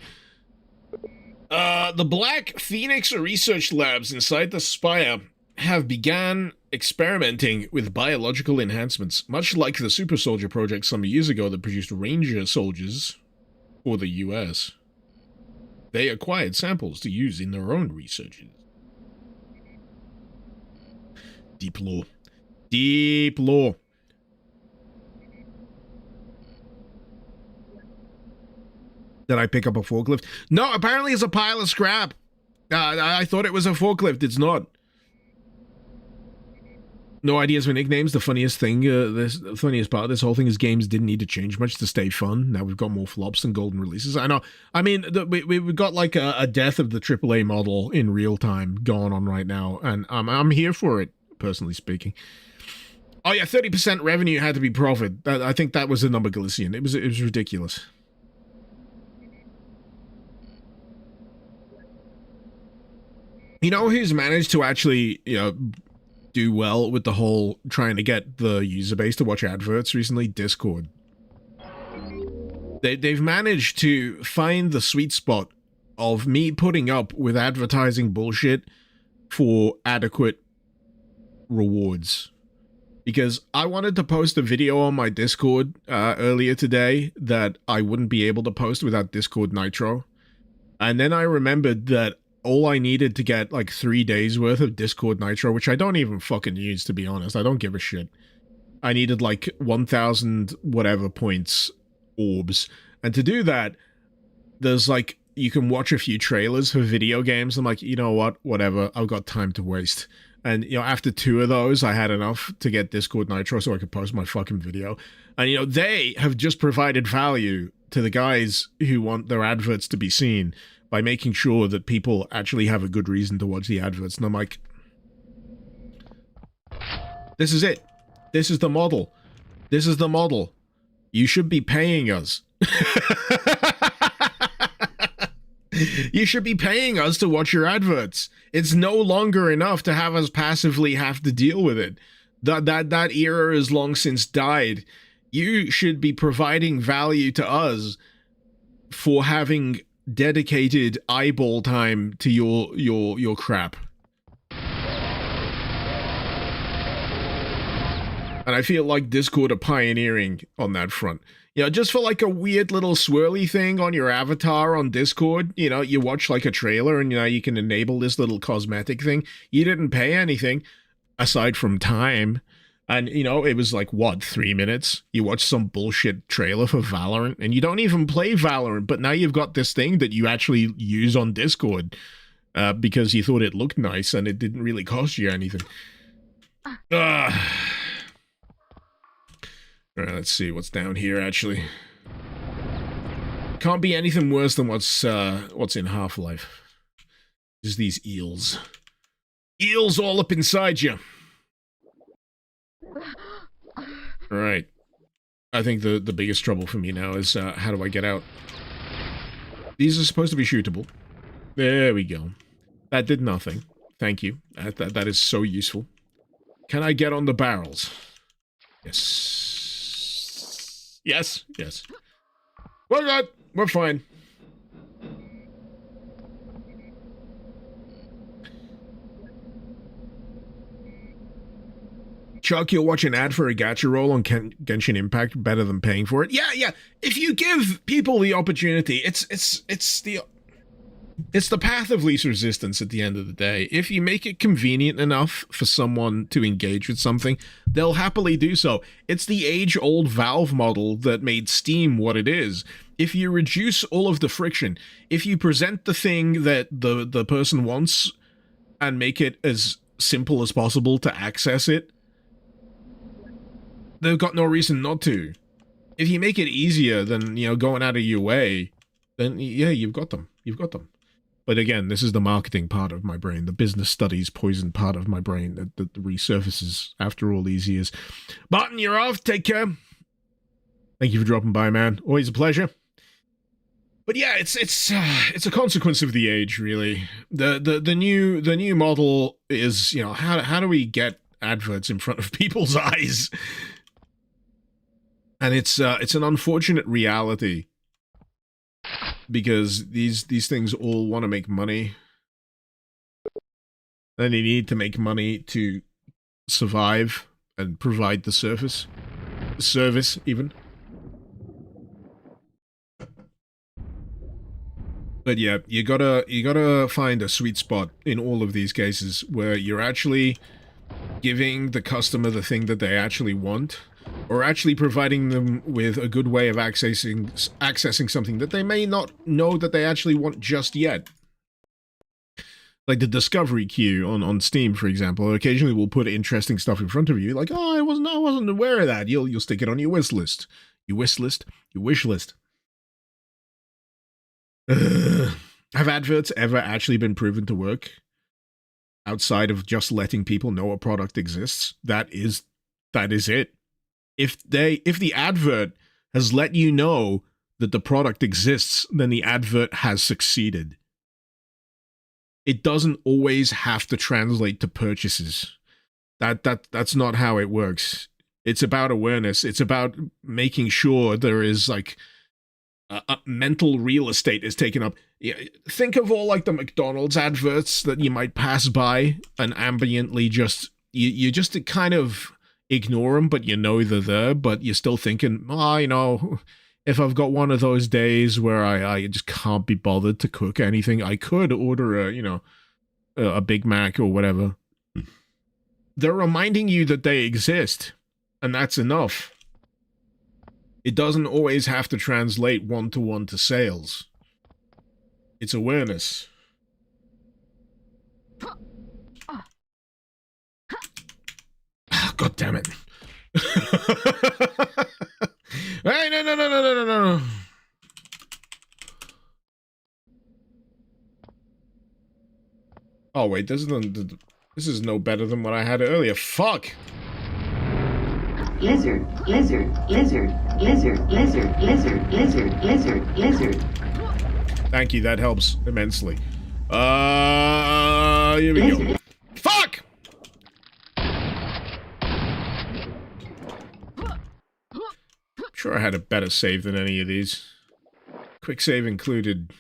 The Black Phoenix research labs inside the Spire have begun experimenting with biological enhancements, much like the Super Soldier project some years ago that produced Ranger soldiers for the US. They acquired samples to use in their own researches. Deep lore. Deep lore. Did I pick up a forklift? No, apparently it's a pile of scrap. I thought it was a forklift. It's not. No ideas for nicknames. The funniest thing, the funniest part of this whole thing is games didn't need to change much to stay fun. Now we've got more flops than golden releases. I know. I mean, we've got like a death of the AAA model in real time going on right now, and I'm here for it, personally speaking. Oh yeah, 30% revenue had to be profit. I think that was the number, Galician. It was ridiculous. You know who's managed to actually, you know, do well with the whole trying to get the user base to watch adverts recently? Discord. They've managed to find the sweet spot of me putting up with advertising bullshit for adequate rewards. because I wanted to post a video on my Discord earlier today that I wouldn't be able to post without Discord Nitro. And then I remembered that all I needed to get like 3 days worth of Discord Nitro, which I don't even fucking use, to be honest. I don't give a shit. I needed like 1,000 whatever points orbs. And to do that, there's like, you can watch a few trailers for video games. I'm like, you know what? Whatever. I've got time to waste. And, you know, after 2 of those, I had enough to get Discord Nitro so I could post my fucking video. And, you know, they have just provided value to the guys who want their adverts to be seen by making sure that people actually have a good reason to watch the adverts. And I'm like, this is it. This is the model. This is the model. You should be paying us. You should be paying us to watch your adverts. It's no longer enough to have us passively have to deal with it. That era has long since died. You should be providing value to us for having dedicated eyeball time to your crap. And I feel like Discord are pioneering on that front. You know, just for like a weird little swirly thing on your avatar on Discord, you know, you watch like a trailer and, you know, you can enable this little cosmetic thing. You didn't pay anything aside from time. And, you know, it was like, what, 3 minutes? You watch some bullshit trailer for Valorant and you don't even play Valorant, but now you've got this thing that you actually use on Discord because you thought it looked nice and it didn't really cost you anything. Alright, let's see what's down here, actually. Can't be anything worse than what's in Half-Life. Just these eels. Eels all up inside you! Alright. I think the biggest trouble for me now is, how do I get out? These are supposed to be shootable. There we go. That did nothing. Thank you. That is so useful. Can I get on the barrels? Yes. Yes, yes. We're good. We're fine. Chuck, you'll watch an ad for a gacha roll on Genshin Impact better than paying for it. Yeah. If you give people the opportunity, it's the path of least resistance at the end of the day. If you make it convenient enough for someone to engage with something, they'll happily do so. It's the age-old Valve model that made Steam what it is. If you reduce all of the friction, if you present the thing that the person wants and make it as simple as possible to access it, they've got no reason not to. If you make it easier than, you know, going out of your way, then yeah, you've got them. You've got them. But again, this is the marketing part of my brain, the business studies poison part of my brain that resurfaces after all these years. Barton, you're off. Take care. Thank you for dropping by, man. Always a pleasure. But yeah, it's a consequence of the age, really. The new model is, you know, how do we get adverts in front of people's eyes? And it's an unfortunate reality. Because these things all want to make money. And they need to make money to survive and provide the service even. But yeah, you gotta find a sweet spot in all of these cases where you're actually giving the customer the thing that they actually want, or actually providing them with a good way of accessing something that they may not know that they actually want just yet. Like the discovery queue on Steam, for example, occasionally will put interesting stuff in front of you, like, oh, I wasn't aware of that. You'll stick it on your wish list. Your wish list. Have adverts ever actually been proven to work outside of just letting people know a product exists? That is it. If the advert has let you know that the product exists, then the advert has succeeded. It doesn't always have to translate to purchases. That's not how it works. It's about awareness. It's about making sure there is like a mental real estate is taken up. Think of all like the McDonald's adverts that you might pass by and ambiently just you just kind of ignore them, but you know they're there, but you're still thinking, you know, if I've got one of those days where I just can't be bothered to cook anything, I could order a Big Mac or whatever. They're reminding you that they exist, and that's enough. It doesn't always have to translate one-to-one to sales. It's awareness. God damn it. Hey, no. Oh, wait, this is no better than what I had earlier. Fuck! Lizard. Thank you, that helps immensely. Here we go. Fuck! Sure I had a better save than any of these. Quick save included.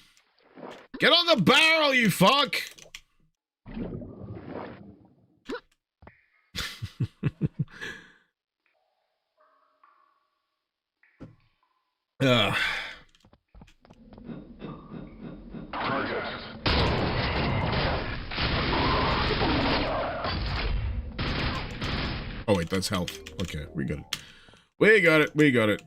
Get on the barrel, you fuck! Oh wait, that's health. Okay, we got it. We got it.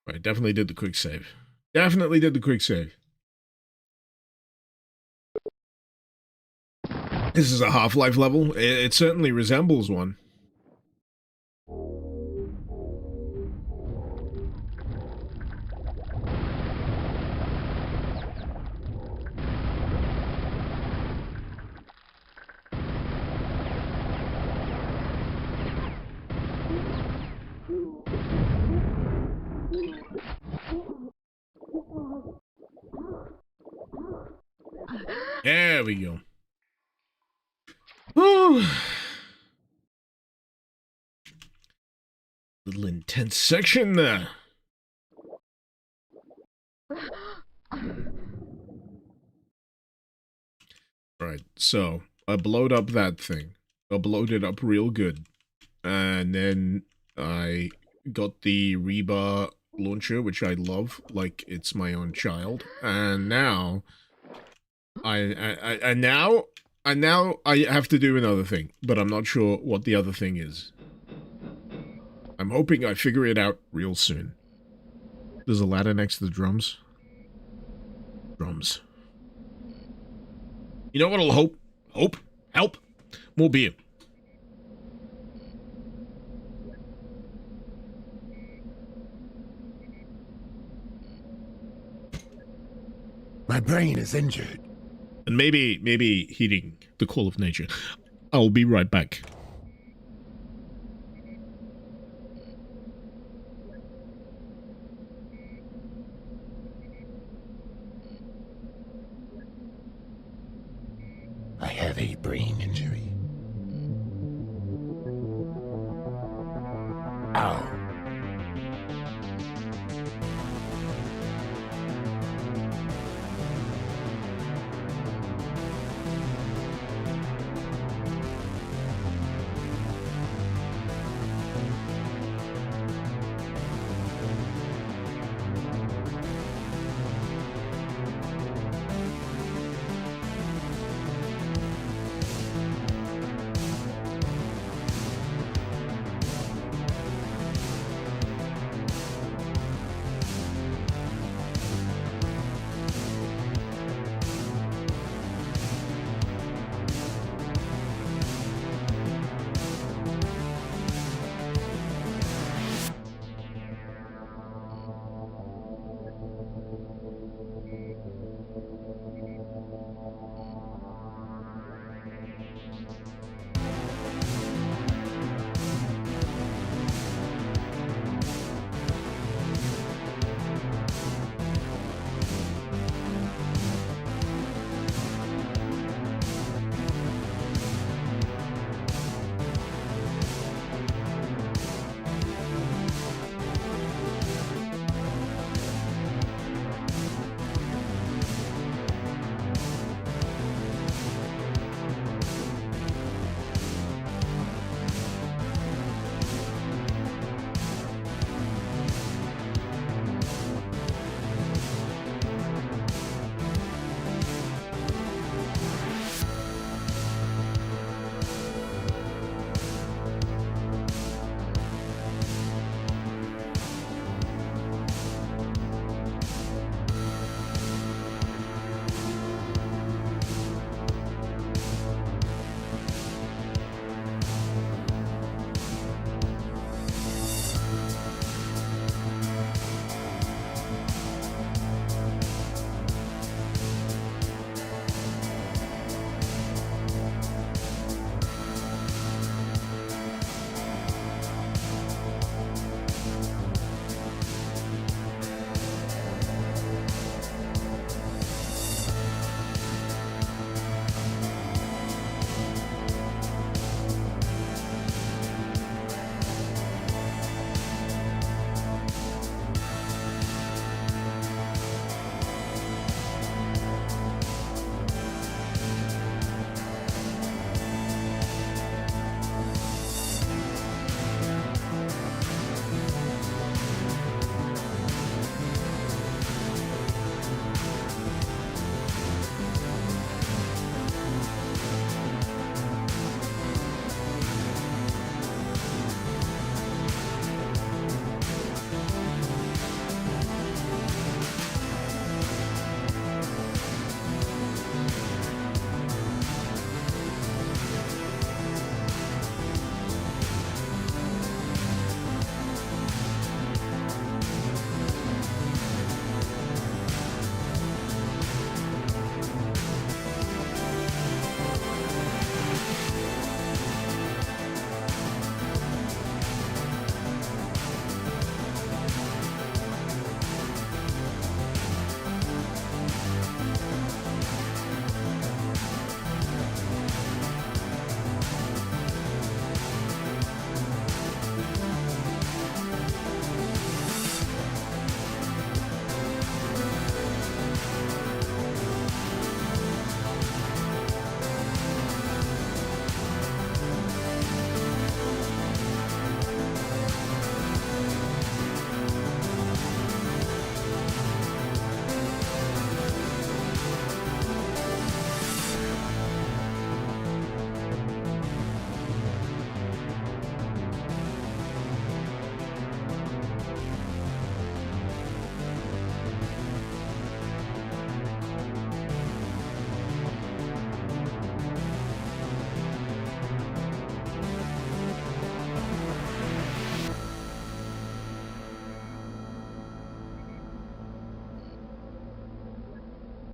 Right, definitely did the quick save. This is a Half-Life level. It certainly resembles one. There we go. Whew. Little intense section there. Right, so I blowed up that thing. I blowed it up real good. And then I got the rebar launcher, which I love, like it's my own child. And now I have to do another thing, but I'm not sure what the other thing is. I'm hoping I figure it out real soon. There's a ladder next to the drums. Drums. You know what'll help? More beer. My brain is injured. And maybe heeding the call of nature. I'll be right back. I have a brain injury. Ow.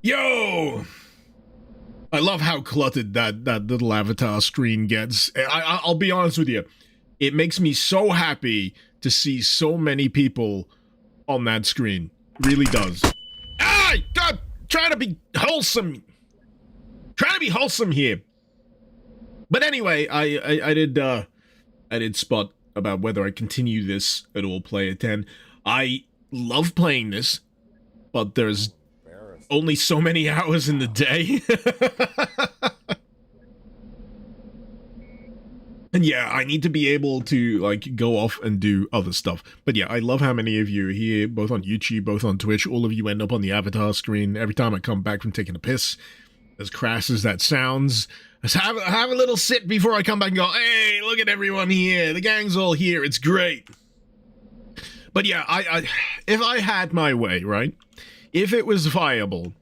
Yo! I love how cluttered that little avatar screen gets. I'll be honest with you. It makes me so happy to see so many people on that screen. Really does. Ah! God! Trying to be wholesome. Trying to be wholesome here. But anyway, I did spot about whether I continue this at all, play at 10. I love playing this, but there's only so many hours in the day. And yeah, I need to be able to, like, go off and do other stuff. But yeah, I love how many of you are here, both on YouTube, both on Twitch. All of you end up on the avatar screen every time I come back from taking a piss. As crass as that sounds. Let's have a little sit before I come back and go, hey, look at everyone here. The gang's all here. It's great. But yeah, if I had my way, right? If it was viable,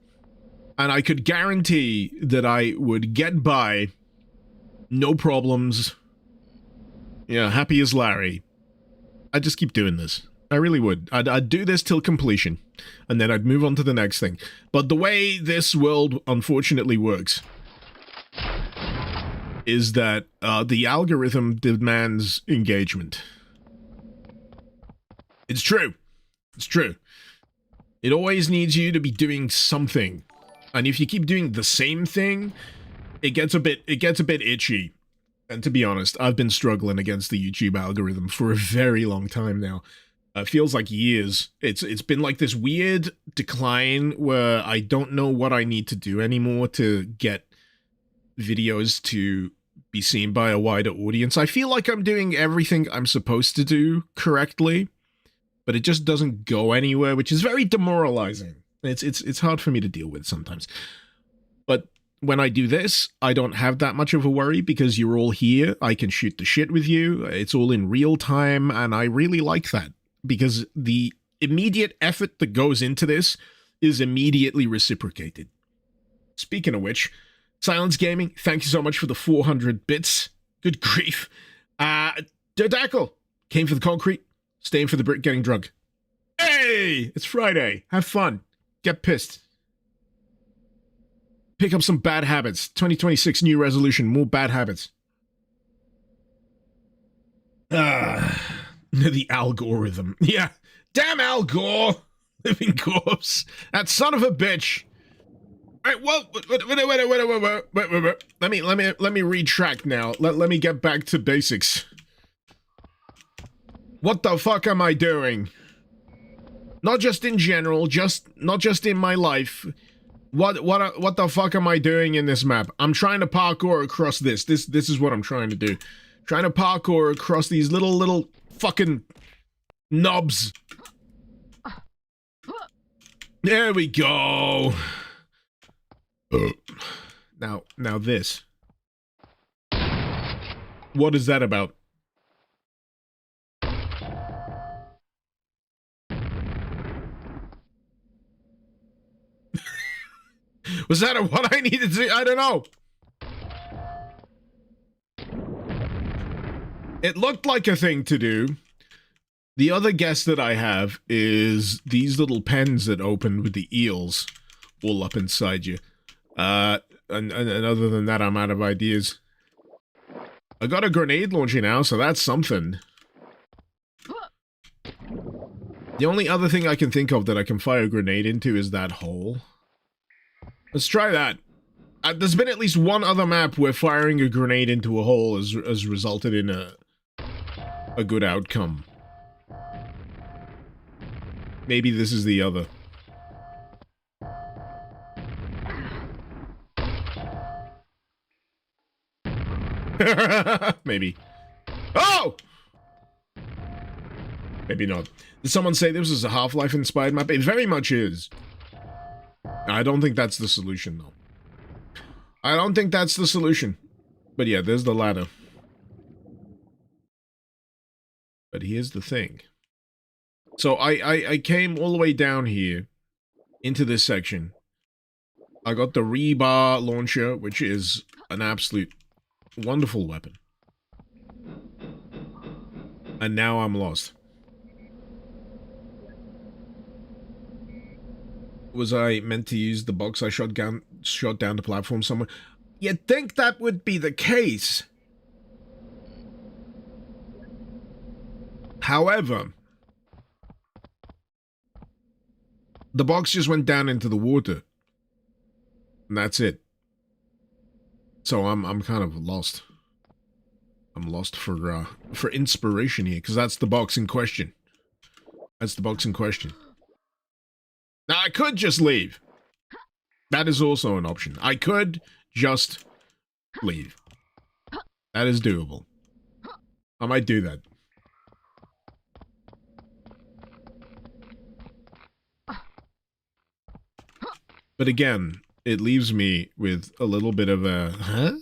and I could guarantee that I would get by, no problems, yeah, happy as Larry, I'd just keep doing this. I really would. I'd do this till completion, and then I'd move on to the next thing. But the way this world unfortunately works is that the algorithm demands engagement. It's true. It's true. It always needs you to be doing something. And if you keep doing the same thing, it gets a bit itchy. And to be honest, I've been struggling against the YouTube algorithm for a very long time now. It feels like years. It's been like this weird decline where I don't know what I need to do anymore to get videos to be seen by a wider audience. I feel like I'm doing everything I'm supposed to do correctly, but it just doesn't go anywhere, which is very demoralizing. It's hard for me to deal with sometimes. But when I do this, I don't have that much of a worry because you're all here. I can shoot the shit with you. It's all in real time, and I really like that because the immediate effort that goes into this is immediately reciprocated. Speaking of which, Silence Gaming, thank you so much for the 400 bits. Good grief. Dodackle came for the concrete, staying for the brick, getting drunk. Hey, it's Friday. Have fun. Get pissed. Pick up some bad habits. 2026 new resolution, more bad habits. The algorithm. Yeah. Damn Al Gore. Living corpse. That son of a bitch. Alright, well, wait. Let me retract now. Let me get back to basics. What the fuck am I doing? Not just in general, not just in my life. What the fuck am I doing in this map? I'm trying to parkour across this. This is what I'm trying to do. Trying to parkour across these little fucking knobs. There we go. Now this. What is that about? Was that what I needed to do? I don't know. It looked like a thing to do. The other guess that I have is these little pens that open with the eels all up inside you. And other than that, I'm out of ideas. I got a grenade launcher now, so that's something. The only other thing I can think of that I can fire a grenade into is that hole. Let's try that. There's been at least one other map where firing a grenade into a hole has resulted in a good outcome. Maybe this is the other. Maybe. Oh! Maybe not. Did someone say this was a Half-Life inspired map? It very much is. I don't think that's the solution, though. I don't think that's the solution. But yeah, there's the ladder. But here's the thing. So I came all the way down here into this section. I got the rebar launcher, which is an absolute wonderful weapon. And now I'm lost. Was I meant to use the box I shot down the platform somewhere? You'd think that would be the case. However, the box just went down into the water. And that's it. So I'm kind of lost. I'm lost for inspiration here, because that's the box in question. That's the box in question. Now, I could just leave. That is also an option. I could just leave. That is doable. I might do that. But again, it leaves me with a little bit of a... Huh?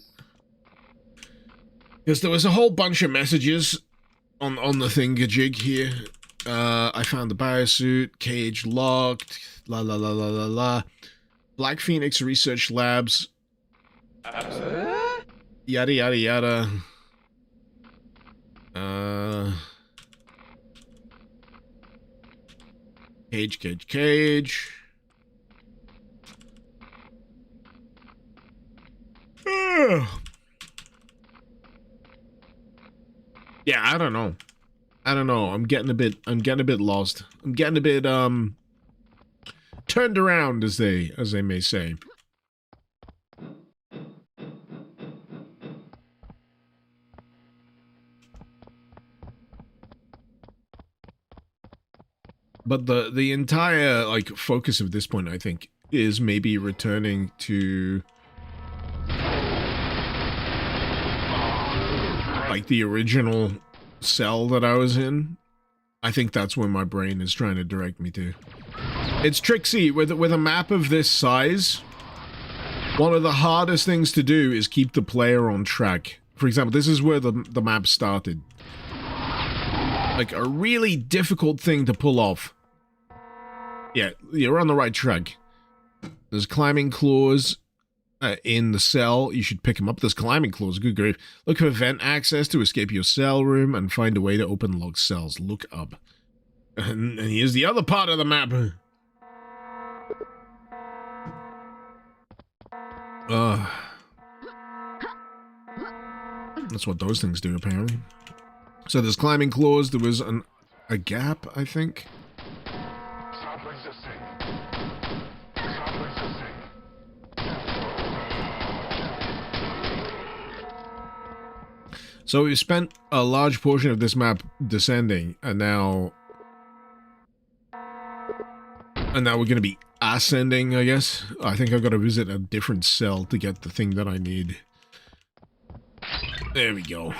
Because there was a whole bunch of messages on the thingamajig here. I found the biosuit, cage locked, la la la la la la. Black Phoenix Research Labs. Yada yada yada. Cage. Yeah, I don't know. I'm getting a bit lost. I'm getting a bit turned around, as they may say. But the entire like focus of this point, I think, is maybe returning to like the original cell that I was in. I think that's where my brain is trying to direct me to. It's tricksy with a map of this size. One of the hardest things to do is keep the player on track. For example, this is where the map started. Like a really difficult thing to pull off. Yeah, you're on the right track. There's climbing claws in the cell. You should pick them up. There's climbing claws. Good grief. Look for vent access to escape your cell room and find a way to open locked cells. Look up. And here's the other part of the map. That's what those things do, apparently. So there's climbing claws. There was a gap, I think. So we spent a large portion of this map descending, and now we're going to be ascending, I guess. I think I've got to visit a different cell to get the thing that I need. There we go.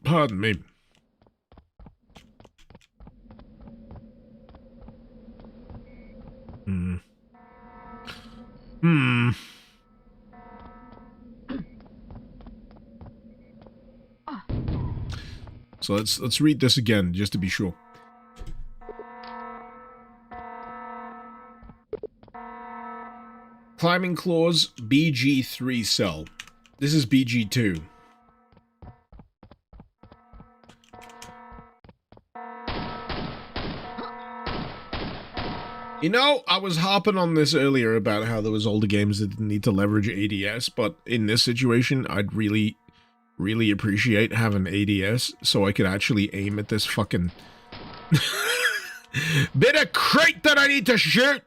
Pardon me. So let's read this again, just to be sure. Climbing claws, BG3 cell. This is BG2. You know, I was harping on this earlier about how there was older games that didn't need to leverage ADS, but in this situation, I'd really appreciate having ADS so I could actually aim at this fucking bit of crate that I need to shoot.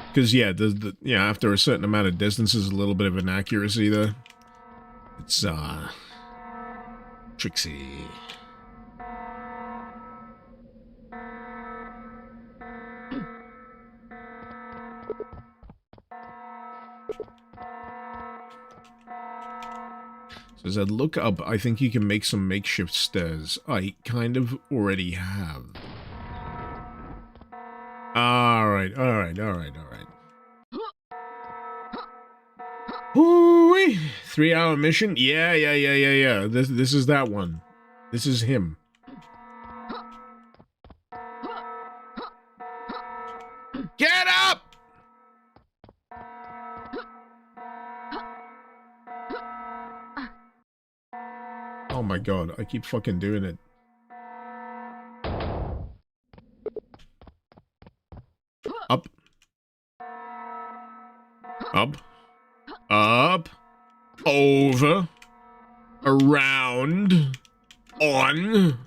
Because yeah, after a certain amount of distance, there's a little bit of inaccuracy there. It's tricksy. So as I look up, I think you can make some makeshift stairs. I kind of already have. Alright. Ooh-wee! 3-hour mission? Yeah. This is that one. This is him. my god, I keep fucking doing it. Up. Up. Up. Over. Around. On.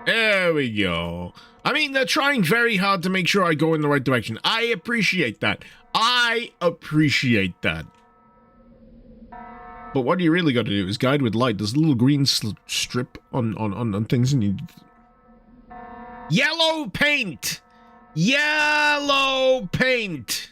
There we go. I mean, they're trying very hard to make sure I go in the right direction. I appreciate that. I appreciate that. But what you really got to do is guide with light. There's a little green strip on things, and you... Yellow paint! Yellow paint!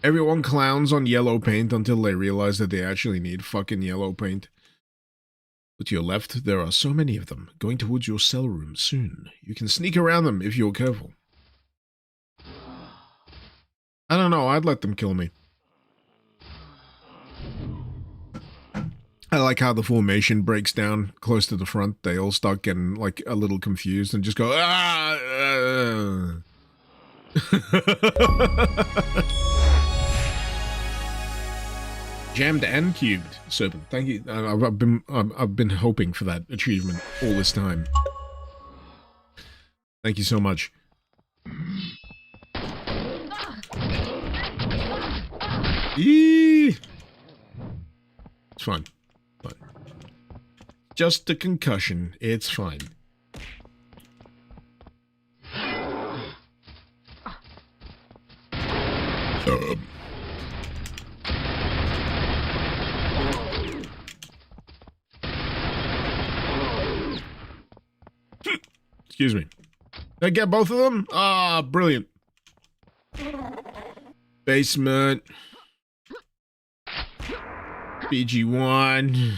Everyone clowns on yellow paint until they realize that they actually need fucking yellow paint. But to your left, there are so many of them, going towards your cell room soon. You can sneak around them if you're careful. I don't know, I'd let them kill me. I like how the formation breaks down close to the front. They all start getting, like, a little confused and just go, ah! Jammed and cubed, Serpent. Thank you. I've been hoping for that achievement all this time. Thank you so much. Eee! It's fine. Fine. Just a concussion. It's fine. Excuse me. Did I get both of them? Ah, brilliant. Basement. BG1.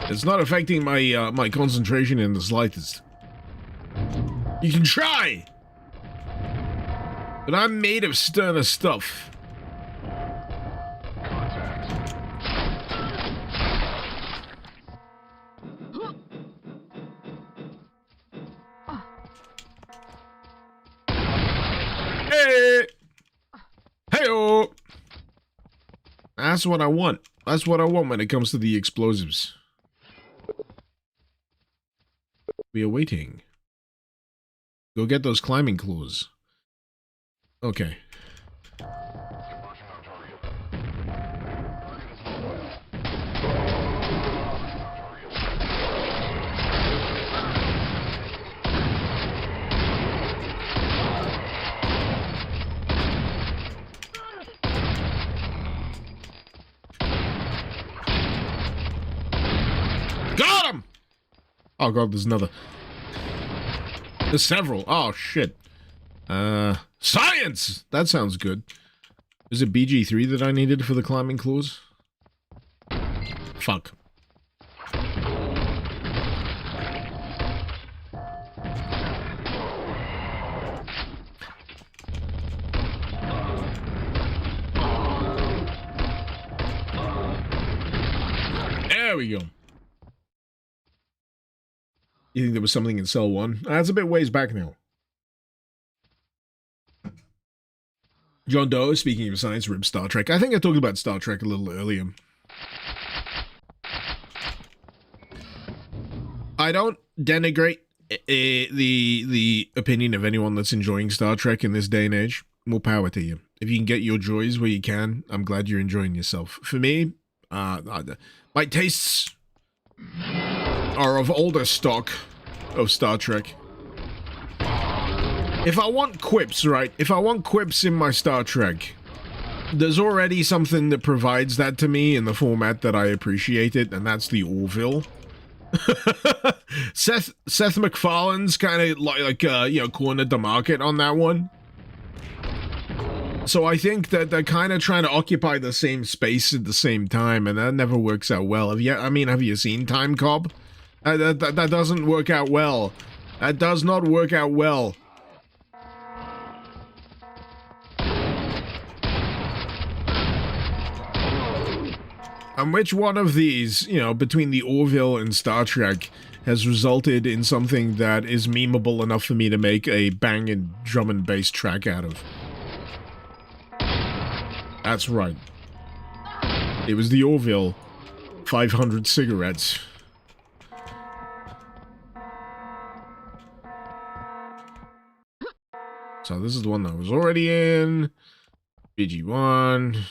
It's not affecting my my concentration in the slightest. You can try, but I'm made of sterner stuff. Hey, hey-oh. That's what I want. That's what I want when it comes to the explosives. We are waiting. Go get those climbing claws. Okay. Got him! Oh god, there's another. There's several. Oh shit. Science! That sounds good. Is it BG3 that I needed for the climbing claws? Fuck. There we go. You think there was something in cell 1? That's a bit ways back now. John Doe, speaking of science, ripped Star Trek. I think I talked about Star Trek a little earlier. I don't denigrate the opinion of anyone that's enjoying Star Trek in this day and age. More power to you. If you can get your joys where you can, I'm glad you're enjoying yourself. For me, my tastes are of older stock of Star Trek. If I want quips, right? If I want quips in my Star Trek, there's already something that provides that to me in the format that I appreciate it, and that's the Orville. Seth MacFarlane's kind of like you know, cornered the market on that one. So I think that they're kind of trying to occupy the same space at the same time, and that never works out well. Have you seen Time Cop? That doesn't work out well. That does not work out well. And which one of these, you know, between the Orville and Star Trek, has resulted in something that is memeable enough for me to make a banging drum and bass track out of? That's right. It was the Orville 500 cigarettes. So this is the one that was already in. BG1.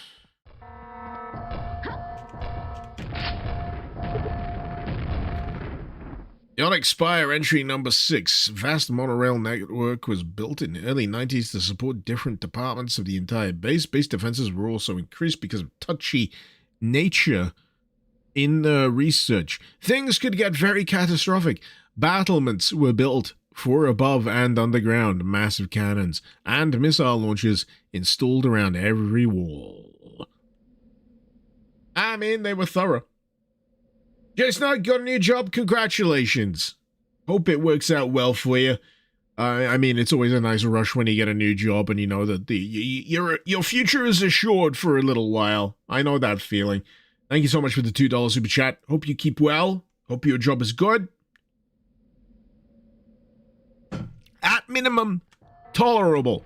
The Onyx Spire entry number 6. Vast monorail network was built in the early 90s to support different departments of the entire base. Base defenses were also increased because of touchy nature in the research. Things could get very catastrophic. Battlements were built for above and underground, massive cannons and missile launchers installed around every wall. I mean, they were thorough. Just not got a new job, congratulations. Hope it works out well for you. I mean, it's always a nice rush when you get a new job and you know that your future is assured for a little while. I know that feeling. Thank you so much for the $2 super chat. Hope you keep well. Hope your job is good. At minimum, tolerable.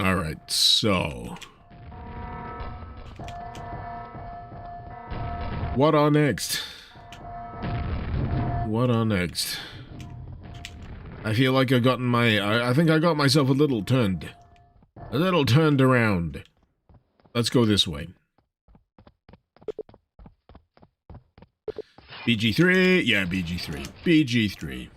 All right, so what on next? What on next? I feel like I've gotten I think I got myself a little turned around. Let's go this way. BG3, yeah, BG3, BG3.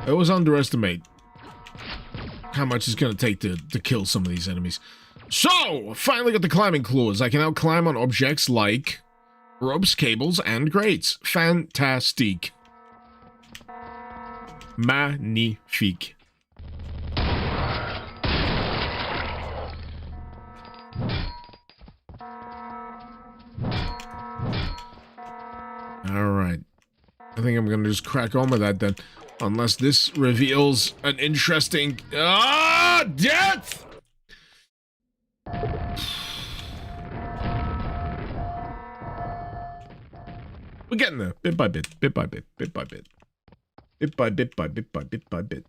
I always underestimate how much it's going to take to kill some of these enemies. So, finally got the climbing claws. I can now climb on objects like ropes, cables, and grates. Fantastique. Magnifique. Alright. I think I'm going to just crack on with that then. Unless this reveals an interesting... Ah! Death! We're getting there. Bit by bit. Bit by bit. Bit by bit. Bit by bit by bit by bit by bit.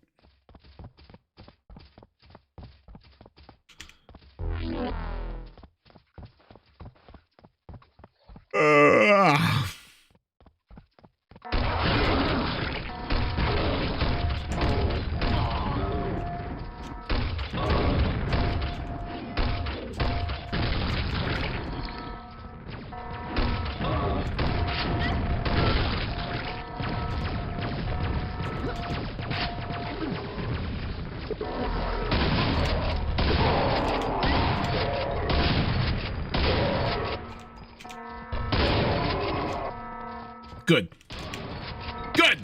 Good. Good!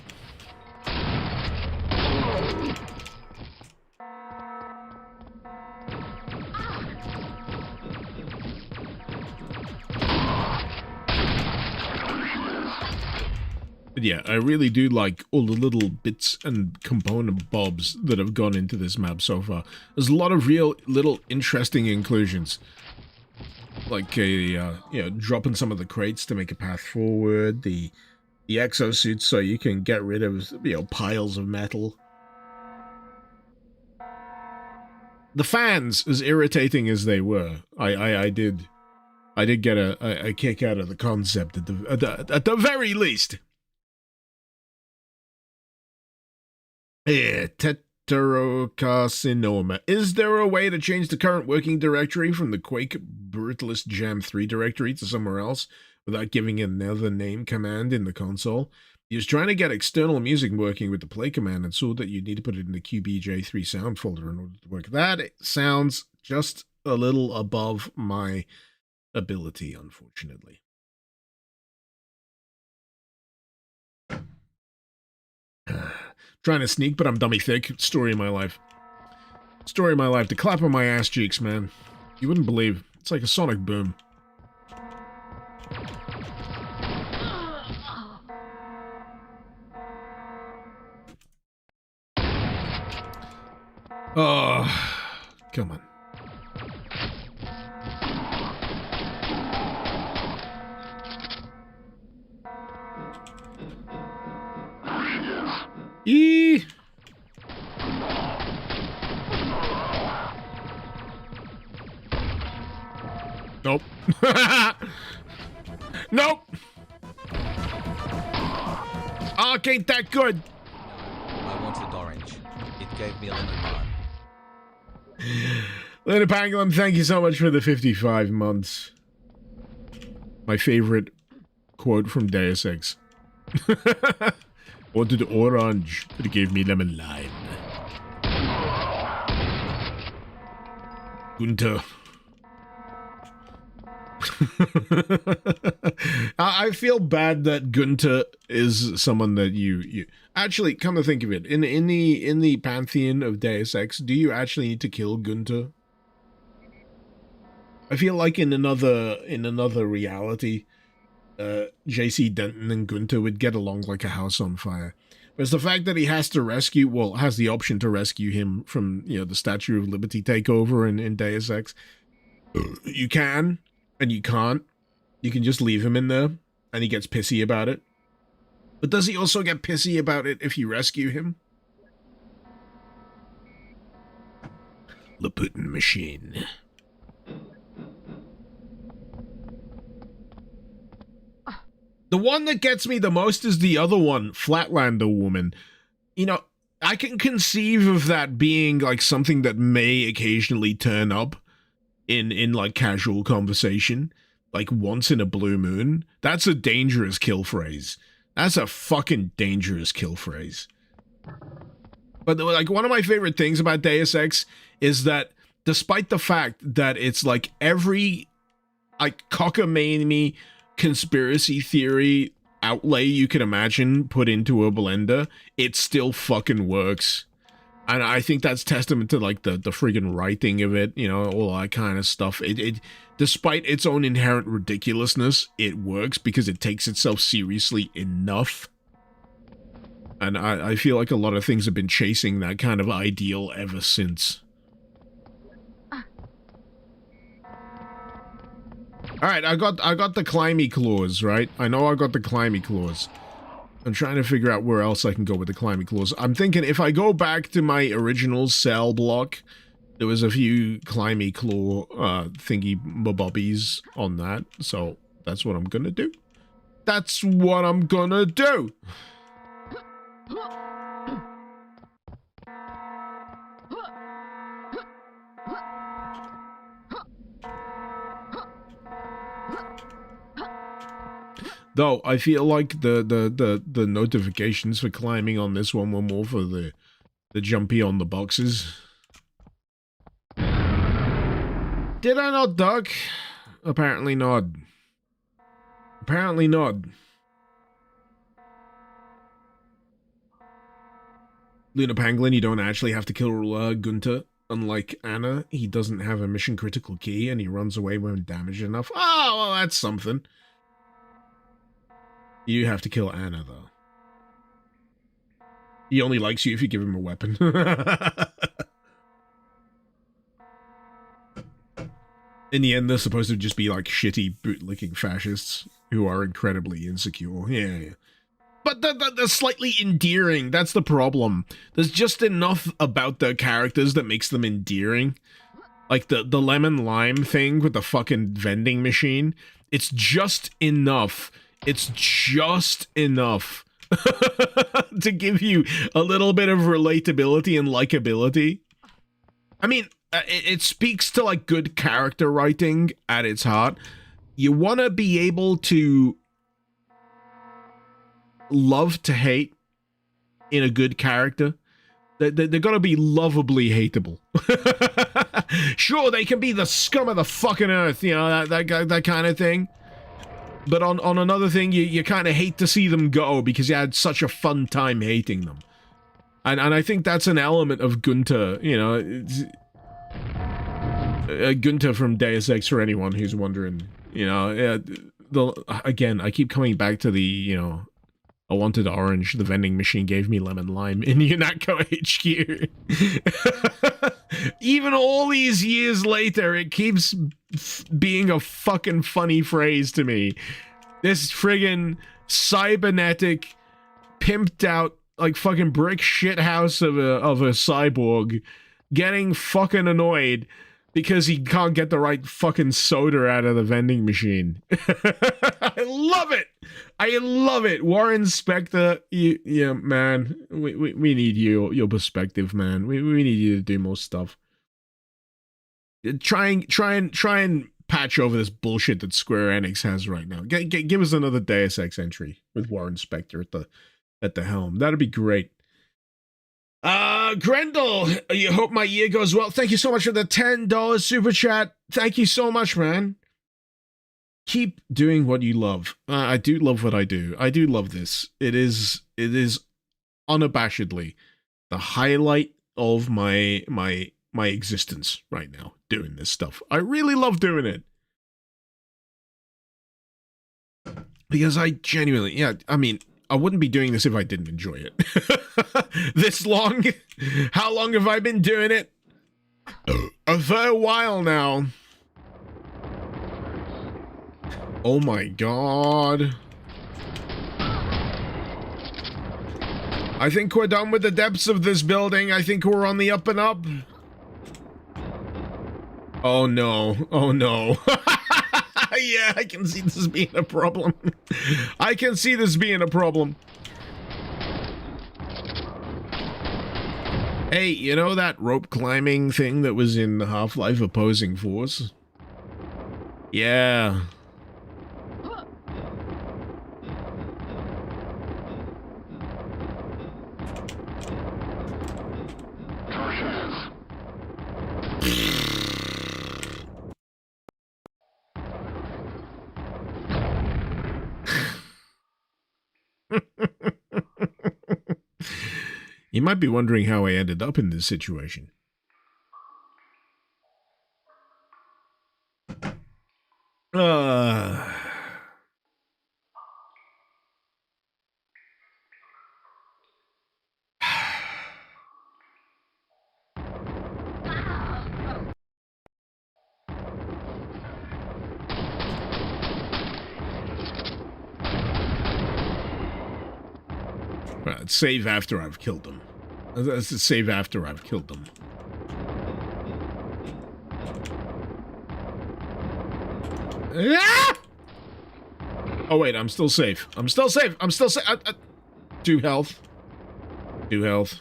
But yeah, I really do like all the little bits and component bobs that have gone into this map so far. There's a lot of real little interesting inclusions. Like you know, dropping some of the crates to make a path forward, the exosuits so you can get rid of, you know, piles of metal. The fans, as irritating as they were, I did get a kick out of the concept at the very least. Yeah, pterocarcinoma. Is there a way to change the current working directory from the Quake Brutalist Jam 3 directory to somewhere else without giving another name command in the console? He was trying to get external music working with the play command and saw that you need to put it in the QBJ3 sound folder in order to work. That sounds just a little above my ability, unfortunately. Trying to sneak, but I'm dummy thick. Story of my life. Story of my life. The clap on my ass cheeks, man. You wouldn't believe. It's like a sonic boom. Oh, come on. Eee. Nope. Nope. Arc ain't that good. I wanted orange. It gave me a lemon lime. Leonard Pangolin, thank you so much for the 55 months. My favorite quote from Deus Ex. Wanted orange, but it gave me lemon lime. Gunter. I feel bad that Gunter is someone that you actually, come to think of it, in the pantheon of Deus Ex, do you actually need to kill Gunter? I feel like in another reality, JC Denton and Gunter would get along like a house on fire. But it's the fact that he has to rescue, well, has the option to rescue him from, you know, the Statue of Liberty takeover in Deus Ex. You can, and you can't. You can just leave him in there, and he gets pissy about it. But does he also get pissy about it if you rescue him? Laputin machine. The one that gets me the most is the other one, Flatlander Woman. You know, I can conceive of that being like something that may occasionally turn up in like casual conversation, like once in a blue moon. That's a dangerous kill phrase. That's a fucking dangerous kill phrase. But like one of my favorite things about Deus Ex is that despite the fact that it's like every like cockamamie conspiracy theory outlay you can imagine put into a blender, it still fucking works. And I think that's testament to like the friggin' writing of it, you know, all that kind of stuff. It despite its own inherent ridiculousness, it works because it takes itself seriously enough. And I feel like a lot of things have been chasing that kind of ideal ever since. Alright, I got the climby claws, right? I know I got the climby claws. I'm trying to figure out where else I can go with the climby claws. I'm thinking if I go back to my original cell block, there was a few climby claw thingy bobbies on that. So that's what I'm gonna do. That's what I'm gonna do! Though, I feel like the notifications for climbing on this one were more for the jumpy on the boxes. Did I not duck? Apparently not. Apparently not. Luna Pangolin, you don't actually have to kill Gunter. Unlike Anna, he doesn't have a mission critical key and he runs away when damaged enough. Oh, well, that's something. You have to kill Anna, though. He only likes you if you give him a weapon. In the end, they're supposed to just be like shitty bootlicking fascists who are incredibly insecure. Yeah. But they're slightly endearing. That's the problem. There's just enough about their characters that makes them endearing. Like the lemon lime thing with the fucking vending machine. It's just enough. It's just enough to give you a little bit of relatability and likability. I mean, it speaks to like good character writing at its heart. You want to be able to love to hate in a good character. They're gonna be lovably hateable. Sure, they can be the scum of the fucking earth, you know, that kind of thing. But on another thing, you kind of hate to see them go because you had such a fun time hating them. And I think that's an element of Gunter, you know. Gunter from Deus Ex, for anyone who's wondering, you know. Again, I keep coming back to the, you know, I wanted orange, the vending machine gave me lemon lime in Unatco HQ. Even all these years later, it keeps being a fucking funny phrase to me. This friggin' cybernetic, pimped out, like fucking brick shithouse of a cyborg getting fucking annoyed because he can't get the right fucking soda out of the vending machine. I love it! I love it! Warren Spector, yeah, man, we need your perspective, man. We need you to do more stuff. Try and patch over this bullshit that Square Enix has right now. Give us another Deus Ex entry with Warren Spector at the helm. That'd be great. Grendel, you hope my year goes well. Thank you so much for the $10 super chat. Thank you so much, man. Keep doing what you love. I do love what I do. I do love this. It is unabashedly the highlight of my existence right now, doing this stuff. I really love doing it. Because I genuinely, yeah, I mean, I wouldn't be doing this if I didn't enjoy it. This long? How long have I been doing it? A fair while now. Oh my god. I think we're done with the depths of this building. I think we're on the up and up. Oh no. Oh no. Yeah, I can see this being a problem. I can see this being a problem. Hey, you know that rope climbing thing that was in Half-Life Opposing Force? Yeah. You might be wondering how I ended up in this situation. Save after I've killed them. That's a save after I've killed them. Ah! Oh wait, I'm still safe. I'm still safe. I'm still safe. 2 health. 2 health.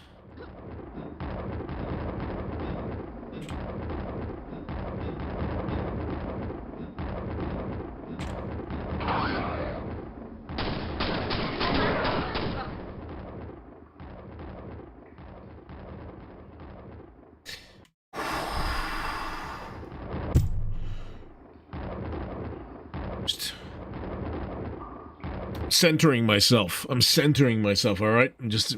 Centering myself. I'm centering myself, all right? I'm just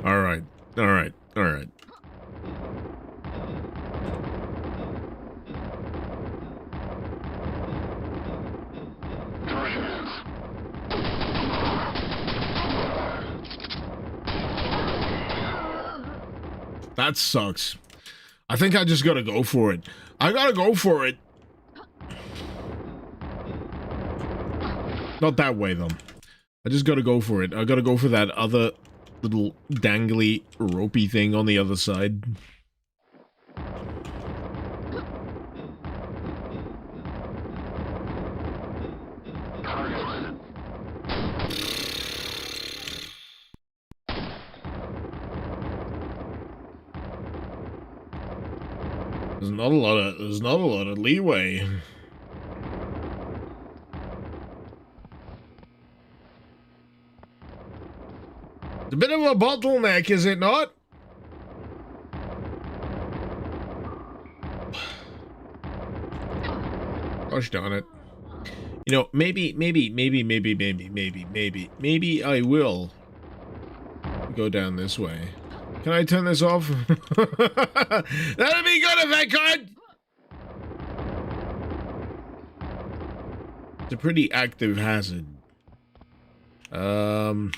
All right. All right. All right. That sucks. I think I just gotta go for it. I gotta go for it. Not that way, though. I just gotta go for it. I gotta go for that other little dangly, ropey thing on the other side. There's not a lot of leeway. It's a bit of a bottleneck, is it not? Gosh darn it. You know, maybe I will go down this way. Can I turn this off? That'll be good if I could! It's a pretty active hazard. I'm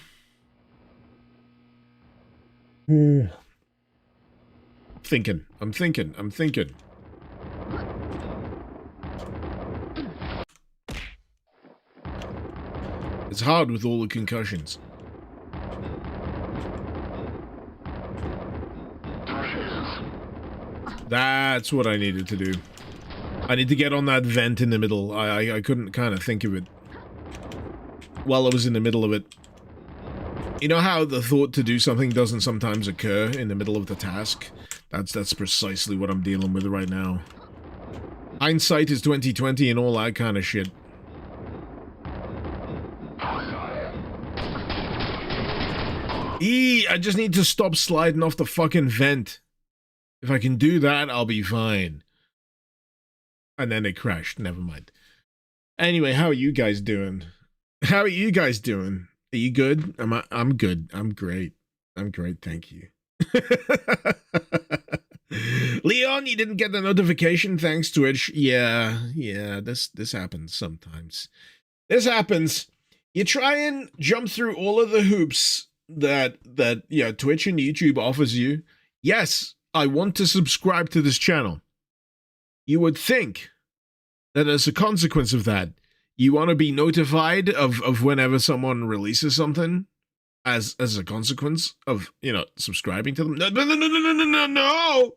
thinking. It's hard with all the concussions. That's what I needed to do. I need to get on that vent in the middle. I couldn't kind of think of it while I was in the middle of it. You know how the thought to do something doesn't sometimes occur in the middle of the task? That's precisely what I'm dealing with right now. Hindsight is 20/20 and all that kind of shit. I just need to stop sliding off the fucking vent. If I can do that, I'll be fine. And then it crashed. Never mind. Anyway, how are you guys doing? How are you guys doing? Are you good? I'm good. I'm great. I'm great, thank you. Leon, you didn't get the notification, thanks Twitch. Yeah, this happens sometimes. This happens. You try and jump through all of the hoops that Twitch and YouTube offers you. Yes, I want to subscribe to this channel. You would think that as a consequence of that, you want to be notified of whenever someone releases something as a consequence of, subscribing to them. No.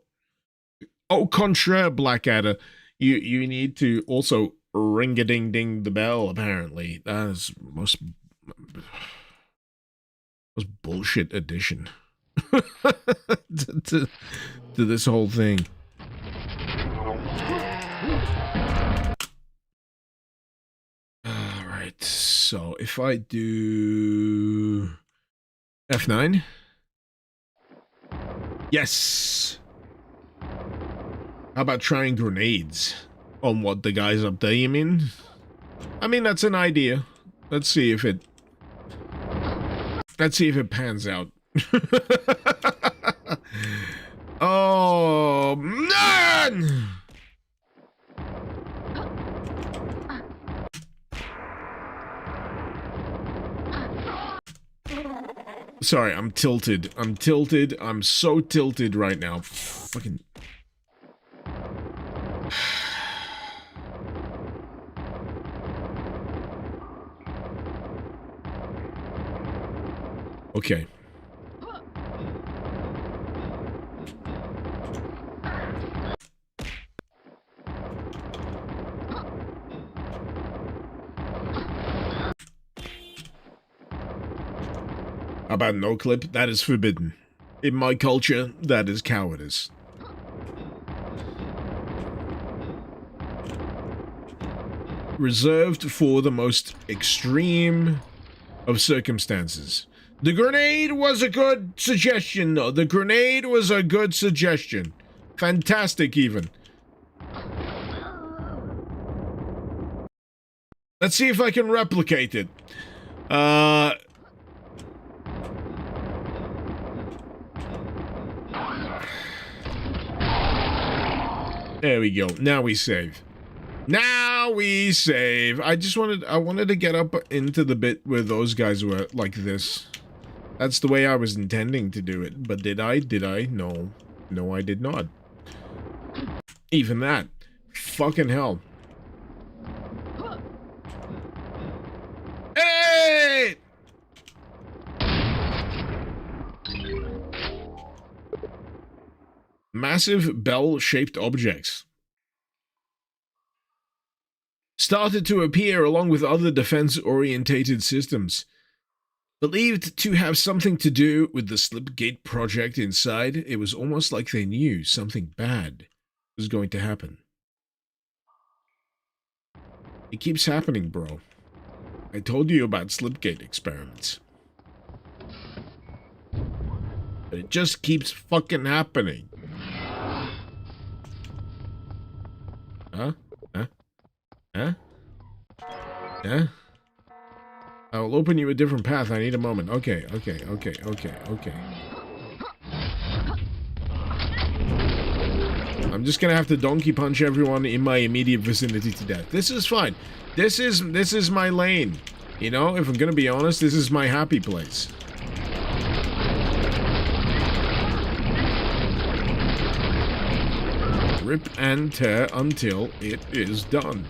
Au contraire, Blackadder. You need to also ring-a-ding-ding the bell, apparently. That is most bullshit addition to this whole thing. Alright, so if I do F9. Yes! How about trying grenades on what the guys up there, you mean? I mean, that's an idea. Let's see if it pans out. Oh, man! Sorry, I'm tilted. I'm so tilted right now. Fucking... Okay. How about no clip? That is forbidden. In my culture, that is cowardice. Reserved for the most extreme of circumstances. The grenade was a good suggestion, though. The grenade was a good suggestion. Fantastic, even. Let's see if I can replicate it. There we go. Now we save. I wanted to get up into the bit where those guys were like this. That's the way I was intending to do it. But did I? No. No, I did not. Even that. Fucking hell. Hey! massive bell-shaped objects started to appear along with other defense-orientated systems. Believed to have something to do with the Slipgate project inside, it was almost like they knew something bad was going to happen. It keeps happening, bro. I told you about Slipgate experiments. But it just keeps fucking happening. Huh? Huh? Huh? Huh? I will open you a different path. I need a moment. Okay. I'm just gonna have to donkey punch everyone in my immediate vicinity to death. This is fine. This is my lane. You know, if I'm gonna be honest, this is my happy place. Rip and tear until it is done.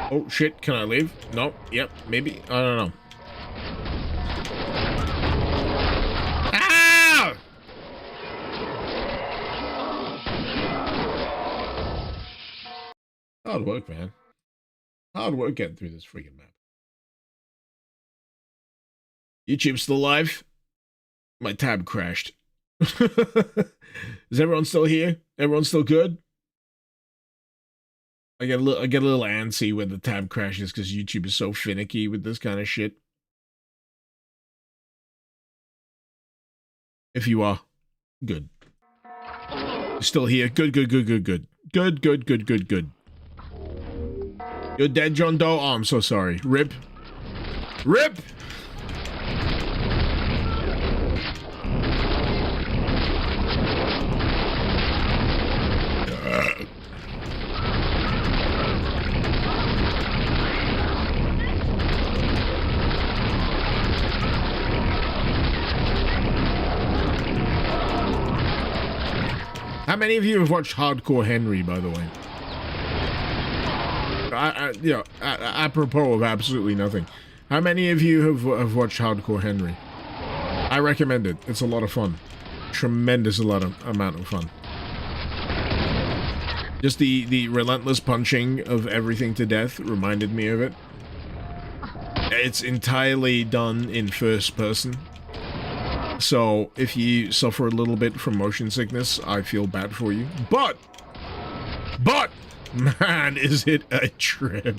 Oh shit, can I leave? No, yep, maybe, I don't know. Ah! Hard work, man. Hard work getting through this freaking map. YouTube's still live? My tab crashed. Is everyone still here? Everyone still good? I get a little antsy when the tab crashes because YouTube is so finicky with this kind of shit. If you are, good. You're still here. Good. Good. You're dead, John Doe? Oh, I'm so sorry. Rip. Rip! How many of you have watched Hardcore Henry, by the way? Apropos of absolutely nothing. How many of you have watched Hardcore Henry? I recommend it. It's a lot of fun. Tremendous amount of fun. Just the relentless punching of everything to death reminded me of it. It's entirely done in first person. So, if you suffer a little bit from motion sickness, I feel bad for you. But, man, is it a trip.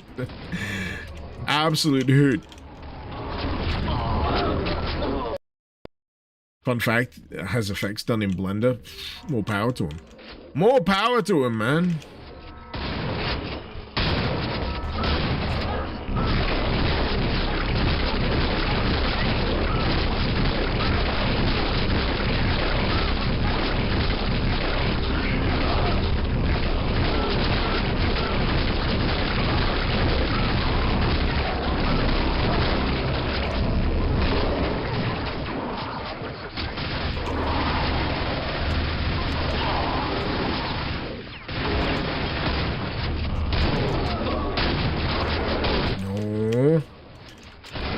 Absolute hoot. Fun fact, it has effects done in Blender. More power to him. More power to him, man.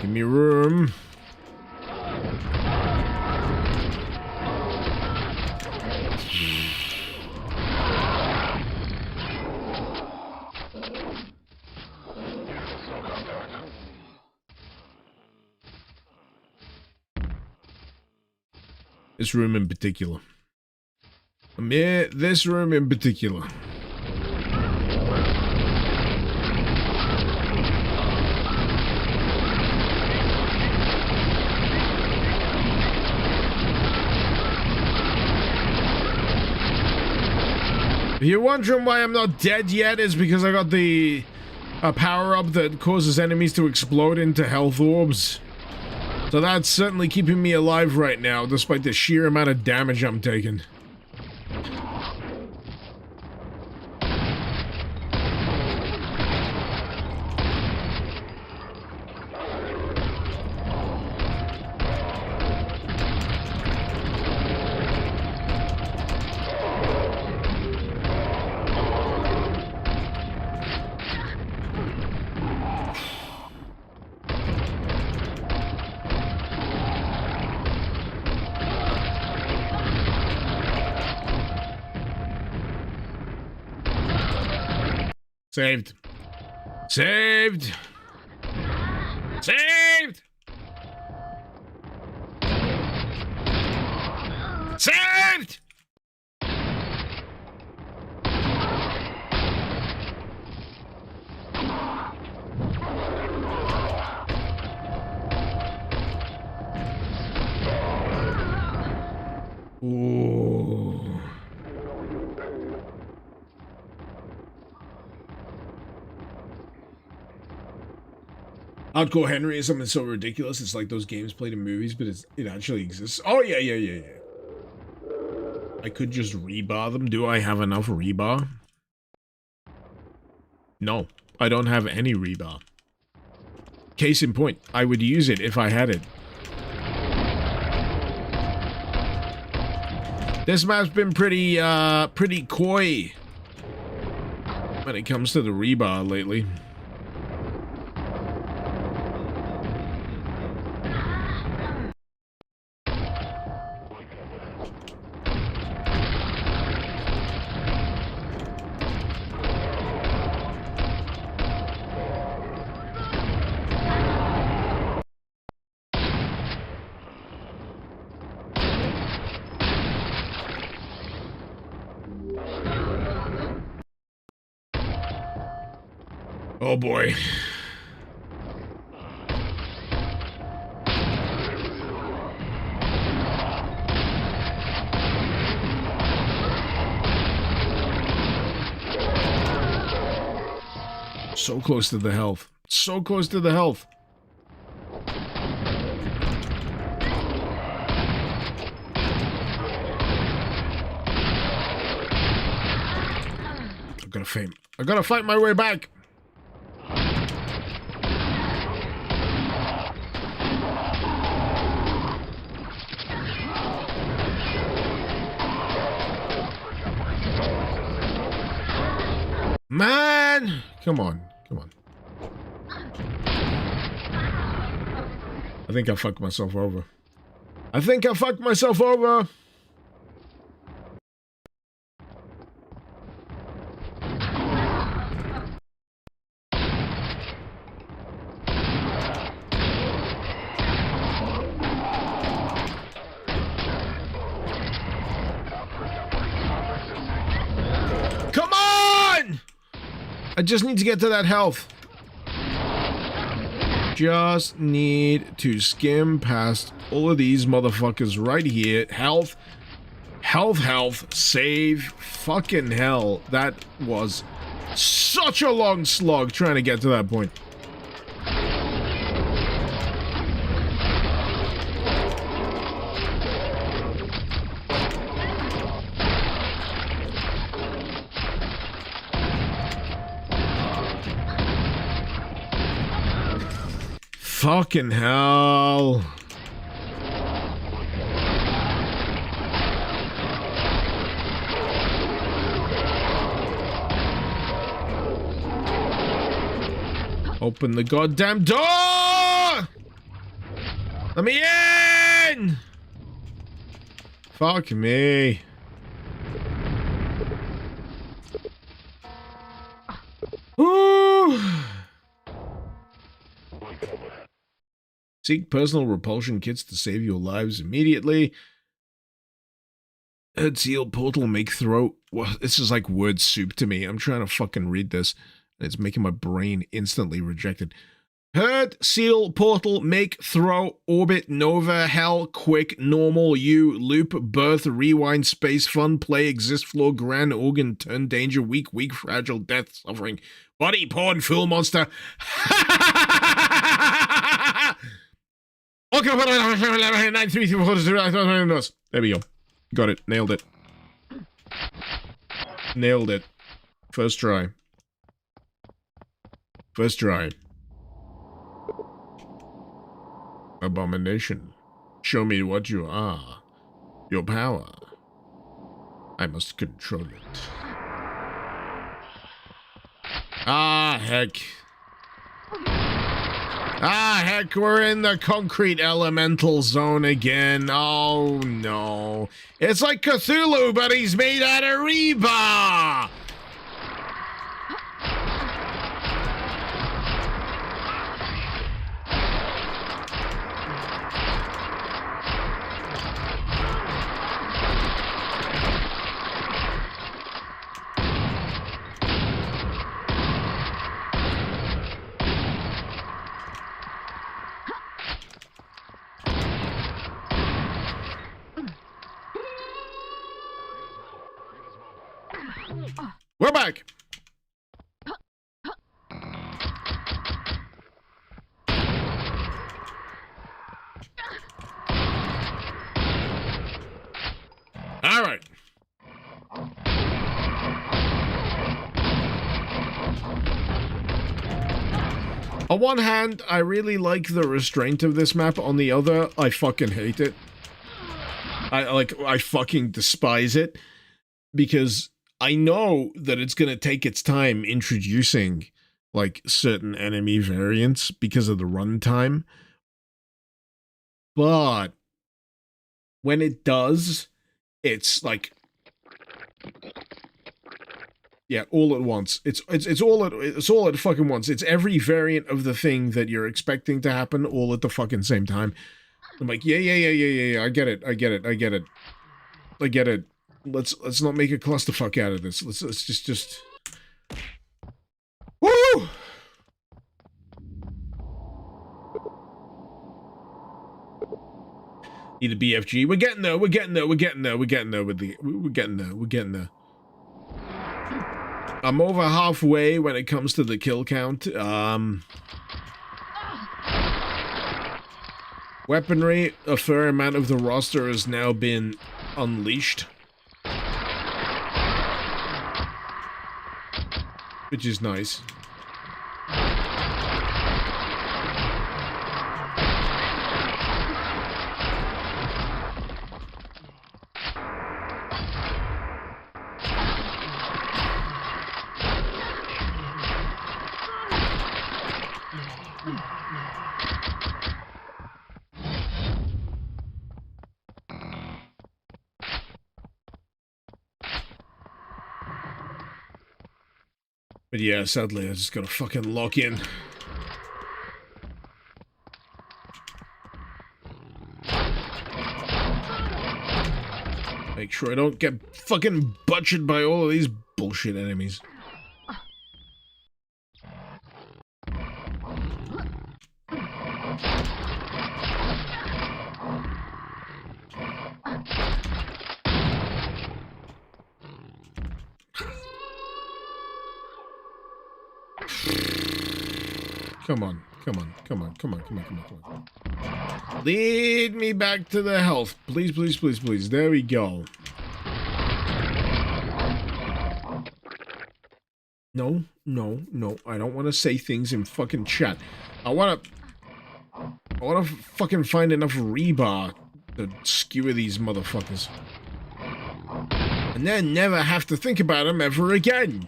Give me room. This room in particular. This room in particular. If you're wondering why I'm not dead yet, it's because I got the a power-up that causes enemies to explode into health orbs. So that's certainly keeping me alive right now, despite the sheer amount of damage I'm taking. Saved. Saved! Saved! Saved! Ooh. Hardcore Henry is something so ridiculous. It's like those games played in movies, but it actually exists. Oh, yeah. I could just rebar them. Do I have enough rebar? No, I don't have any rebar. Case in point, I would use it if I had it. This map's been pretty coy when it comes to the rebar lately. Oh boy. So close to the health. So close to the health. I gotta faint. I gotta fight my way back. Man! Come on. Come on. I think I fucked myself over. I think I fucked myself over! Come on! I just need to get to that health. Just need to skim past all of these motherfuckers right here. Health. Health, health. Save. Fucking hell. That was such a long slog trying to get to that point. Fucking hell. Open the goddamn door! Let me in! Fuck me. Ooh. Seek personal repulsion kits to save your lives immediately. Head seal portal make throw. Well, this is like word soup to me. I'm trying to fucking read this. And it's making my brain instantly rejected. Herd, seal, portal, make, throw, orbit, nova, hell, quick, normal, you, loop, birth, rewind, space, fun, play, exist, floor, grand, organ, turn, danger, weak, fragile, death, suffering. Body porn, fool monster. Okay, there we go. Got it. Nailed it. Nailed it. First try. First try. Abomination. Show me what you are. Your power. I must control it. Ah, heck. Ah, heck, we're in the concrete elemental zone again. Oh, no. It's like Cthulhu, but he's made out of rebar! We're back! Alright. On one hand, I really like the restraint of this map. On the other, I fucking hate it. I fucking despise it. Because I know that it's gonna take its time introducing, like, certain enemy variants because of the runtime. But when it does, it's like, yeah, all at once. It's all at fucking once. It's every variant of the thing that you're expecting to happen all at the fucking same time. I'm like, yeah. I get it. Let's not make a clusterfuck out of this. Let's just. Woo! Need a BFG. We're getting there I'm over halfway when it comes to the kill count. Weaponry, a fair amount of the roster has now been unleashed. Which is nice. But yeah, sadly, I just gotta fucking lock in. Make sure I don't get fucking butchered by all of these bullshit enemies. Come on. Lead me back to the health. Please. There we go. No. I don't want to say things in fucking chat. I want to fucking find enough rebar to skewer these motherfuckers. And then never have to think about them ever again.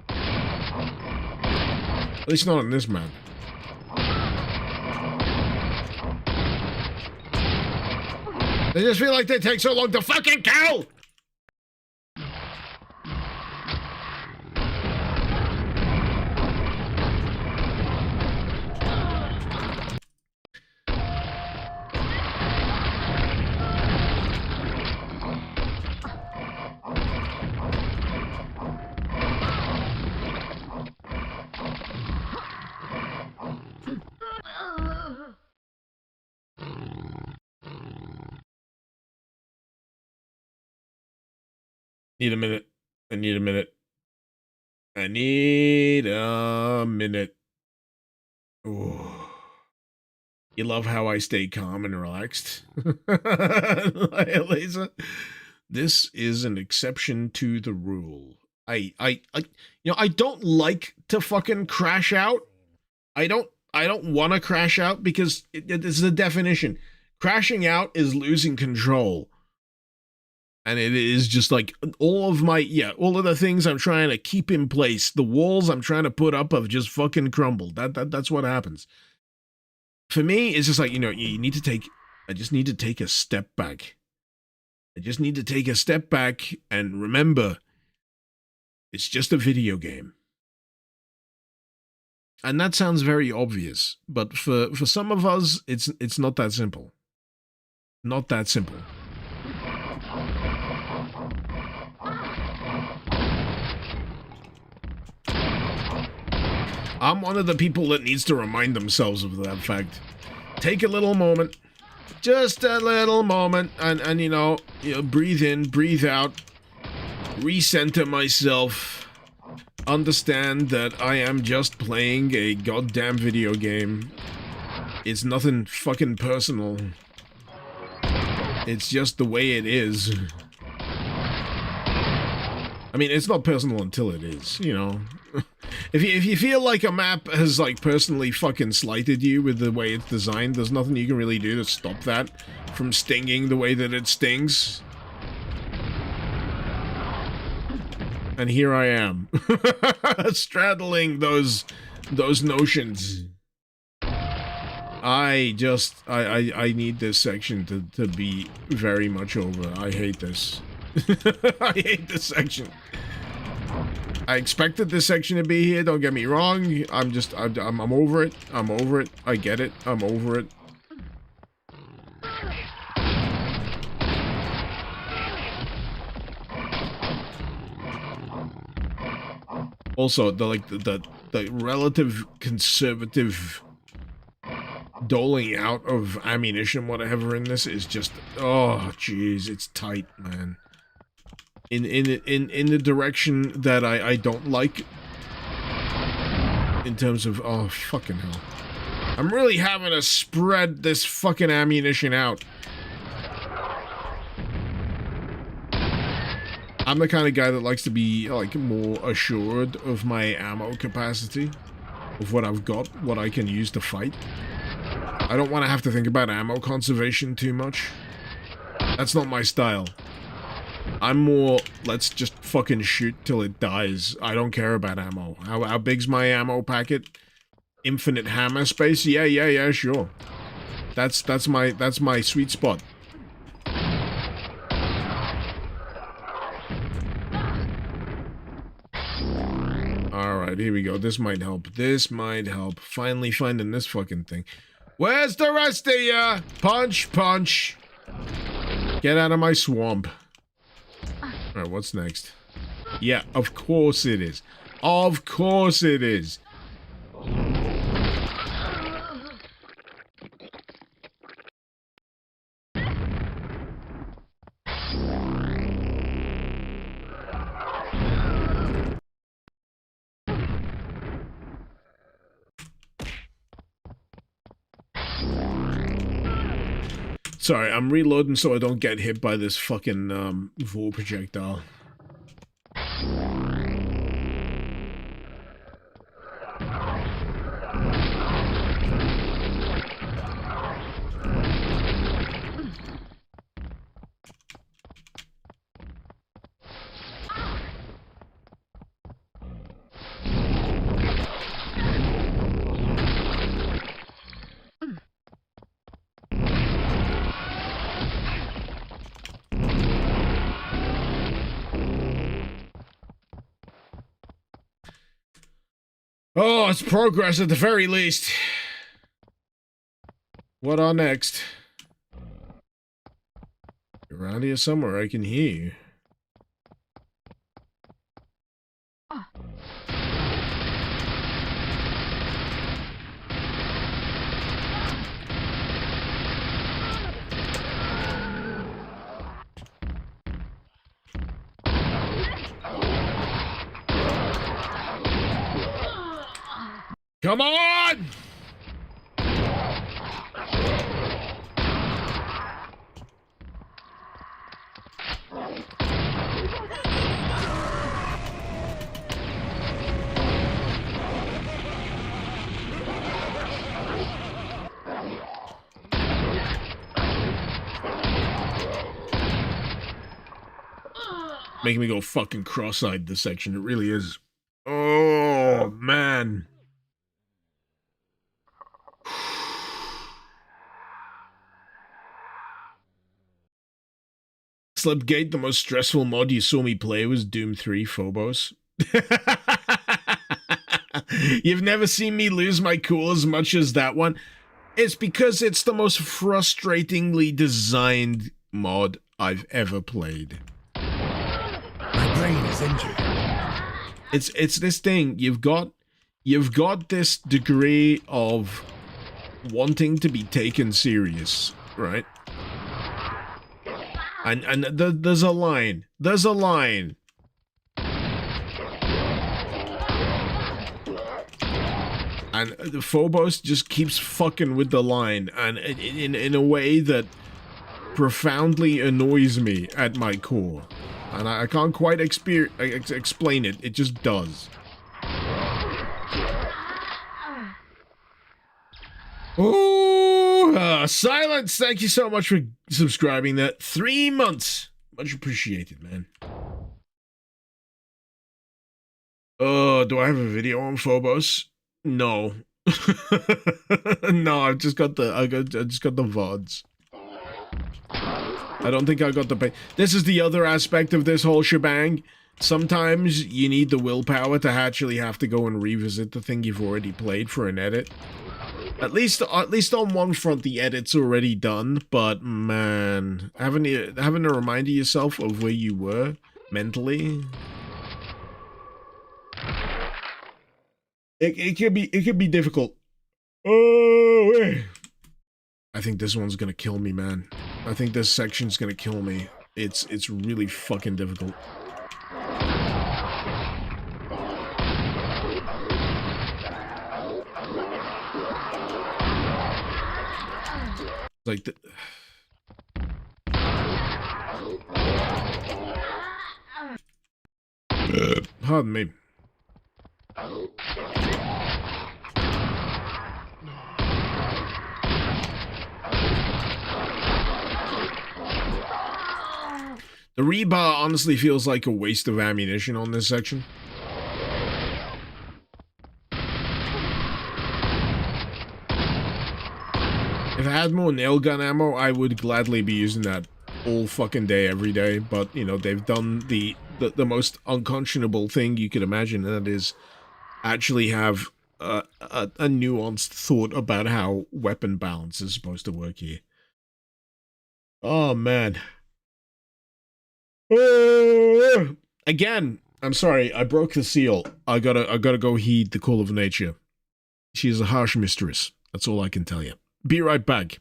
At least not on this map. They just feel like they take so long to fucking kill! I need a minute. I need a minute. Ooh. You love how I stay calm and relaxed? Lisa, this is an exception to the rule. I don't like to fucking crash out. I don't want to crash out because this is the definition. Crashing out is losing control. And it is just like all of the things I'm trying to keep in place, the walls I'm trying to put up have just fucking crumbled. That's what happens. For me, it's just like, I just need to take a step back. I just need to take a step back and remember, it's just a video game. And that sounds very obvious, but for some of us, it's not that simple. Not that simple. I'm one of the people that needs to remind themselves of that fact. Take a little moment, just a little moment, and breathe in, breathe out, recenter myself, understand that I am just playing a goddamn video game. It's nothing fucking personal. It's just the way it is. I mean, it's not personal until it is, If you feel like a map has, personally fucking slighted you with the way it's designed, there's nothing you can really do to stop that from stinging the way that it stings. And here I am, straddling those notions. I need this section to be very much over. I hate this. I hate this section. I expected this section to be here, don't get me wrong. I'm over it. I'm over it. I get it. I'm over it. Also, the relative conservative doling out of ammunition, whatever, in this is just, oh jeez, it's tight, man. In the direction that I don't like, in terms of, oh fucking hell, I'm really having to spread this fucking ammunition out. I'm the kind of guy that likes to be more assured of my ammo capacity, of what I've got, what I can use to fight. I don't want to have to think about ammo conservation too much. That's not my style. I'm more, let's just fucking shoot till it dies. I don't care about ammo. How big's my ammo packet? Infinite hammer space? Yeah, sure. That's my sweet spot. Alright, here we go. This might help. This might help. Finally finding this fucking thing. Where's the rest of ya? Punch, punch. Get out of my swamp. Alright, what's next? Yeah, of course it is. Of course it is. Sorry, I'm reloading so I don't get hit by this fucking, Vor projectile. Oh, it's progress at the very least. What on next? You're around here somewhere, I can hear you. Come on! Making me go fucking cross-eyed this section. It really is. Oh, man. Slipgate, the most stressful mod you saw me play was Doom 3 Phobos. You've never seen me lose my cool as much as that one. It's because it's the most frustratingly designed mod I've ever played. My brain is injured. It's this thing. You've got this degree of wanting to be taken serious, right? And there's a line. There's a line. And the Phobos just keeps fucking with the line, and in a way that profoundly annoys me at my core. And I can't quite explain it. It just does. Oh, Silence, thank you so much for subscribing. That 3 months. Much appreciated, man. Oh, do I have a video on Phobos? No. No, I just got the VODs. I don't think I got the pay. This is the other aspect of this whole shebang. Sometimes you need the willpower to actually have to go and revisit the thing you've already played for an edit. At least on one front, the edit's already done, but man, having to remind yourself of where you were mentally. It could be difficult. Oh, I think this one's gonna kill me, man. I think this section's gonna kill me. It's really fucking difficult. Like the... Pardon me. The rebar honestly feels like a waste of ammunition on this section. If I had more nail gun ammo, I would gladly be using that all fucking day, every day. But, you know, they've done the most unconscionable thing you could imagine, and that is actually have a nuanced thought about how weapon balance is supposed to work here. Oh, man. Again, I'm sorry, I broke the seal. I gotta go heed the call of nature. She is a harsh mistress. That's all I can tell you. Be right back.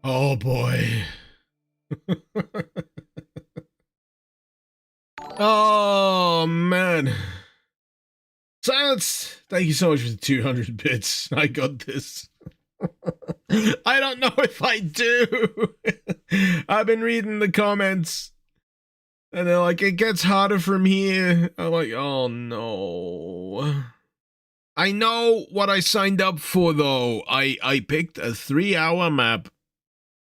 Oh boy. Oh man. Silence! Thank you so much for the 200 bits. I got this. I don't know if I do. I've been reading the comments. And they're like, it gets harder from here. I'm like, oh no. I know what I signed up for though. I picked a 3-hour map.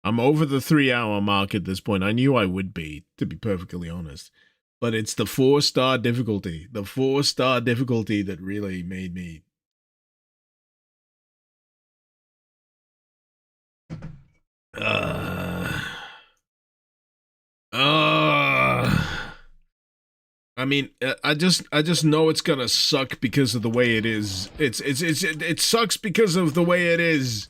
I'm over the 3-hour mark at this point. I knew I would be, to be perfectly honest. But it's the 4-star difficulty. The 4-star difficulty that really made me... I mean, I just know it's gonna suck because of the way it is. It sucks because of the way it is.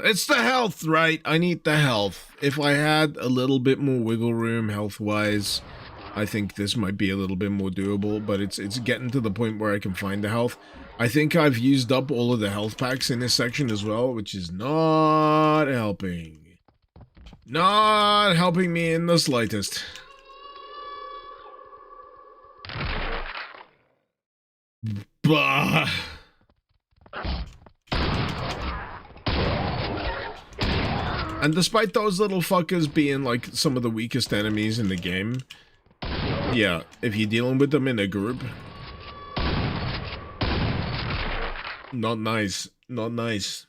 It's the health, right? I need the health. If I had a little bit more wiggle room health-wise, I think this might be a little bit more doable, but it's getting to the point where I can find the health. I think I've used up all of the health packs in this section as well, which is not helping. Not helping me in the slightest. Bah. And despite those little fuckers being like some of the weakest enemies in the game, yeah, if you're dealing with them in a group, not nice, not nice,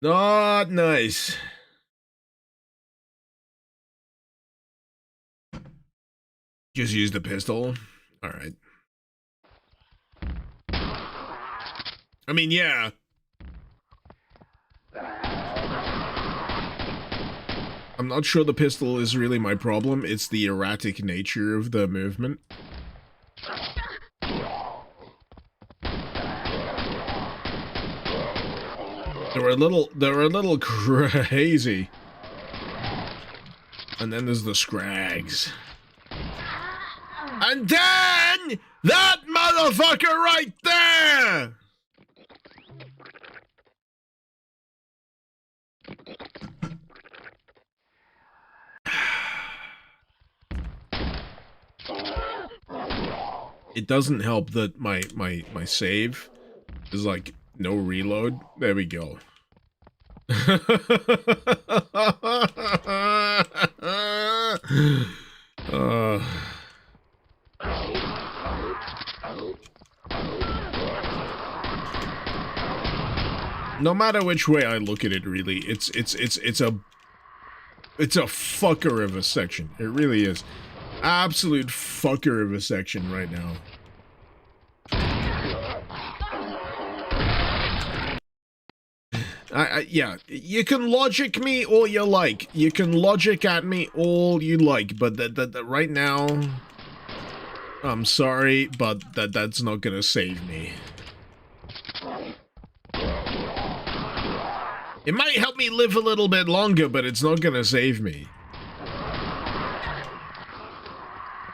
not nice. Just use the pistol. All right. I mean, yeah. I'm not sure the pistol is really my problem. It's the erratic nature of the movement. They were a little crazy. And then there's the scrags. And then that motherfucker right there! It doesn't help that my save is like no reload. There we go. No matter which way I look at it, really, it's a fucker of a section. It really is. Absolute fucker of a section right now. Yeah, you can logic me all you like. You can logic at me all you like, but that right now, I'm sorry, but that's not gonna save me. It might help me live a little bit longer, but it's not gonna save me.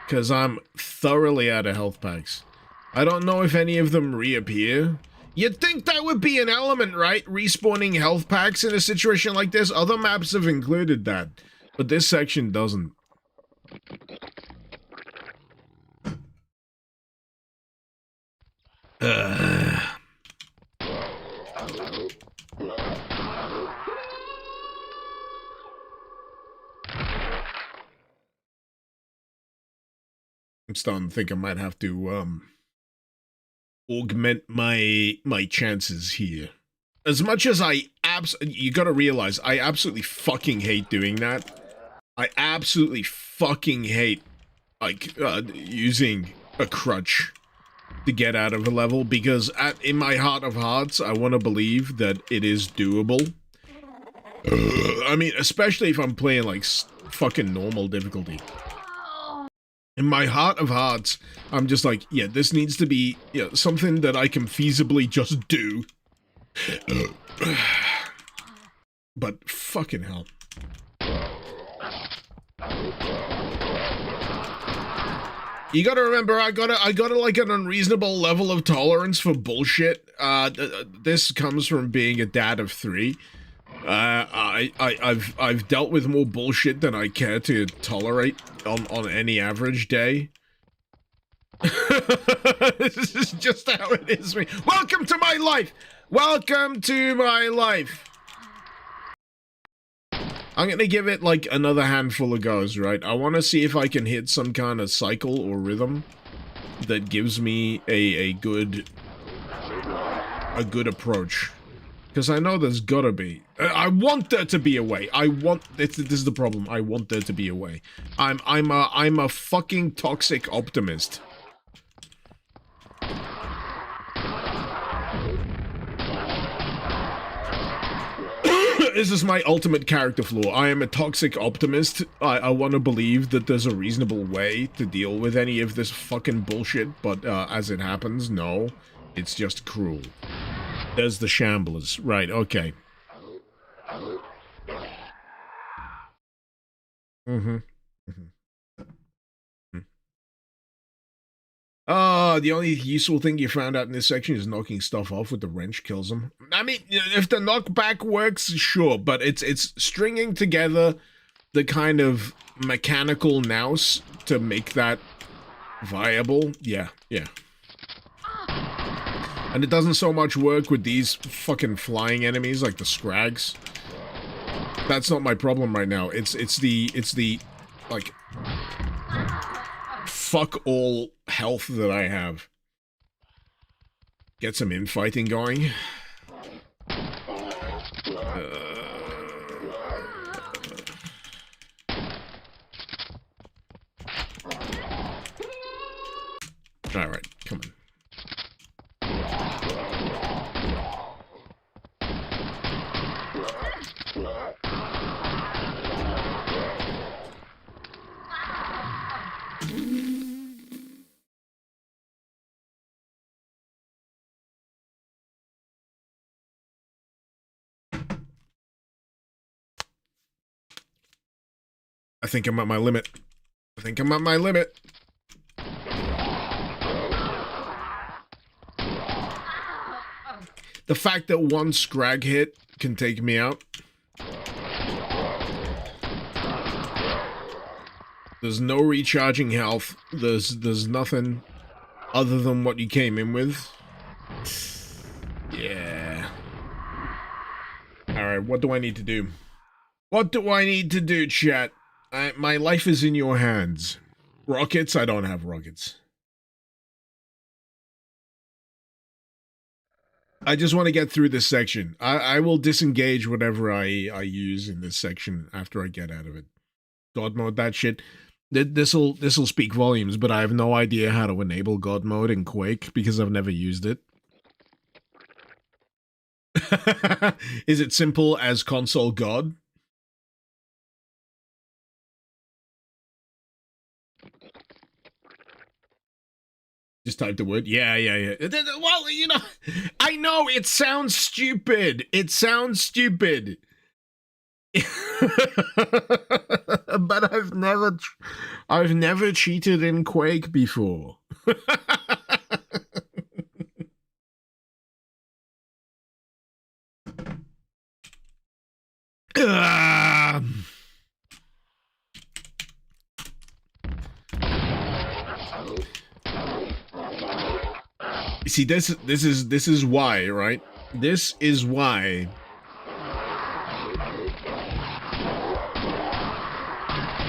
Because I'm thoroughly out of health packs. I don't know if any of them reappear. You'd think that would be an element, right? Respawning health packs in a situation like this. Other maps have included that, but this section doesn't. I'm starting to think I might have to augment my chances here. As much as you gotta realize, I absolutely fucking hate doing that. I absolutely fucking hate, like, using a crutch to get out of a level, because in my heart of hearts, I want to believe that it is doable. I mean, especially if I'm playing, like, fucking normal difficulty. In my heart of hearts, I'm just like, yeah, this needs to be something that I can feasibly just do. but fucking hell. You gotta remember, I got like an unreasonable level of tolerance for bullshit. This comes from being a dad of 3. I've dealt with more bullshit than I care to tolerate on any average day. This is just how it is. Welcome to my life. Welcome to my life. I'm gonna give it like another handful of goes, right? I want to see if I can hit some kind of cycle or rhythm that gives me a good approach. Because I know there's gotta be. I want there to be a way. This is the problem. I want there to be a way. I'm a fucking toxic optimist. This is my ultimate character flaw. I am a toxic optimist. I want to believe that there's a reasonable way to deal with any of this fucking bullshit, but as it happens, no. It's just cruel. There's the shamblers. Right, okay. The only useful thing you found out in this section is knocking stuff off with the wrench kills them. I mean, if the knockback works, sure, but it's stringing together the kind of mechanical nous to make that viable. Yeah. And it doesn't so much work with these fucking flying enemies like the Scrags. That's not my problem right now. It's the like fuck all health that I have. Get some infighting going. Alright, come on. I think I'm at my limit. The fact that one Scrag hit can take me out. There's no recharging health. There's nothing other than what you came in with. Yeah. Alright, what do I need to do? What do I need to do, chat? My life is in your hands. Rockets? I don't have rockets. I just want to get through this section. I will disengage whatever I use in this section after I get out of it. God mode that shit. This'll speak volumes, but I have no idea how to enable God mode in Quake because I've never used it. Is it simple as console God? Just type the word. Yeah. Well, you know, I know it sounds stupid. But I've never cheated in Quake before. See, this is why, right? This is why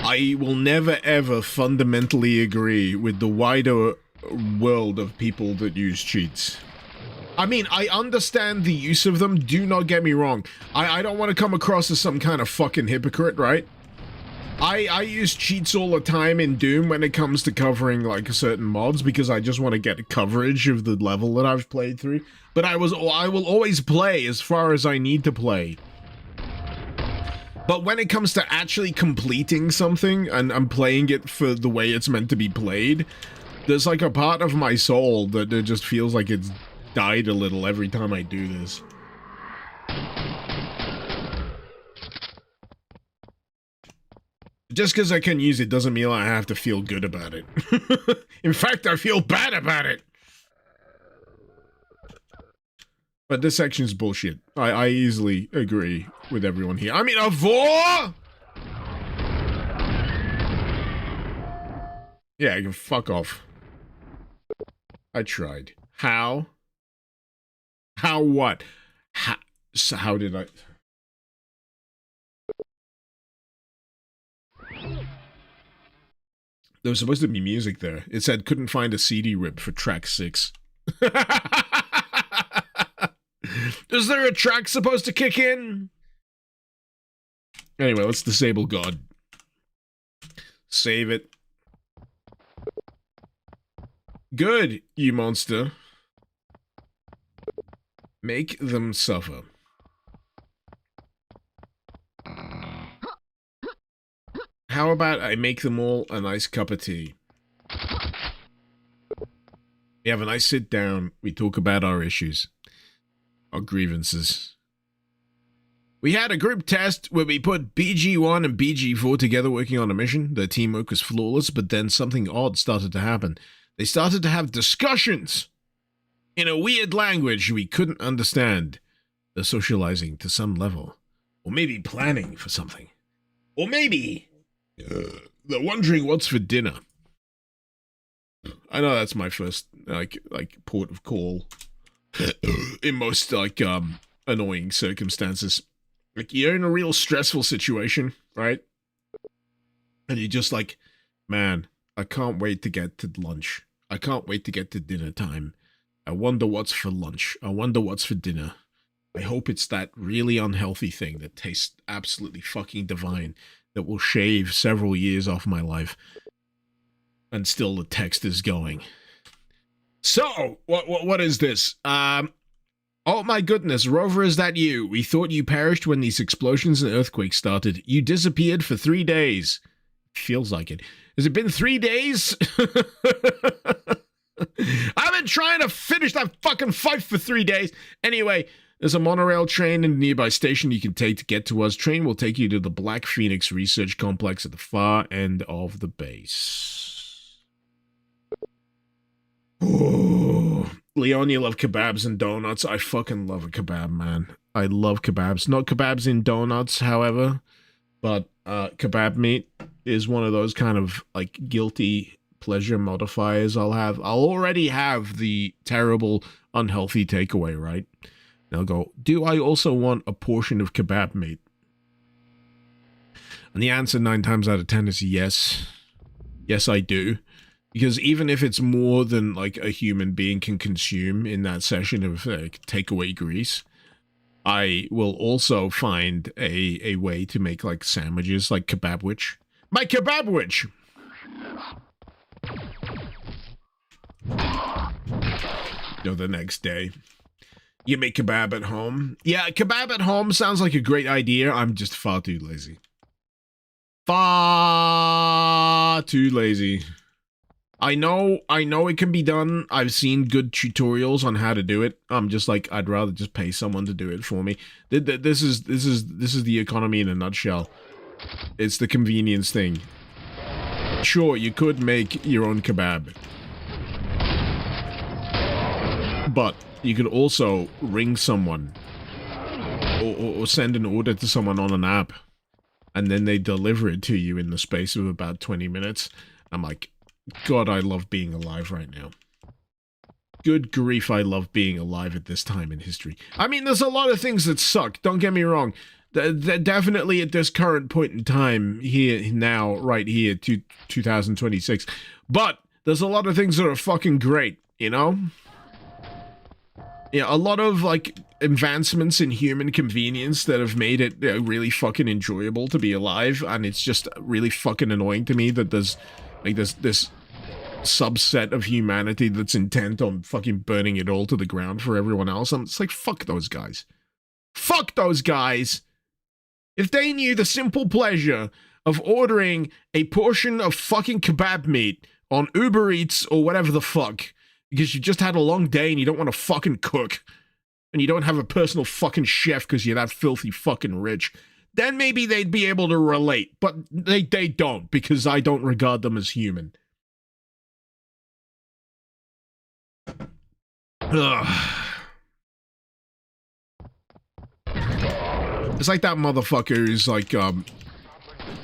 I will never ever fundamentally agree with the wider world of people that use cheats. I mean, I understand the use of them, do not get me wrong. I don't want to come across as some kind of fucking hypocrite, right? I use cheats all the time in Doom when it comes to covering, like, certain mods, because I just want to get coverage of the level that I've played through. But I will always play as far as I need to play. But when it comes to actually completing something, and I'm playing it for the way it's meant to be played, there's like a part of my soul that it just feels like it's died a little every time I do this. Just because I can use it doesn't mean I have to feel good about it. In fact, I feel bad about it. But this section's bullshit. I easily agree with everyone here. I mean, Avor! Yeah, you can fuck off. I tried. How? How what? How did I... There was supposed to be music there. It said couldn't find a CD rip for track 6. Is there a track supposed to kick in? Anyway, let's disable God. Save it. Good, you monster. Make them suffer. How about I make them all a nice cup of tea? We have a nice sit down. We talk about our issues. Our grievances. We had a group test where we put BG1 and BG4 together working on a mission. Their teamwork was flawless, but then something odd started to happen. They started to have discussions in a weird language we couldn't understand. They're socializing to some level. Or maybe planning for something. Or maybe they're wondering what's for dinner. I know that's my first like port of call in most annoying circumstances. Like you're in a real stressful situation, right? And you're just like, man, I can't wait to get to lunch. I can't wait to get to dinner time. I wonder what's for lunch. I wonder what's for dinner. I hope it's that really unhealthy thing that tastes absolutely fucking divine that will shave several years off my life. And still the text is going. So, what is this? Oh my goodness, Rover, is that you? We thought you perished when these explosions and earthquakes started. You disappeared for 3 days. Feels like it. Has it been 3 days? I've been trying to finish that fucking fight for 3 days. Anyway, there's a monorail train in a nearby station you can take to get to us. Train will take you to the Black Phoenix Research Complex at the far end of the base. Oh, Leon, you love kebabs and donuts. I fucking love a kebab, man. I love kebabs. Not kebabs in donuts, however, but kebab meat is one of those kind of like guilty pleasure modifiers I'll have. I'll already have the terrible, unhealthy takeaway, right? And I'll go, do I also want a portion of kebab meat? And the answer 9 times out of 10 is yes. Yes, I do. Because even if it's more than like a human being can consume in that session of takeaway grease, I will also find a way to make like sandwiches, like kebabwich. My kebabwich! The next day. You make kebab at home? Yeah, kebab at home sounds like a great idea. I'm just far too lazy. Far too lazy. I know it can be done. I've seen good tutorials on how to do it. I'm just like, I'd rather just pay someone to do it for me. This is the economy in a nutshell. It's the convenience thing. Sure, you could make your own kebab. But you could also ring someone or send an order to someone on an app and then they deliver it to you in the space of about 20 minutes. I'm like, God, I love being alive right now. Good grief, I love being alive at this time in history. I mean, there's a lot of things that suck, don't get me wrong. Definitely at this current point in time, here, now, right here, 2026. But there's a lot of things that are fucking great, you know? Yeah, a lot of, like, advancements in human convenience that have made it really fucking enjoyable to be alive, and it's just really fucking annoying to me that there's, like, this subset of humanity that's intent on fucking burning it all to the ground for everyone else. And it's like, fuck those guys. Fuck those guys! If they knew the simple pleasure of ordering a portion of fucking kebab meat on Uber Eats or whatever the fuck, because you just had a long day and you don't want to fucking cook, and you don't have a personal fucking chef because you're that filthy fucking rich, then maybe they'd be able to relate. But they don't, because I don't regard them as human. Ugh. It's like that motherfucker who's like,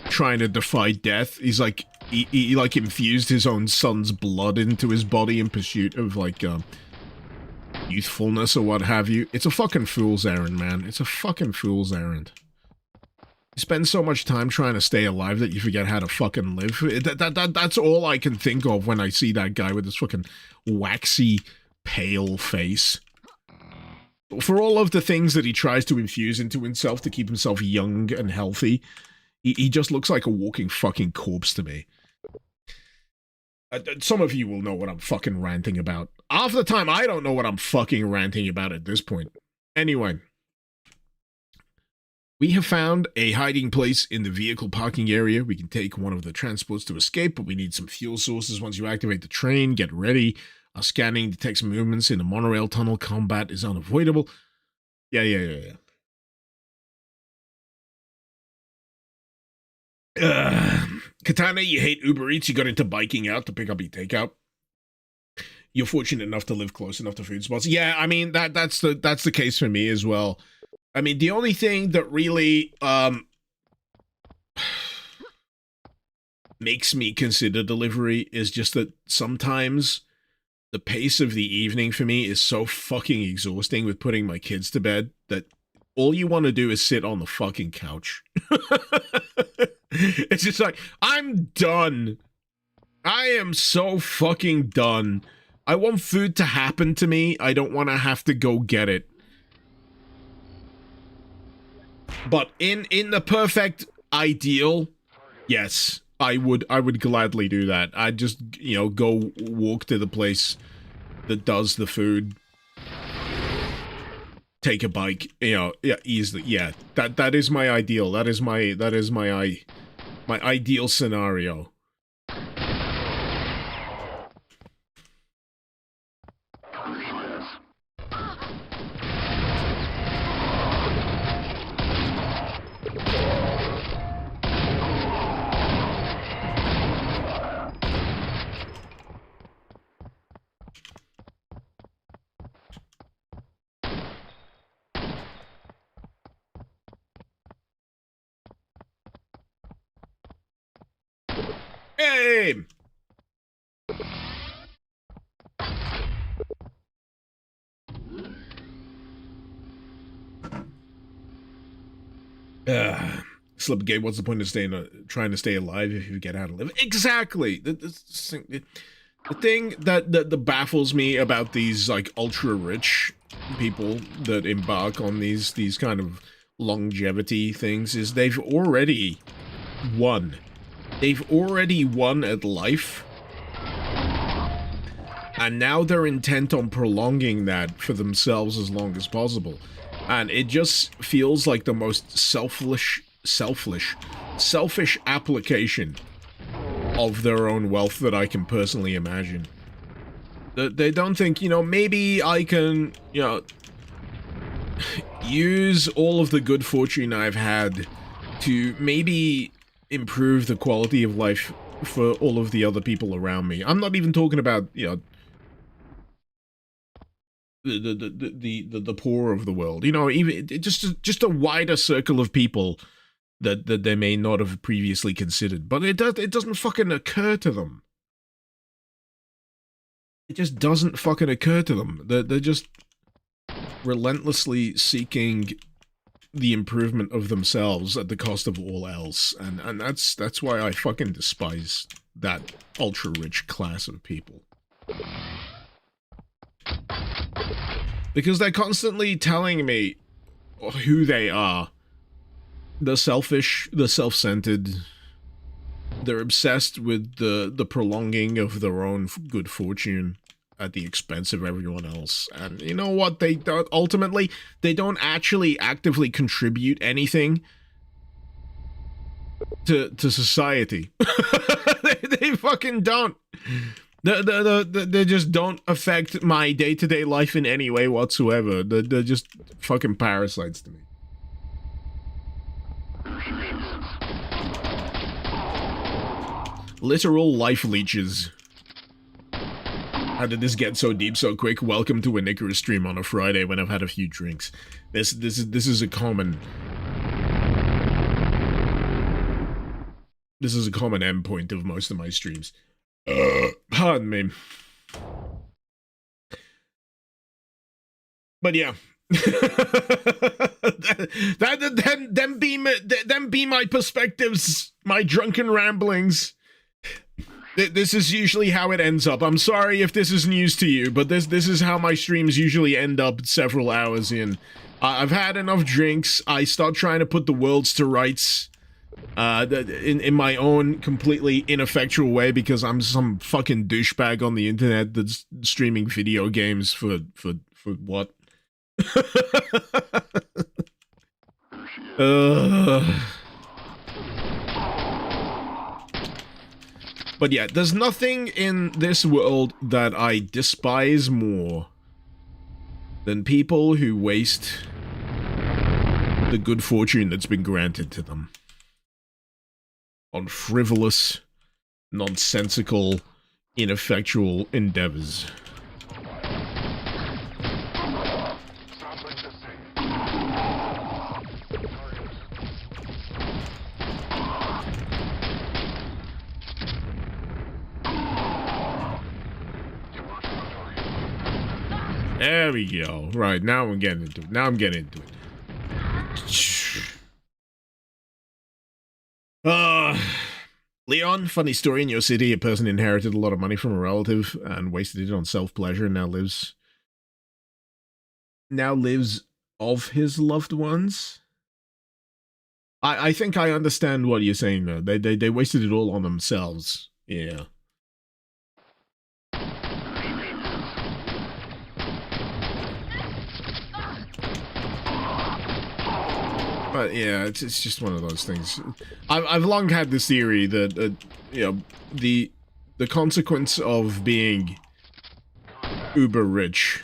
trying to defy death. He's like, he like infused his own son's blood into his body in pursuit of like, youthfulness or what have you. It's a fucking fool's errand, man. It's a fucking fool's errand. You spend so much time trying to stay alive that you forget how to fucking live. That's all I can think of when I see that guy with this fucking waxy, pale face. For all of the things that he tries to infuse into himself to keep himself young and healthy, he just looks like a walking fucking corpse to me. Some of you will know what I'm fucking ranting about. Half the time, I don't know what I'm fucking ranting about at this point. Anyway. We have found a hiding place in the vehicle parking area. We can take one of the transports to escape, but we need some fuel sources. Once you activate the train, get ready. Our scanning detects movements in the monorail tunnel. Combat is unavoidable. Yeah. Katana, you hate Uber Eats. You got into biking out to pick up your takeout. You're fortunate enough to live close enough to food spots. Yeah, I mean, that's the case for me as well. I mean, the only thing that really makes me consider delivery is just that sometimes the pace of the evening for me is so fucking exhausting with putting my kids to bed that all you want to do is sit on the fucking couch. It's just like, I'm done. I am so fucking done. I want food to happen to me. I don't want to have to go get it. But in the perfect ideal, yes, I would gladly do that. I'd just, you know, go walk to the place that does the food, take a bike, you know, yeah, easily. Yeah, that is my ideal. That is my ideal scenario. Hey! Slipgate, what's the point of trying to stay alive if you get how to live? Exactly! The thing that baffles me about these, like, ultra-rich people that embark on these kind of longevity things is they've already won. They've already won at life, and now they're intent on prolonging that for themselves as long as possible. And it just feels like the most selfish application of their own wealth that I can personally imagine. They don't think, you know, maybe I can, you know, use all of the good fortune I've had to maybe improve the quality of life for all of the other people around me. I'm not even talking about, you know, the poor of the world. You know, even just a wider circle of people that they may not have previously considered. But it doesn't fucking occur to them. It just doesn't fucking occur to them. They're just relentlessly seeking the improvement of themselves at the cost of all else, and that's why I fucking despise that ultra-rich class of people. Because they're constantly telling me who they are. They're selfish, they're self-centered, they're obsessed with the prolonging of their own good fortune at the expense of everyone else. And you know what? They don't, ultimately, they don't actually actively contribute anything to society. they fucking don't. They just don't affect my day-to-day life in any way whatsoever. They're just fucking parasites to me. Literal life leeches. How did this get so deep so quick? Welcome to an Icarus stream on a Friday when I've had a few drinks. This is a common... This is a common endpoint of most of my streams. Pardon me. But yeah. them be my perspectives, my drunken ramblings. This is usually how it ends up. I'm sorry if this is news to you, but this is how my streams usually end up several hours in. I've had enough drinks. I start trying to put the worlds to rights in my own completely ineffectual way because I'm some fucking douchebag on the internet that's streaming video games for what? But yeah, there's nothing in this world that I despise more than people who waste the good fortune that's been granted to them on frivolous, nonsensical, ineffectual endeavors. There we go. Right, now I'm getting into it. Leon, funny story. In your city, a person inherited a lot of money from a relative and wasted it on self-pleasure and now lives of his loved ones. I think I understand what you're saying, though. They wasted it all on themselves. Yeah. But yeah, it's just one of those things. I've long had this theory that you know, the consequence of being uber rich,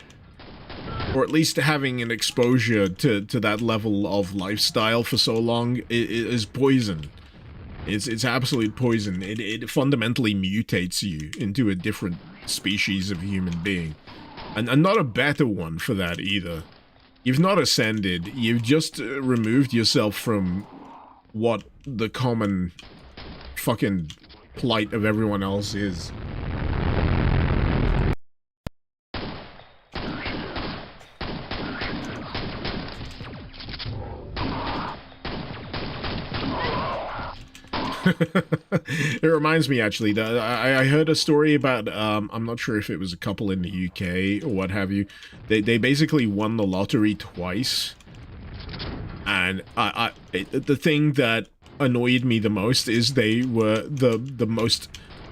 or at least having an exposure to that level of lifestyle for so long, is poison. It's absolute poison. It fundamentally mutates you into a different species of human being, and not a better one for that either. You've not ascended, you've just removed yourself from what the common fucking plight of everyone else is. It reminds me, actually, that I heard a story about, I'm not sure if it was a couple in the UK or what have you. They basically won the lottery twice. And the thing that annoyed me the most is they were the most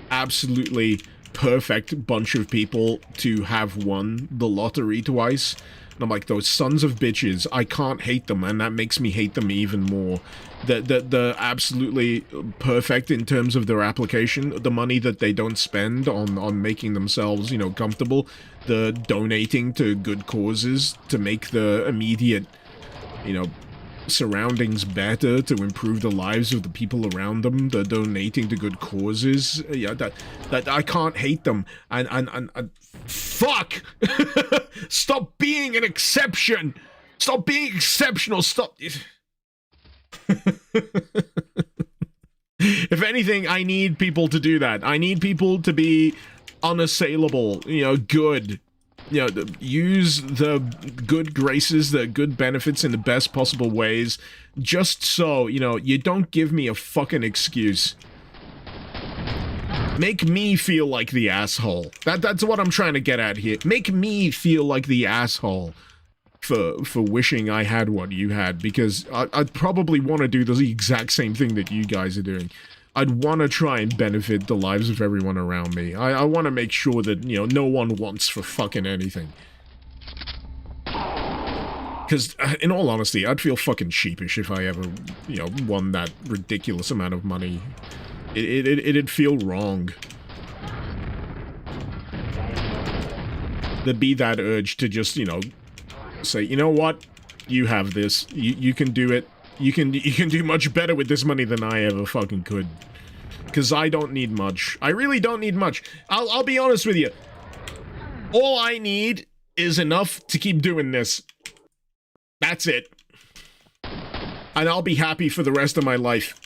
absolutely perfect bunch of people to have won the lottery twice. And I'm like, those sons of bitches, I can't hate them, and that makes me hate them even more. They're absolutely perfect in terms of their application, the money that they don't spend on making themselves, you know, comfortable, the donating to good causes to make the immediate, you know, surroundings better, to improve the lives of the people around them, the donating to good causes. Yeah, that I can't hate them, and fuck! Stop being an exception! Stop being exceptional! Stop... If anything, I need people to do that. I need people to be unassailable, you know, good. You know, use the good graces, the good benefits in the best possible ways, just so, you know, you don't give me a fucking excuse. Make me feel like the asshole. That's what I'm trying to get at here. Make me feel like the asshole for wishing I had what you had, because I'd probably want to do the exact same thing that you guys are doing. I'd want to try and benefit the lives of everyone around me. I want to make sure that, you know, no one wants for fucking anything. Because, in all honesty, I'd feel fucking sheepish if I ever, you know, won that ridiculous amount of money. It'd feel wrong. There'd be that urge to just, you know, say, you know what? You have this. You can do it. You can do much better with this money than I ever fucking could. because I don't need much. I really don't need much. I'll be honest with you. All I need is enough to keep doing this. That's it. And I'll be happy for the rest of my life.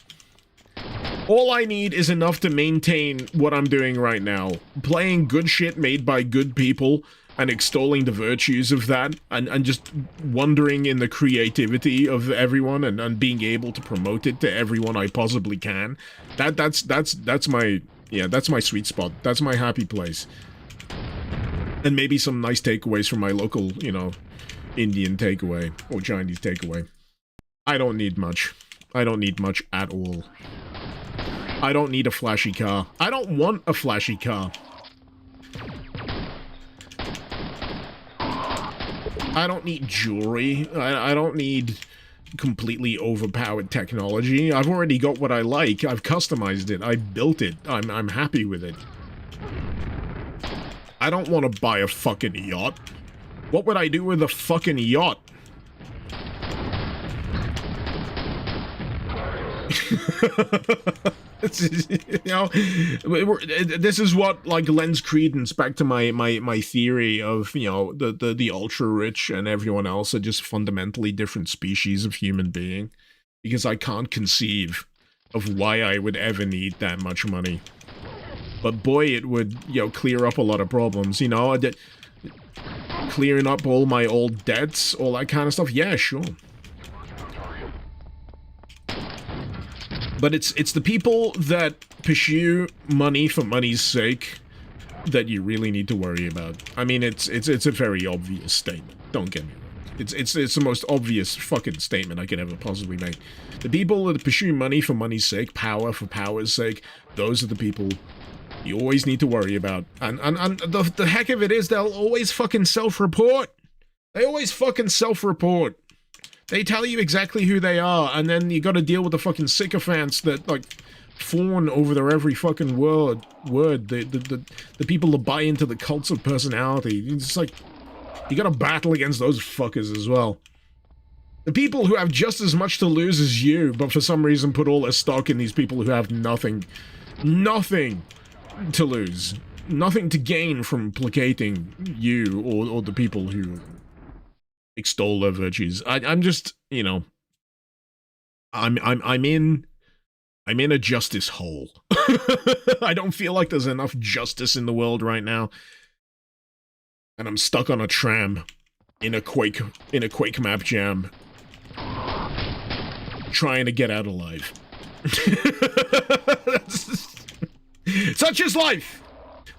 All I need is enough to maintain what I'm doing right now. Playing good shit made by good people and extolling the virtues of that and just wondering in the creativity of everyone and being able to promote it to everyone I possibly can. That's my sweet spot. That's my happy place. And maybe some nice takeaways from my local, you know, Indian takeaway or Chinese takeaway. I don't need much. I don't need much at all. I don't need a flashy car. I don't want a flashy car. I don't need jewelry. I don't need completely overpowered technology. I've already got what I like. I've customized it. I built it. I'm happy with it. I don't want to buy a fucking yacht. What would I do with a fucking yacht? You know, this is what like lends credence back to my theory of, you know, the ultra rich and everyone else are just fundamentally different species of human being, because I can't conceive of why I would ever need that much money. But boy, it would, you know, clear up a lot of problems, you know, clearing up all my old debts, all that kind of stuff. Yeah, sure. But it's the people that pursue money for money's sake that you really need to worry about. I mean, it's a very obvious statement. Don't get me wrong. It's the most obvious fucking statement I could ever possibly make. The people that pursue money for money's sake, power for power's sake, those are the people you always need to worry about. And the heck of it is, they'll always fucking self-report. They always fucking self-report. They tell you exactly who they are, and then you gotta deal with the fucking sycophants that, like, fawn over their every fucking word. The people that buy into the cults of personality. It's like, you gotta battle against those fuckers as well. The people who have just as much to lose as you, but for some reason put all their stock in these people who have nothing to lose. Nothing to gain from placating you or the people who extol their virtues. I'm just, you know, I'm in a justice hole. I don't feel like there's enough justice in the world right now, and I'm stuck on a tram in a Quake map jam, trying to get out alive. Such is life.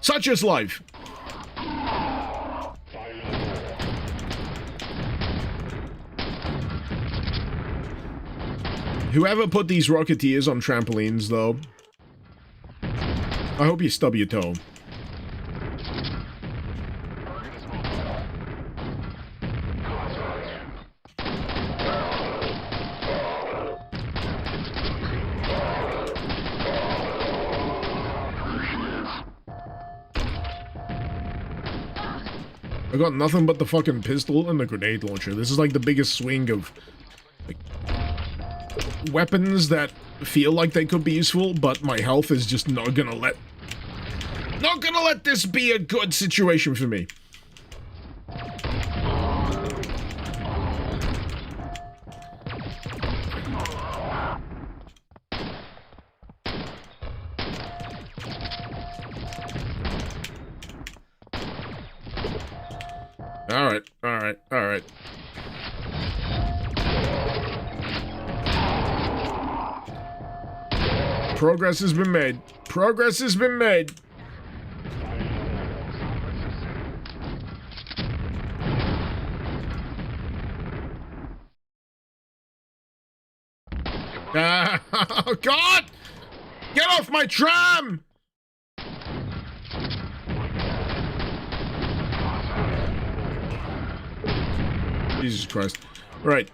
Such is life. Whoever put these Rocketeers on trampolines, though, I hope you stub your toe. I got nothing but the fucking pistol and the grenade launcher. This is like the biggest swing of, like, weapons that feel like they could be useful, but my health is just not gonna let this be a good situation for me. All right. Progress has been made. Progress has been made. Oh, God! Get off my tram! Jesus Christ. Right.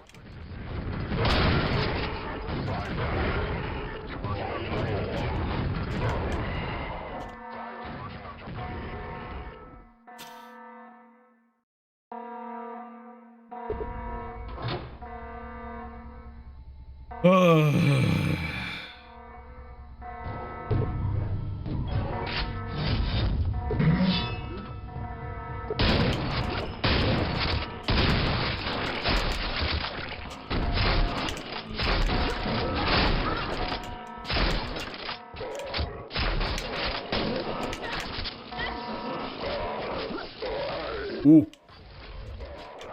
Ooh.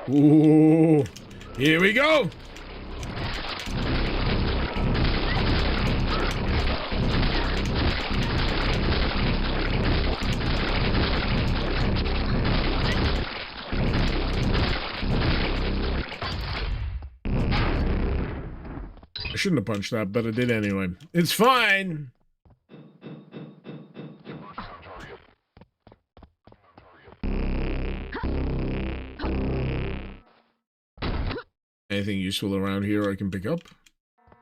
Ooh. Here we go. I shouldn't have punched that, but I did anyway. It's fine. Anything useful around here I can pick up?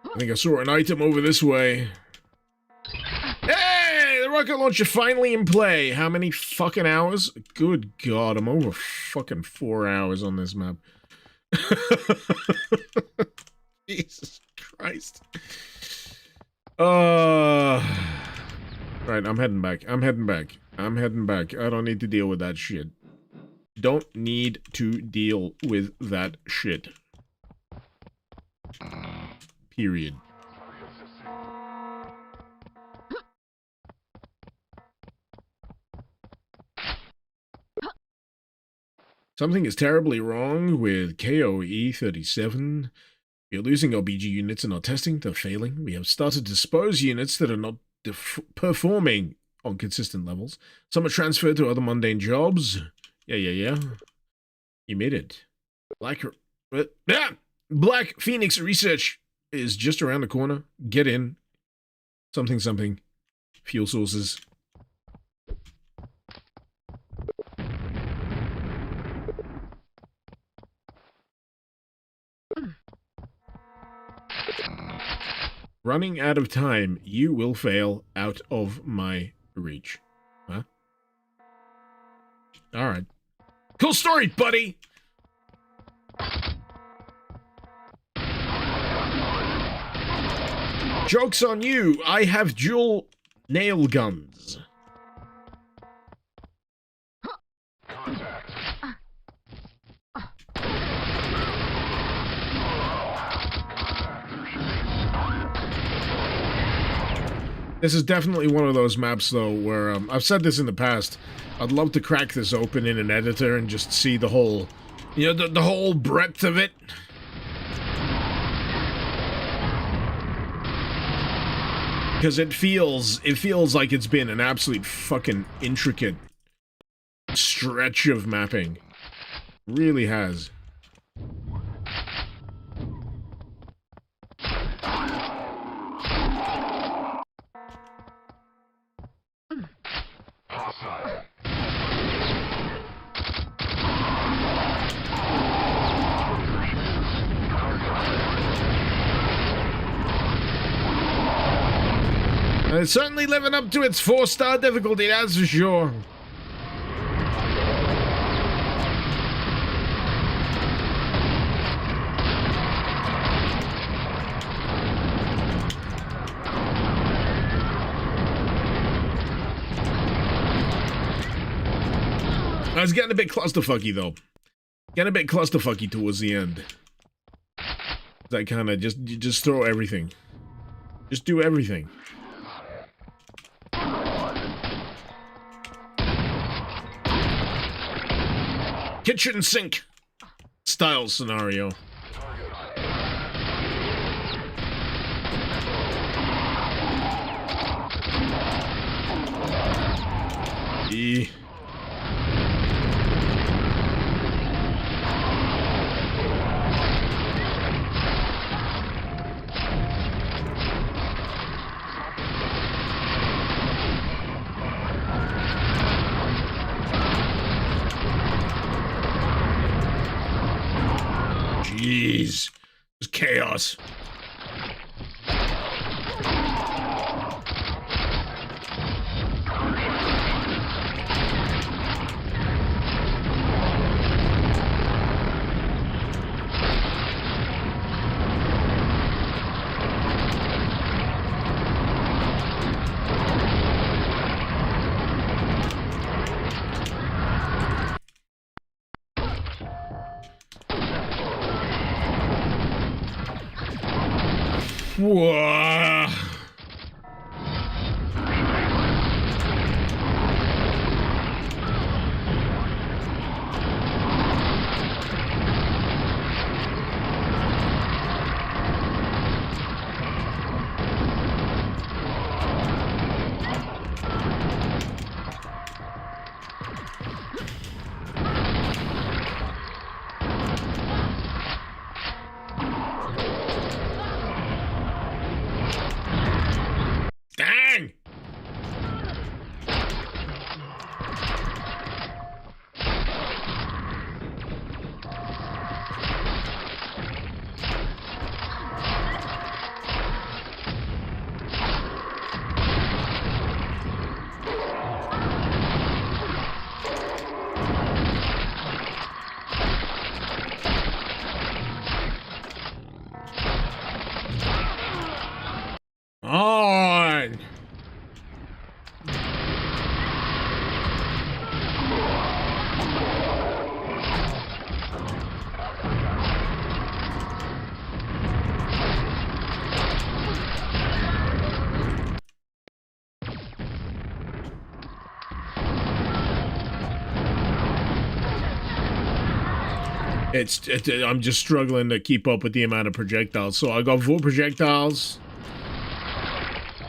I think I saw an item over this way. Hey! The rocket launcher finally in play. How many fucking hours? Good God, I'm over fucking 4 hours on this map. Jesus Christ. Right, I'm heading back. I'm heading back. I'm heading back. I don't need to deal with that shit. Don't need to deal with that shit. Period. Something is terribly wrong with KOE-37. We are losing our BG units in our testing. They're failing. We have started to dispose units that are not performing on consistent levels. Some are transferred to other mundane jobs. Yeah. You made it. Black Phoenix Research is just around the corner. Get in. Something. Fuel sources. Running out of time. You will fail out of my reach. Huh? Alright. Cool story, buddy! Joke's on you. I have dual nail guns. This is definitely one of those maps, though, where, I've said this in the past, I'd love to crack this open in an editor and just see the whole, you know, the whole breadth of it. Because it feels like it's been an absolute fucking intricate stretch of mapping. Really has. It's certainly living up to its 4-star difficulty, that's for sure. I was getting a bit clusterfucky, though. Getting a bit clusterfucky towards the end. That kind of just throw everything. Just do everything. Kitchen sink style scenario. E. Jeez. It's chaos. Whoa. I'm just struggling to keep up with the amount of projectiles. So I got 4 projectiles.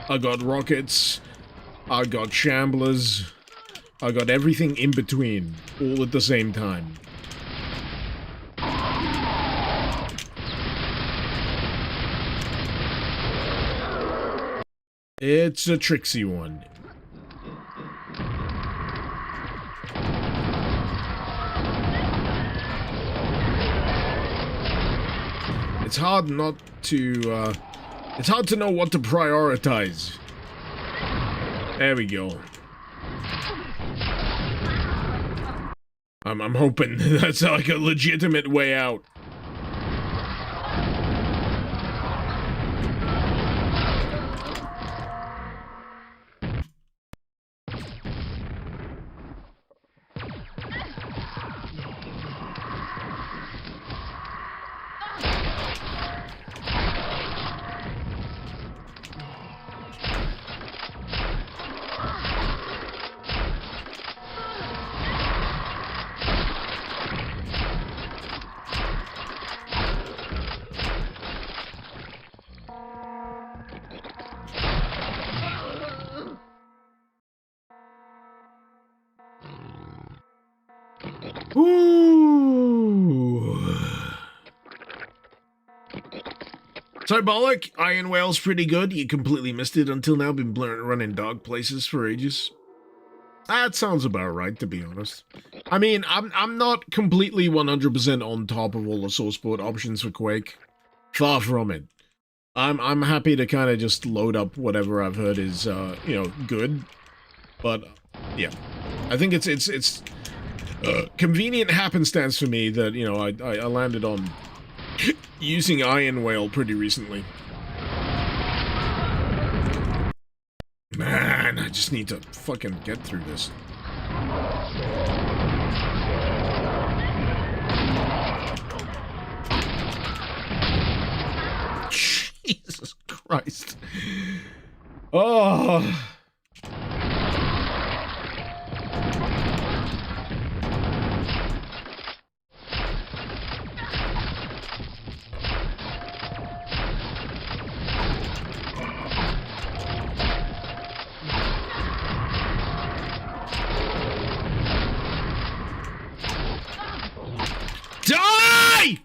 I got rockets. I got shamblers. I got everything in between, all at the same time. It's a tricksy one. It's hard not to, it's hard to know what to prioritize. There we go. I'm hoping that's like a legitimate way out. Ooh. So, Bollock, Iron Whale's pretty good. You completely missed it until now. Been running dog places for ages. That sounds about right, to be honest. I mean, I'm not completely 100% on top of all the source port options for Quake. Far from it. I'm happy to kind of just load up whatever I've heard is, you know, good. But, yeah. I think it's convenient happenstance for me that, you know, I landed on using Iron Whale pretty recently. Man, I just need to fucking get through this. Jesus Christ. Oh. Die!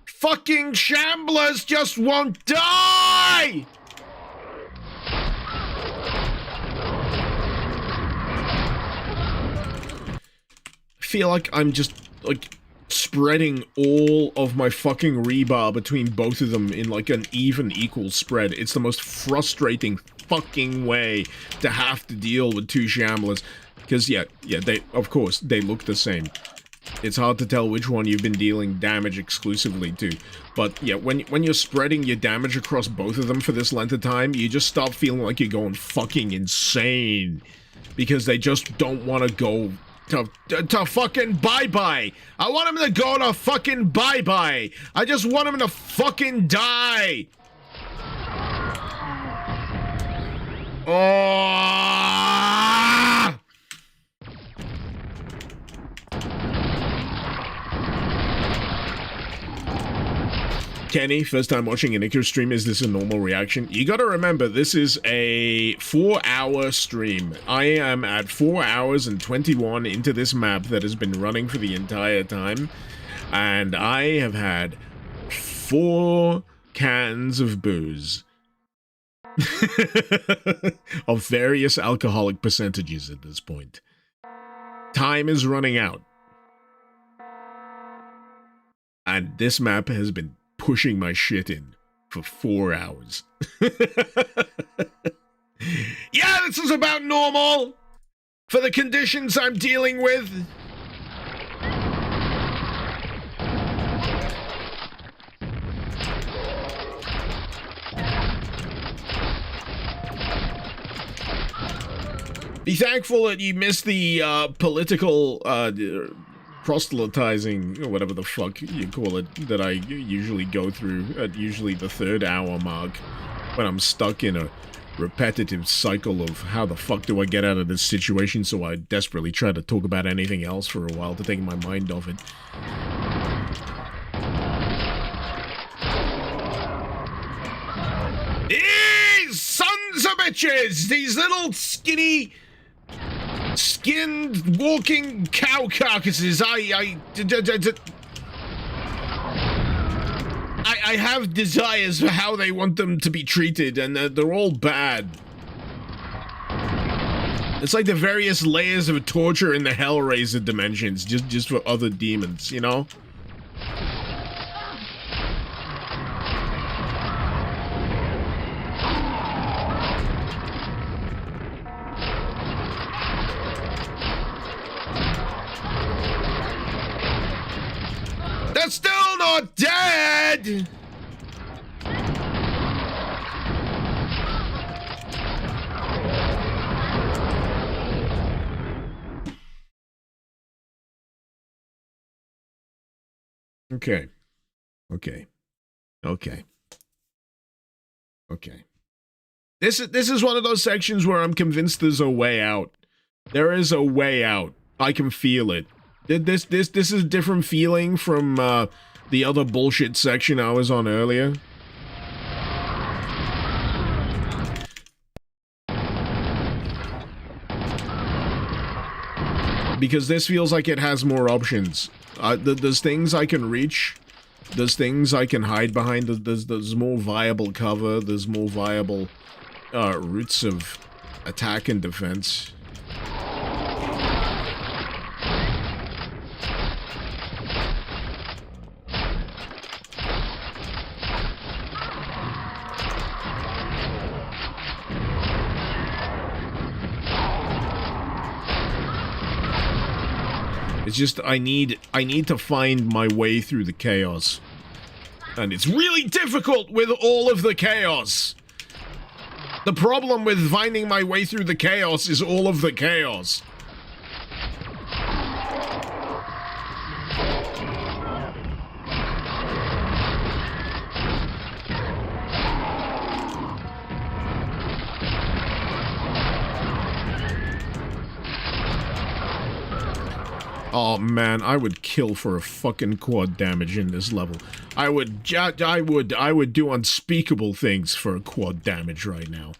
Fucking shamblers just won't die! I feel like I'm just, like, spreading all of my fucking rebar between both of them in, like, an even equal spread. It's the most frustrating fucking way to have to deal with 2 shamblers. Because, yeah, they, of course, they look the same. It's hard to tell which one you've been dealing damage exclusively to. But, yeah, when you're spreading your damage across both of them for this length of time, you just start feeling like you're going fucking insane. Because they just don't want to go to fucking bye-bye. I want them to go to fucking bye-bye. I just want them to fucking die. Oh! Kenny, first time watching an Icarus stream, is this a normal reaction? You gotta remember, this is a 4-hour stream. I am at 4 hours and 21 into this map that has been running for the entire time, and I have had 4 cans of booze. Of various alcoholic percentages at this point. Time is running out. And this map has been pushing my shit in for 4 hours. Yeah, this is about normal for the conditions I'm dealing with. Be thankful that you missed the political proselytizing, or whatever the fuck you call it, that I usually go through at usually the 3rd hour mark when I'm stuck in a repetitive cycle of how the fuck do I get out of this situation, so I desperately try to talk about anything else for a while to take my mind off it. These sons of bitches! These little skinny, skinned, walking cow carcasses. I have desires for how they want them to be treated, and they're all bad. It's like the various layers of torture in the Hellraiser dimensions, just for other demons, you know? They're still not dead! Okay. Okay. Okay. Okay. This is one of those sections where I'm convinced there's a way out. There is a way out. I can feel it. This is a different feeling from the other bullshit section I was on earlier. Because this feels like it has more options. There's things I can reach. There's things I can hide behind. There's more viable cover. There's more viable routes of attack and defense. It's just I need to find my way through the chaos. And it's really difficult with all of the chaos. The problem with finding my way through the chaos is all of the chaos. Oh man, I would kill for a fucking quad damage in this level. I would do unspeakable things for a quad damage right now.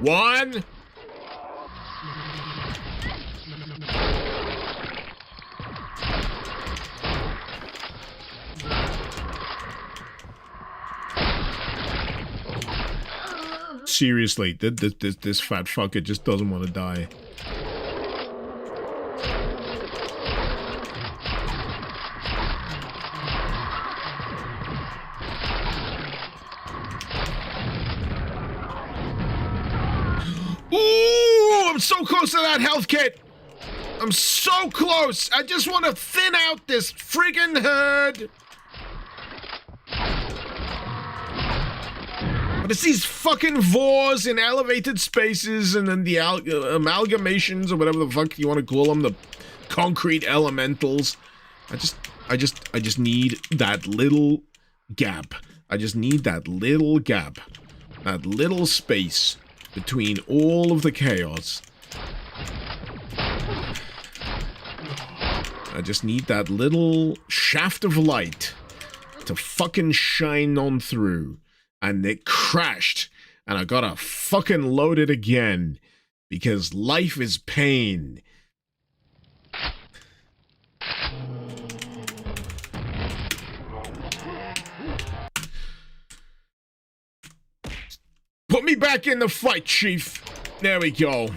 One. Seriously, this fat fucker just doesn't want to die. So close to that health kit. I'm so close. I just want to thin out this friggin' herd. But it's these fucking vors in elevated spaces, and then the amalgamations or whatever the fuck you want to call them, the concrete elementals. I just need that little gap. I just need that little gap, that little space between all of the chaos. I just need that little shaft of light to fucking shine on through. And it crashed. And I gotta fucking load it again. Because life is pain. Put me back in the fight, Chief. There we go.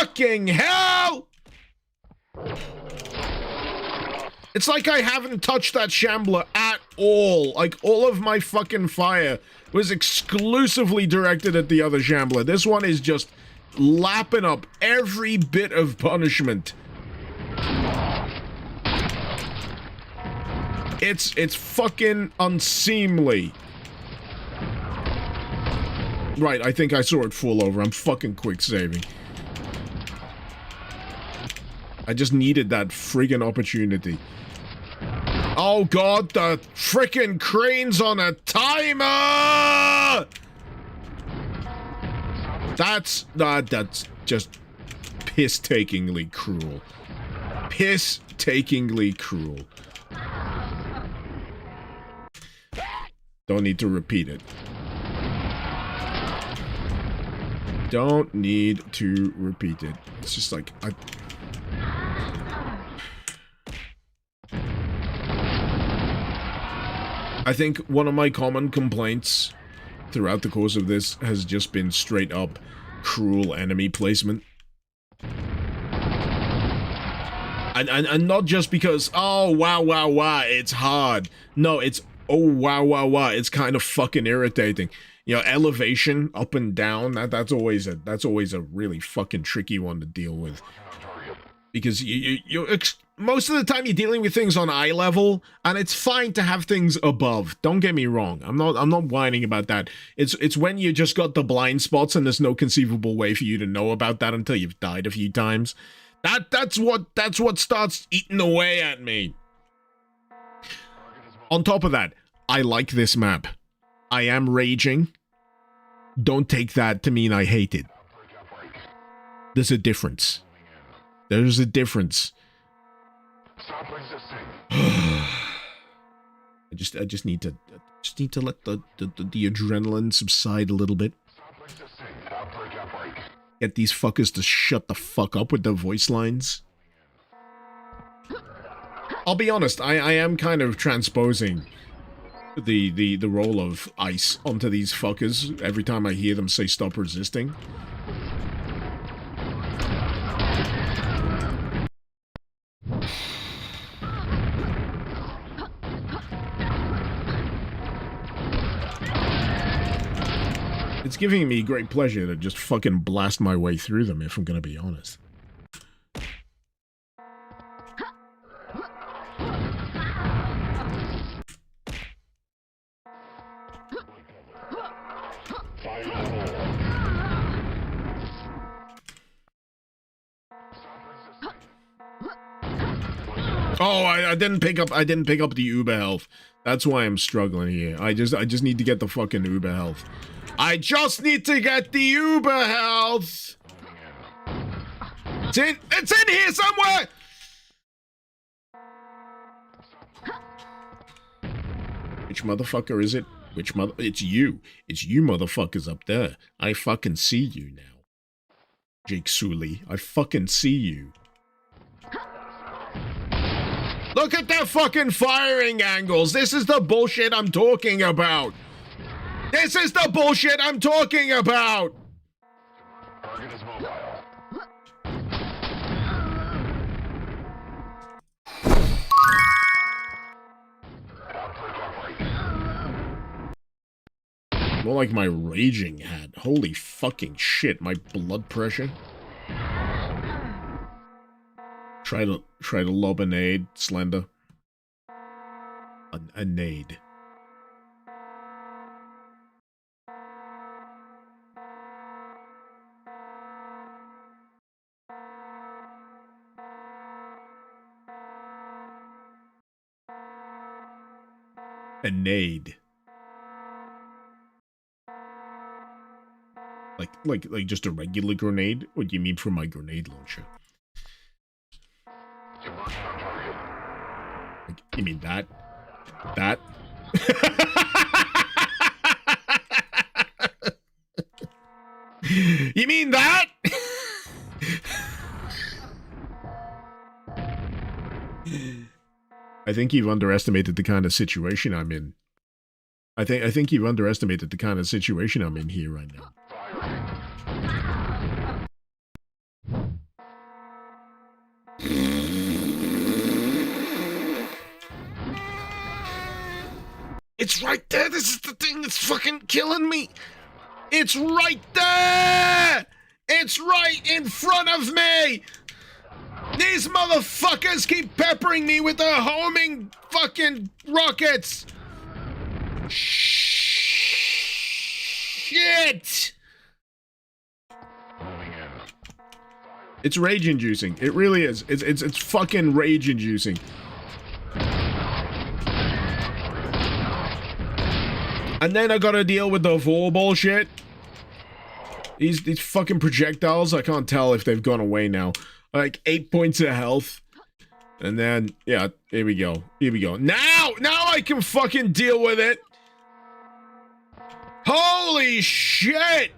fucking hell! It's like I haven't touched that shambler at all. Like, all of my fucking fire was exclusively directed at the other shambler. This one is just lapping up every bit of punishment. It's fucking unseemly. Right, I think I saw it fall over. I'm fucking quick saving. I just needed that friggin' opportunity. Oh god, the frickin' crane's on a timer! That's just piss-takingly cruel. Piss-takingly cruel. Don't need to repeat it. Don't need to repeat it. It's just like, I think one of my common complaints throughout the course of this has just been straight up cruel enemy placement. And not just because, oh, wow, it's hard. No, it's, oh, wow, it's kind of fucking irritating. You know, elevation up and down, that's always a really fucking tricky one to deal with. Because most of the time you're dealing with things on eye level, and it's fine to have things above. Don't get me wrong. I'm not whining about that. It's when you just got the blind spots and there's no conceivable way for you to know about that until you've died a few times. That's what starts eating away at me. On top of that, I like this map. I am raging. Don't take that to mean I hate it. There's a difference. There's a difference. I just need to let the adrenaline subside a little bit. Get these fuckers to shut the fuck up with their voice lines. I'll be honest, I am kind of transposing the role of ice onto these fuckers every time I hear them say stop resisting. It's giving me great pleasure to just fucking blast my way through them, if I'm gonna be honest. Oh, I didn't pick up the Uber health. That's why I'm struggling here. I just need to get the fucking Uber health. I just need to get the Uber health. It's in here somewhere. Which motherfucker is it? Which mother? It's you. It's you motherfuckers up there. I fucking see you now. Jake Sully, I fucking see you. Look at their fucking firing angles. This is the bullshit I'm talking about. This is the bullshit I'm talking about. Target is mobile. More like my raging hat. Holy fucking shit, my blood pressure. Try to lob a nade, Slender. A nade. A nade. Like just a regular grenade? What do you mean from my grenade launcher? Like, you mean that? That? You mean that? I think you've underestimated the kind of situation I'm in. I think you've underestimated the kind of situation I'm in here right now. It's right there. This is the thing that's fucking killing me. It's right there. It's right in front of me. These motherfuckers keep peppering me with their homing fucking rockets. Shit. It's rage-inducing. It really is. It's fucking rage-inducing. And then I gotta deal with the Vor bullshit. These fucking projectiles, I can't tell if they've gone away now. Like 8 points of health. And then, yeah, here we go. Here we go. Now I can fucking deal with it. Holy shit.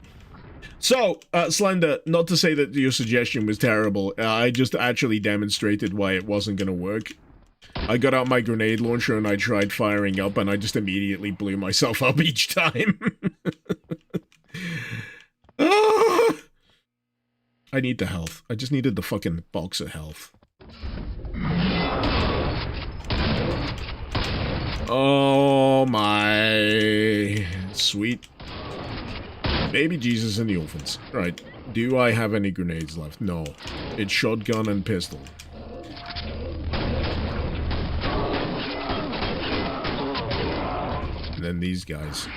So, Slender, not to say that your suggestion was terrible. I just actually demonstrated why it wasn't gonna work. I got out my grenade launcher and I tried firing up and I just immediately blew myself up each time. I need the health. I just needed the fucking box of health. Oh my... Sweet. Baby Jesus and the orphans. Right. Do I have any grenades left? No. It's shotgun and pistol. And then these guys.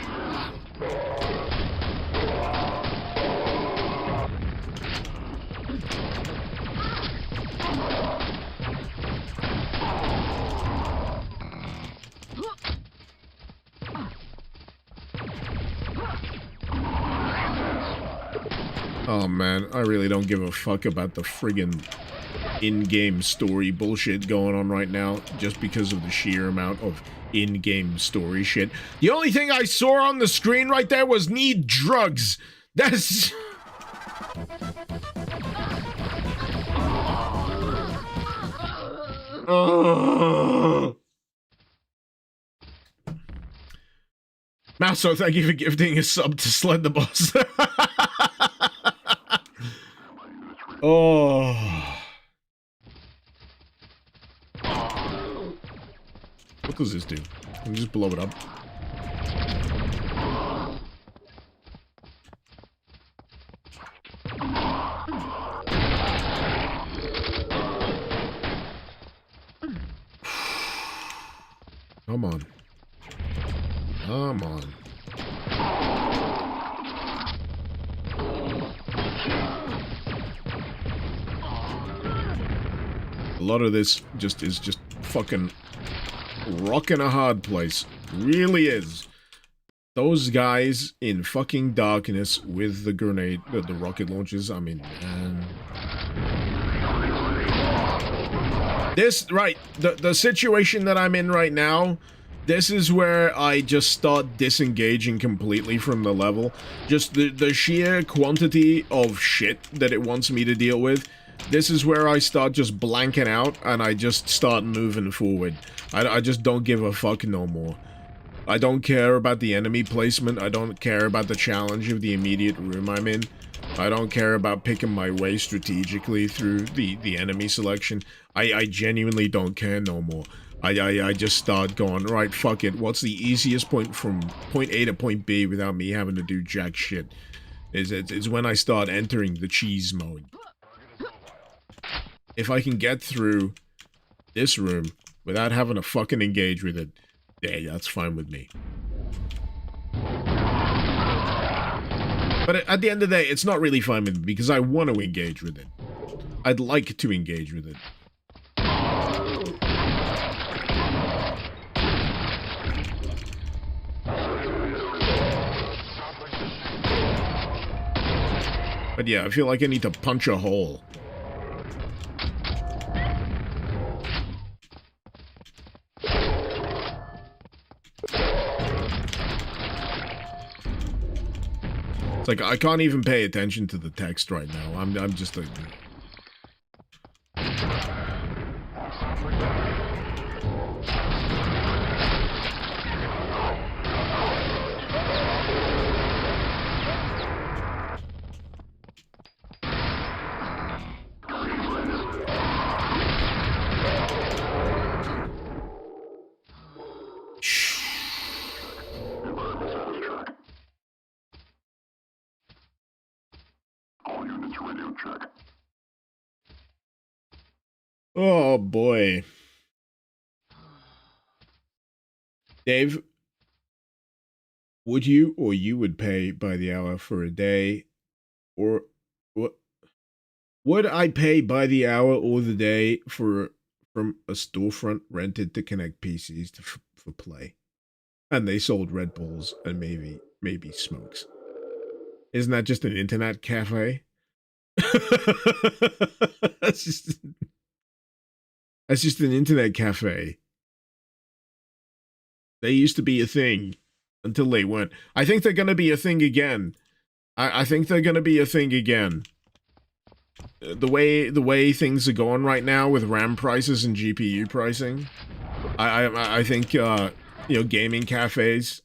Oh man, I really don't give a fuck about the friggin' in-game story bullshit going on right now, just because of the sheer amount of in-game story shit. The only thing I saw on the screen right there was need drugs. That's... Mouso, thank you for gifting a sub to Slender Boss. Oh. What does this do? Can you just blow it up? Come on. Come on. A lot of this is just fucking rocking a hard place. Really is. Those guys in fucking darkness with the grenade, the rocket launchers, I mean, man. This, right, the situation that I'm in right now, this is where I just start disengaging completely from the level. Just the sheer quantity of shit that it wants me to deal with. This is where I start just blanking out, and I just start moving forward. I just don't give a fuck no more. I don't care about the enemy placement. I don't care about the challenge of the immediate room I'm in. I don't care about picking my way strategically through the enemy selection. I genuinely don't care no more. I just start going, right, fuck it. What's the easiest point from point A to point B without me having to do jack shit? It's when I start entering the cheese mode. If I can get through this room without having to fucking engage with it, yeah, that's fine with me. But at the end of the day, it's not really fine with me because I want to engage with it. I'd like to engage with it. But yeah, I feel like I need to punch a hole. Like, I can't even pay attention to the text right now. I'm just like... Oh boy. Dave, would you or you would pay by the hour for a day? Or what? Would I pay by the hour or the day from a storefront rented to connect PCs for play? And they sold Red Bulls and maybe smokes. Isn't that just an internet cafe? that's just an internet cafe. They used to be a thing until they weren't. I think they're gonna be a thing again. I think they're gonna be a thing again. The way things are going right now with RAM prices and GPU pricing, I think you know, gaming cafes,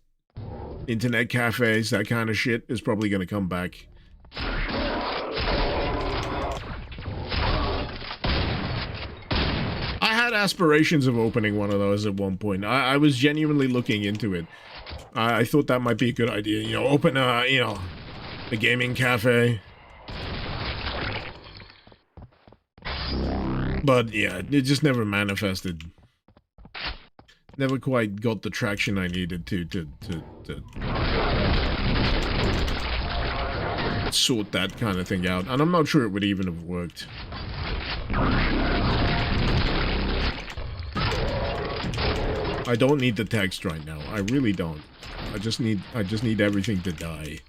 internet cafes, that kind of shit is probably gonna come back. I had aspirations of opening one of those at one point. I was genuinely looking into it. I thought that might be a good idea. You know, open you know, a gaming cafe. But yeah, it just never manifested. Never quite got the traction I needed to sort that kind of thing out. And I'm not sure it would even have worked. I don't need the text right now. I really don't. I just need everything to die.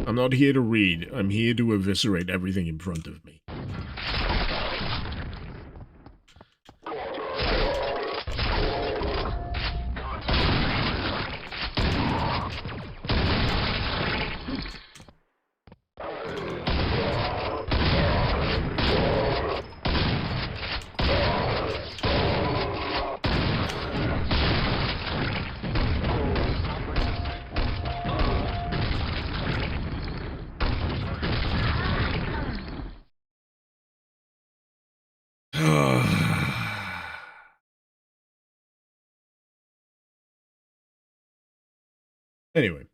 I'm not here to read. I'm here to eviscerate everything in front of me. Anyway.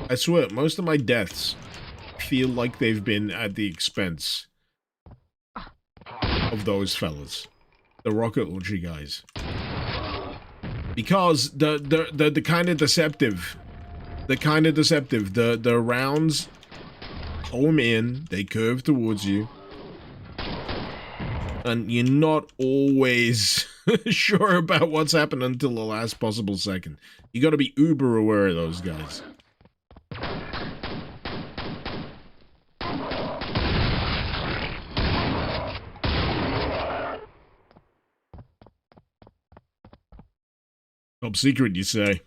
I swear, most of my deaths feel like they've been at the expense of those fellas. The rocket launcher guys. Because the kind of deceptive. The rounds home in, they curve towards you. And you're not always sure about what's happened until the last possible second. You gotta be uber aware of those guys. Top secret, you say?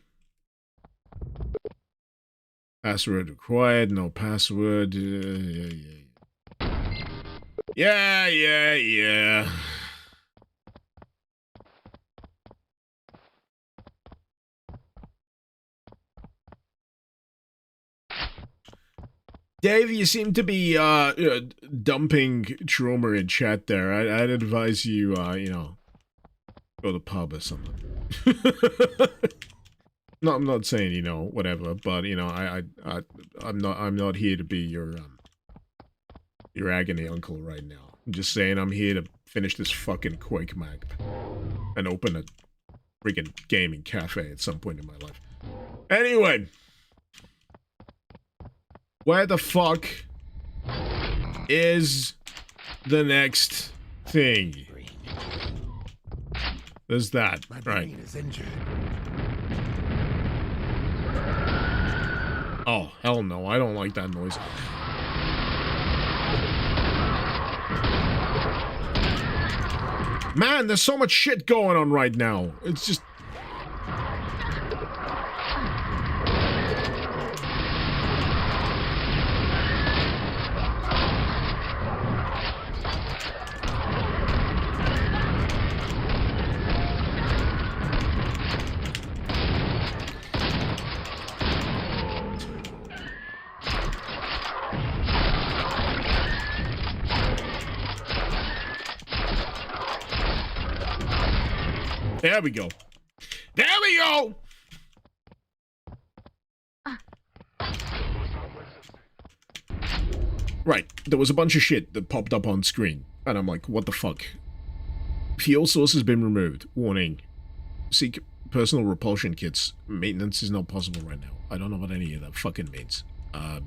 Password required, no password. Yeah. Dave, you seem to be dumping trauma in chat there. I'd advise you, you know, go to the pub or something. No, I'm not saying, you know, whatever, but you know, I'm not here to be your agony uncle right now. I'm just saying I'm here to finish this fucking Quake map and open a freaking gaming cafe at some point in my life. Anyway, where the fuck is the next thing? There's that, My right? brain is injured. Oh, hell no, I don't like that noise. Man, there's so much shit going on right now. It's just... There we go. There we go! Right, there was a bunch of shit that popped up on screen, and I'm like, what the fuck? Fuel source has been removed. Warning. Seek personal repulsion kits. Maintenance is not possible right now. I don't know what any of that fucking means. I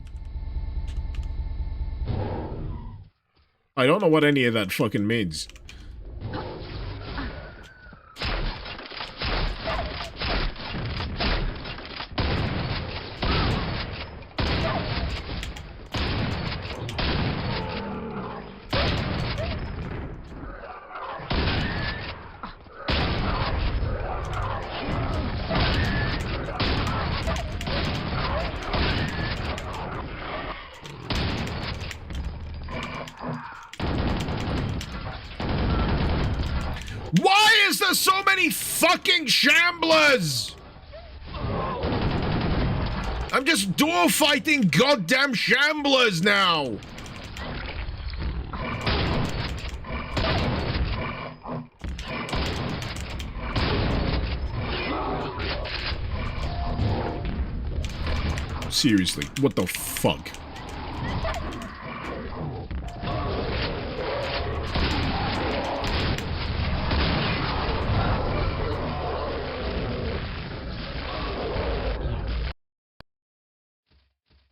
don't know what any of that fucking means. Why is there so many fucking shamblers? I'm just dual fighting goddamn shamblers now. Seriously, what the fuck?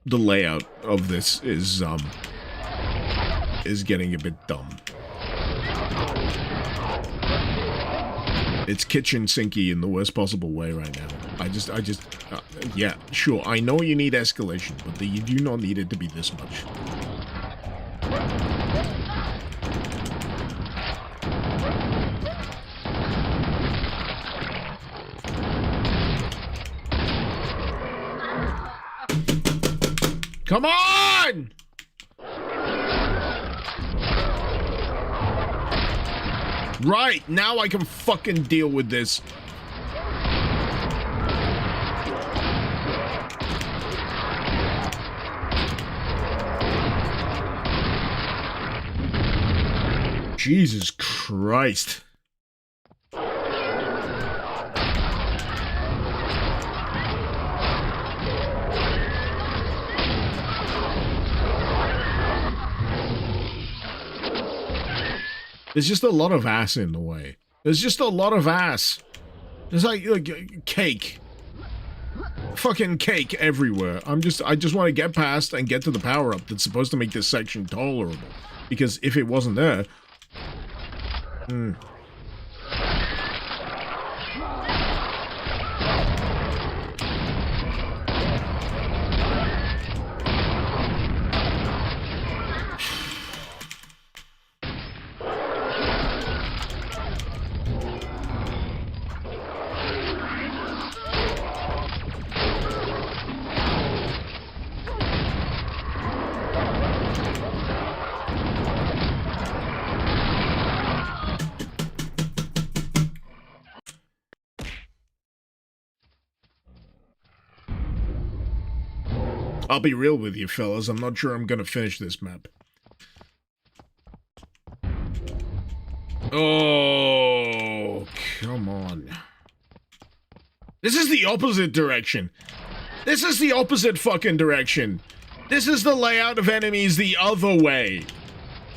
The layout of this is getting a bit dumb. It's kitchen sinky in the worst possible way right now. Yeah, sure, I know you need escalation, but you do not need it to be this much. Come on! Right, now I can fucking deal with this. Jesus Christ. There's just a lot of ass in the way. There's just a lot of ass. There's like cake. Fucking cake everywhere. I just want to get past and get to the power-up that's supposed to make this section tolerable. Because if it wasn't there... I'll be real with you, fellas. I'm not sure I'm gonna finish this map. Oh, come on. This is the opposite direction. This is the opposite fucking direction. This is the layout of enemies the other way.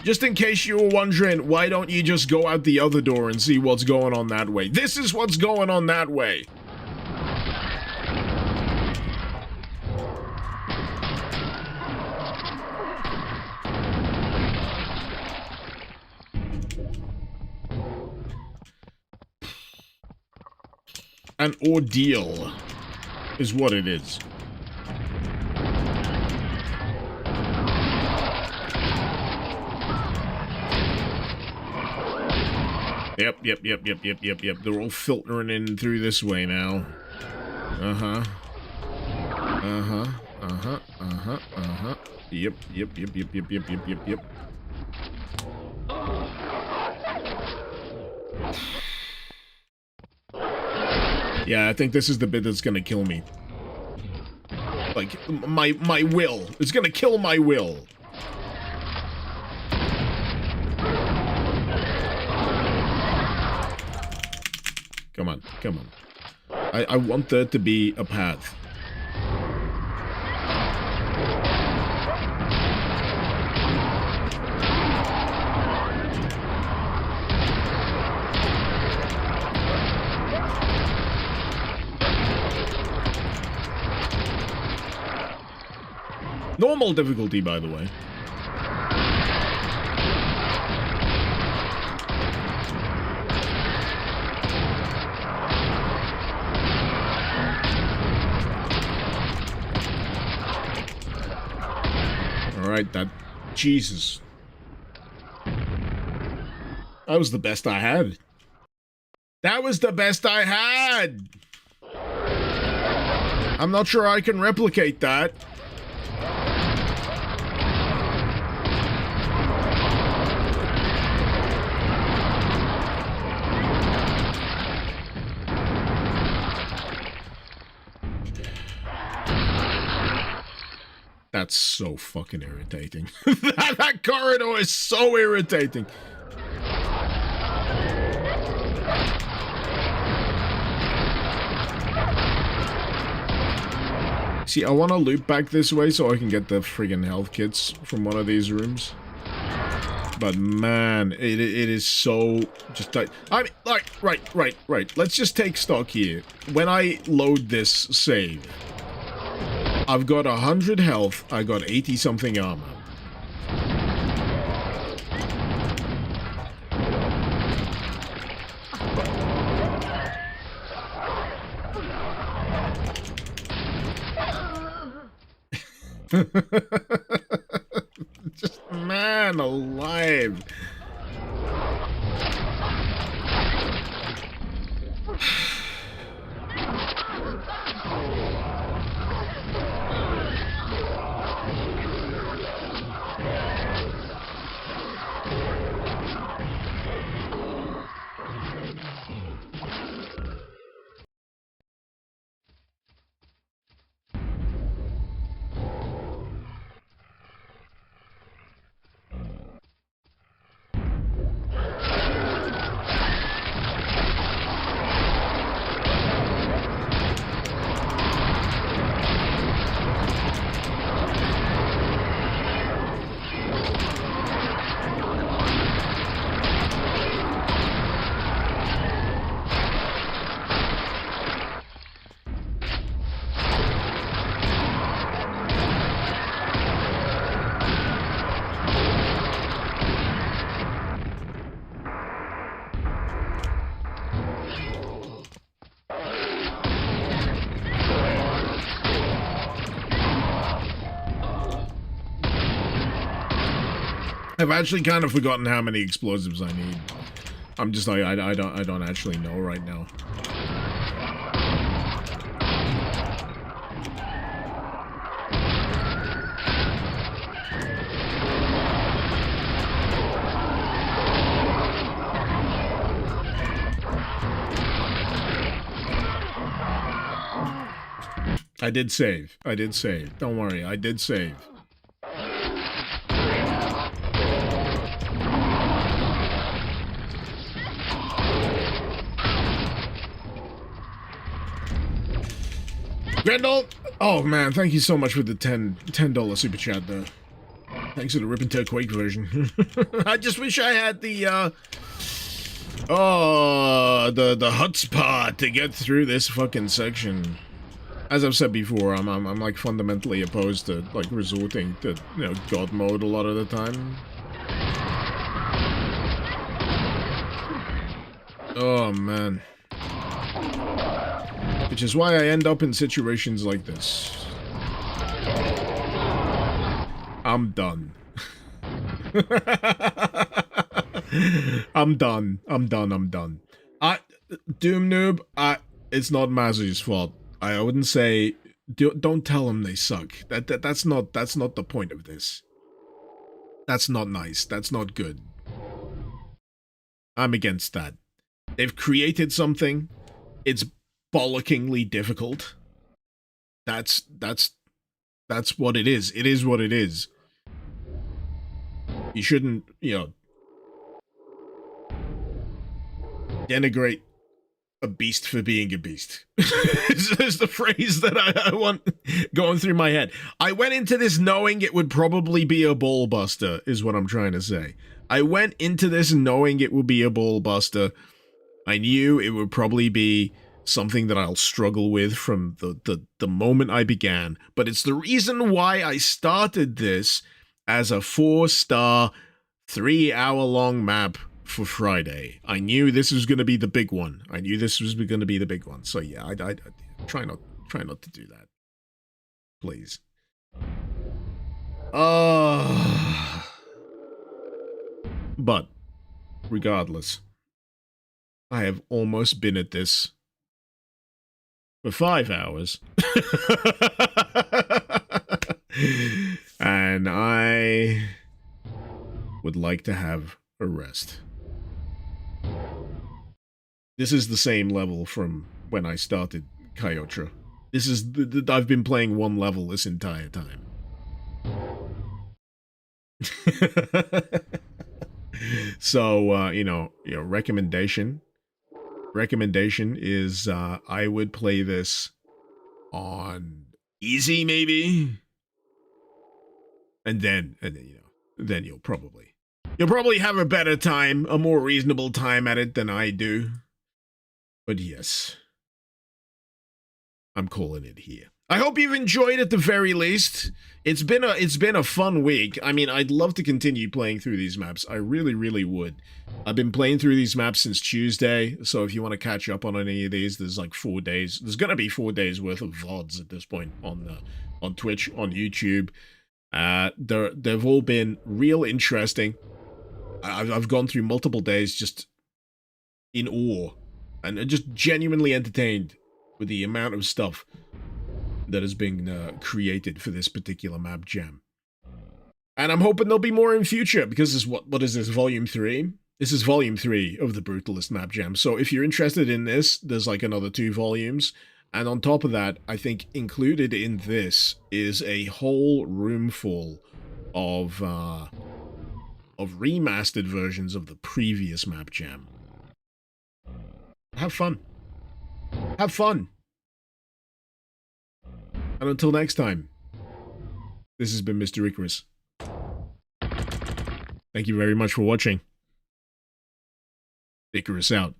Just in case you were wondering, why don't you just go out the other door and see what's going on that way? This is what's going on that way. An ordeal is what it is. Yep. They're all filtering in through this way now. Yep. Yeah, I think this is the bit that's gonna kill me. Like, my will. It's gonna kill my will. Come on. Come on. I want there to be a path. Normal difficulty, by the way. Alright, that... Jesus. That was the best I had. That was the best I had! I'm not sure I can replicate that. That's so fucking irritating. that corridor is so irritating. See, I want to loop back this way so I can get the friggin' health kits from one of these rooms. But man, it is so just like... I mean, like, right. Let's just take stock here. When I load this save... I've got 100 health, I got 80-something armor. Just, man alive. I've actually kind of forgotten how many explosives I need. I'm just like, I don't actually know right now. I did save. Don't worry, I did save. Grendel! Oh man, thank you so much for the $10 super chat though. Thanks for the Rip and Tear Quake version. I just wish I had the the hotspot to get through this fucking section. As I've said before, I'm like fundamentally opposed to like resorting to, you know, God mode a lot of the time. Oh man. Which is why I end up in situations like this. I'm done. I'm done. Doom Noob, it's not Mazu's fault. I wouldn't say, don't tell them they suck. That's not the point of this. That's not nice. That's not good. I'm against that. They've created something. It's bollockingly difficult. That's what it is. It is what it is. You shouldn't, you know, denigrate a beast for being a beast. Is the phrase that I want going through my head. I went into this knowing it would probably be a ball buster, is what I'm trying to say. I went into this knowing it would be a ball buster. I knew it would probably be something that I'll struggle with from the moment I began. But it's the reason why I started this as a 4-star, 3-hour-long map for Friday. I knew this was going to be the big one. I knew this was going to be the big one. So yeah, I try not to do that, please. But regardless, I have almost been at this for 5 hours. And I would like to have a rest. This is the same level from when I started Kyotra. This is I've been playing one level this entire time. So recommendation is I would play this on easy maybe, and then you'll probably have a better time, a more reasonable time at it than I do. But yes, I'm calling it here. I hope you've enjoyed at the very least. It's been a fun week. I mean, I'd love to continue playing through these maps. I really, really would. I've been playing through these maps since Tuesday, so if you want to catch up on any of these, there's like 4 days. There's gonna be 4 days worth of VODs at this point on Twitch, on YouTube. They've all been real interesting. I've gone through multiple days just in awe and just genuinely entertained with the amount of stuff that has been created for this particular map jam. And I'm hoping there'll be more in future, because this, what is this, volume 3? This is volume 3 of the Brutalist map jam. So if you're interested in this, there's like another 2 volumes. And on top of that, I think included in this is a whole room full of remastered versions of the previous map jam. Have fun. Have fun. And until next time, this has been Mr. Icarus. Thank you very much for watching. Icarus out.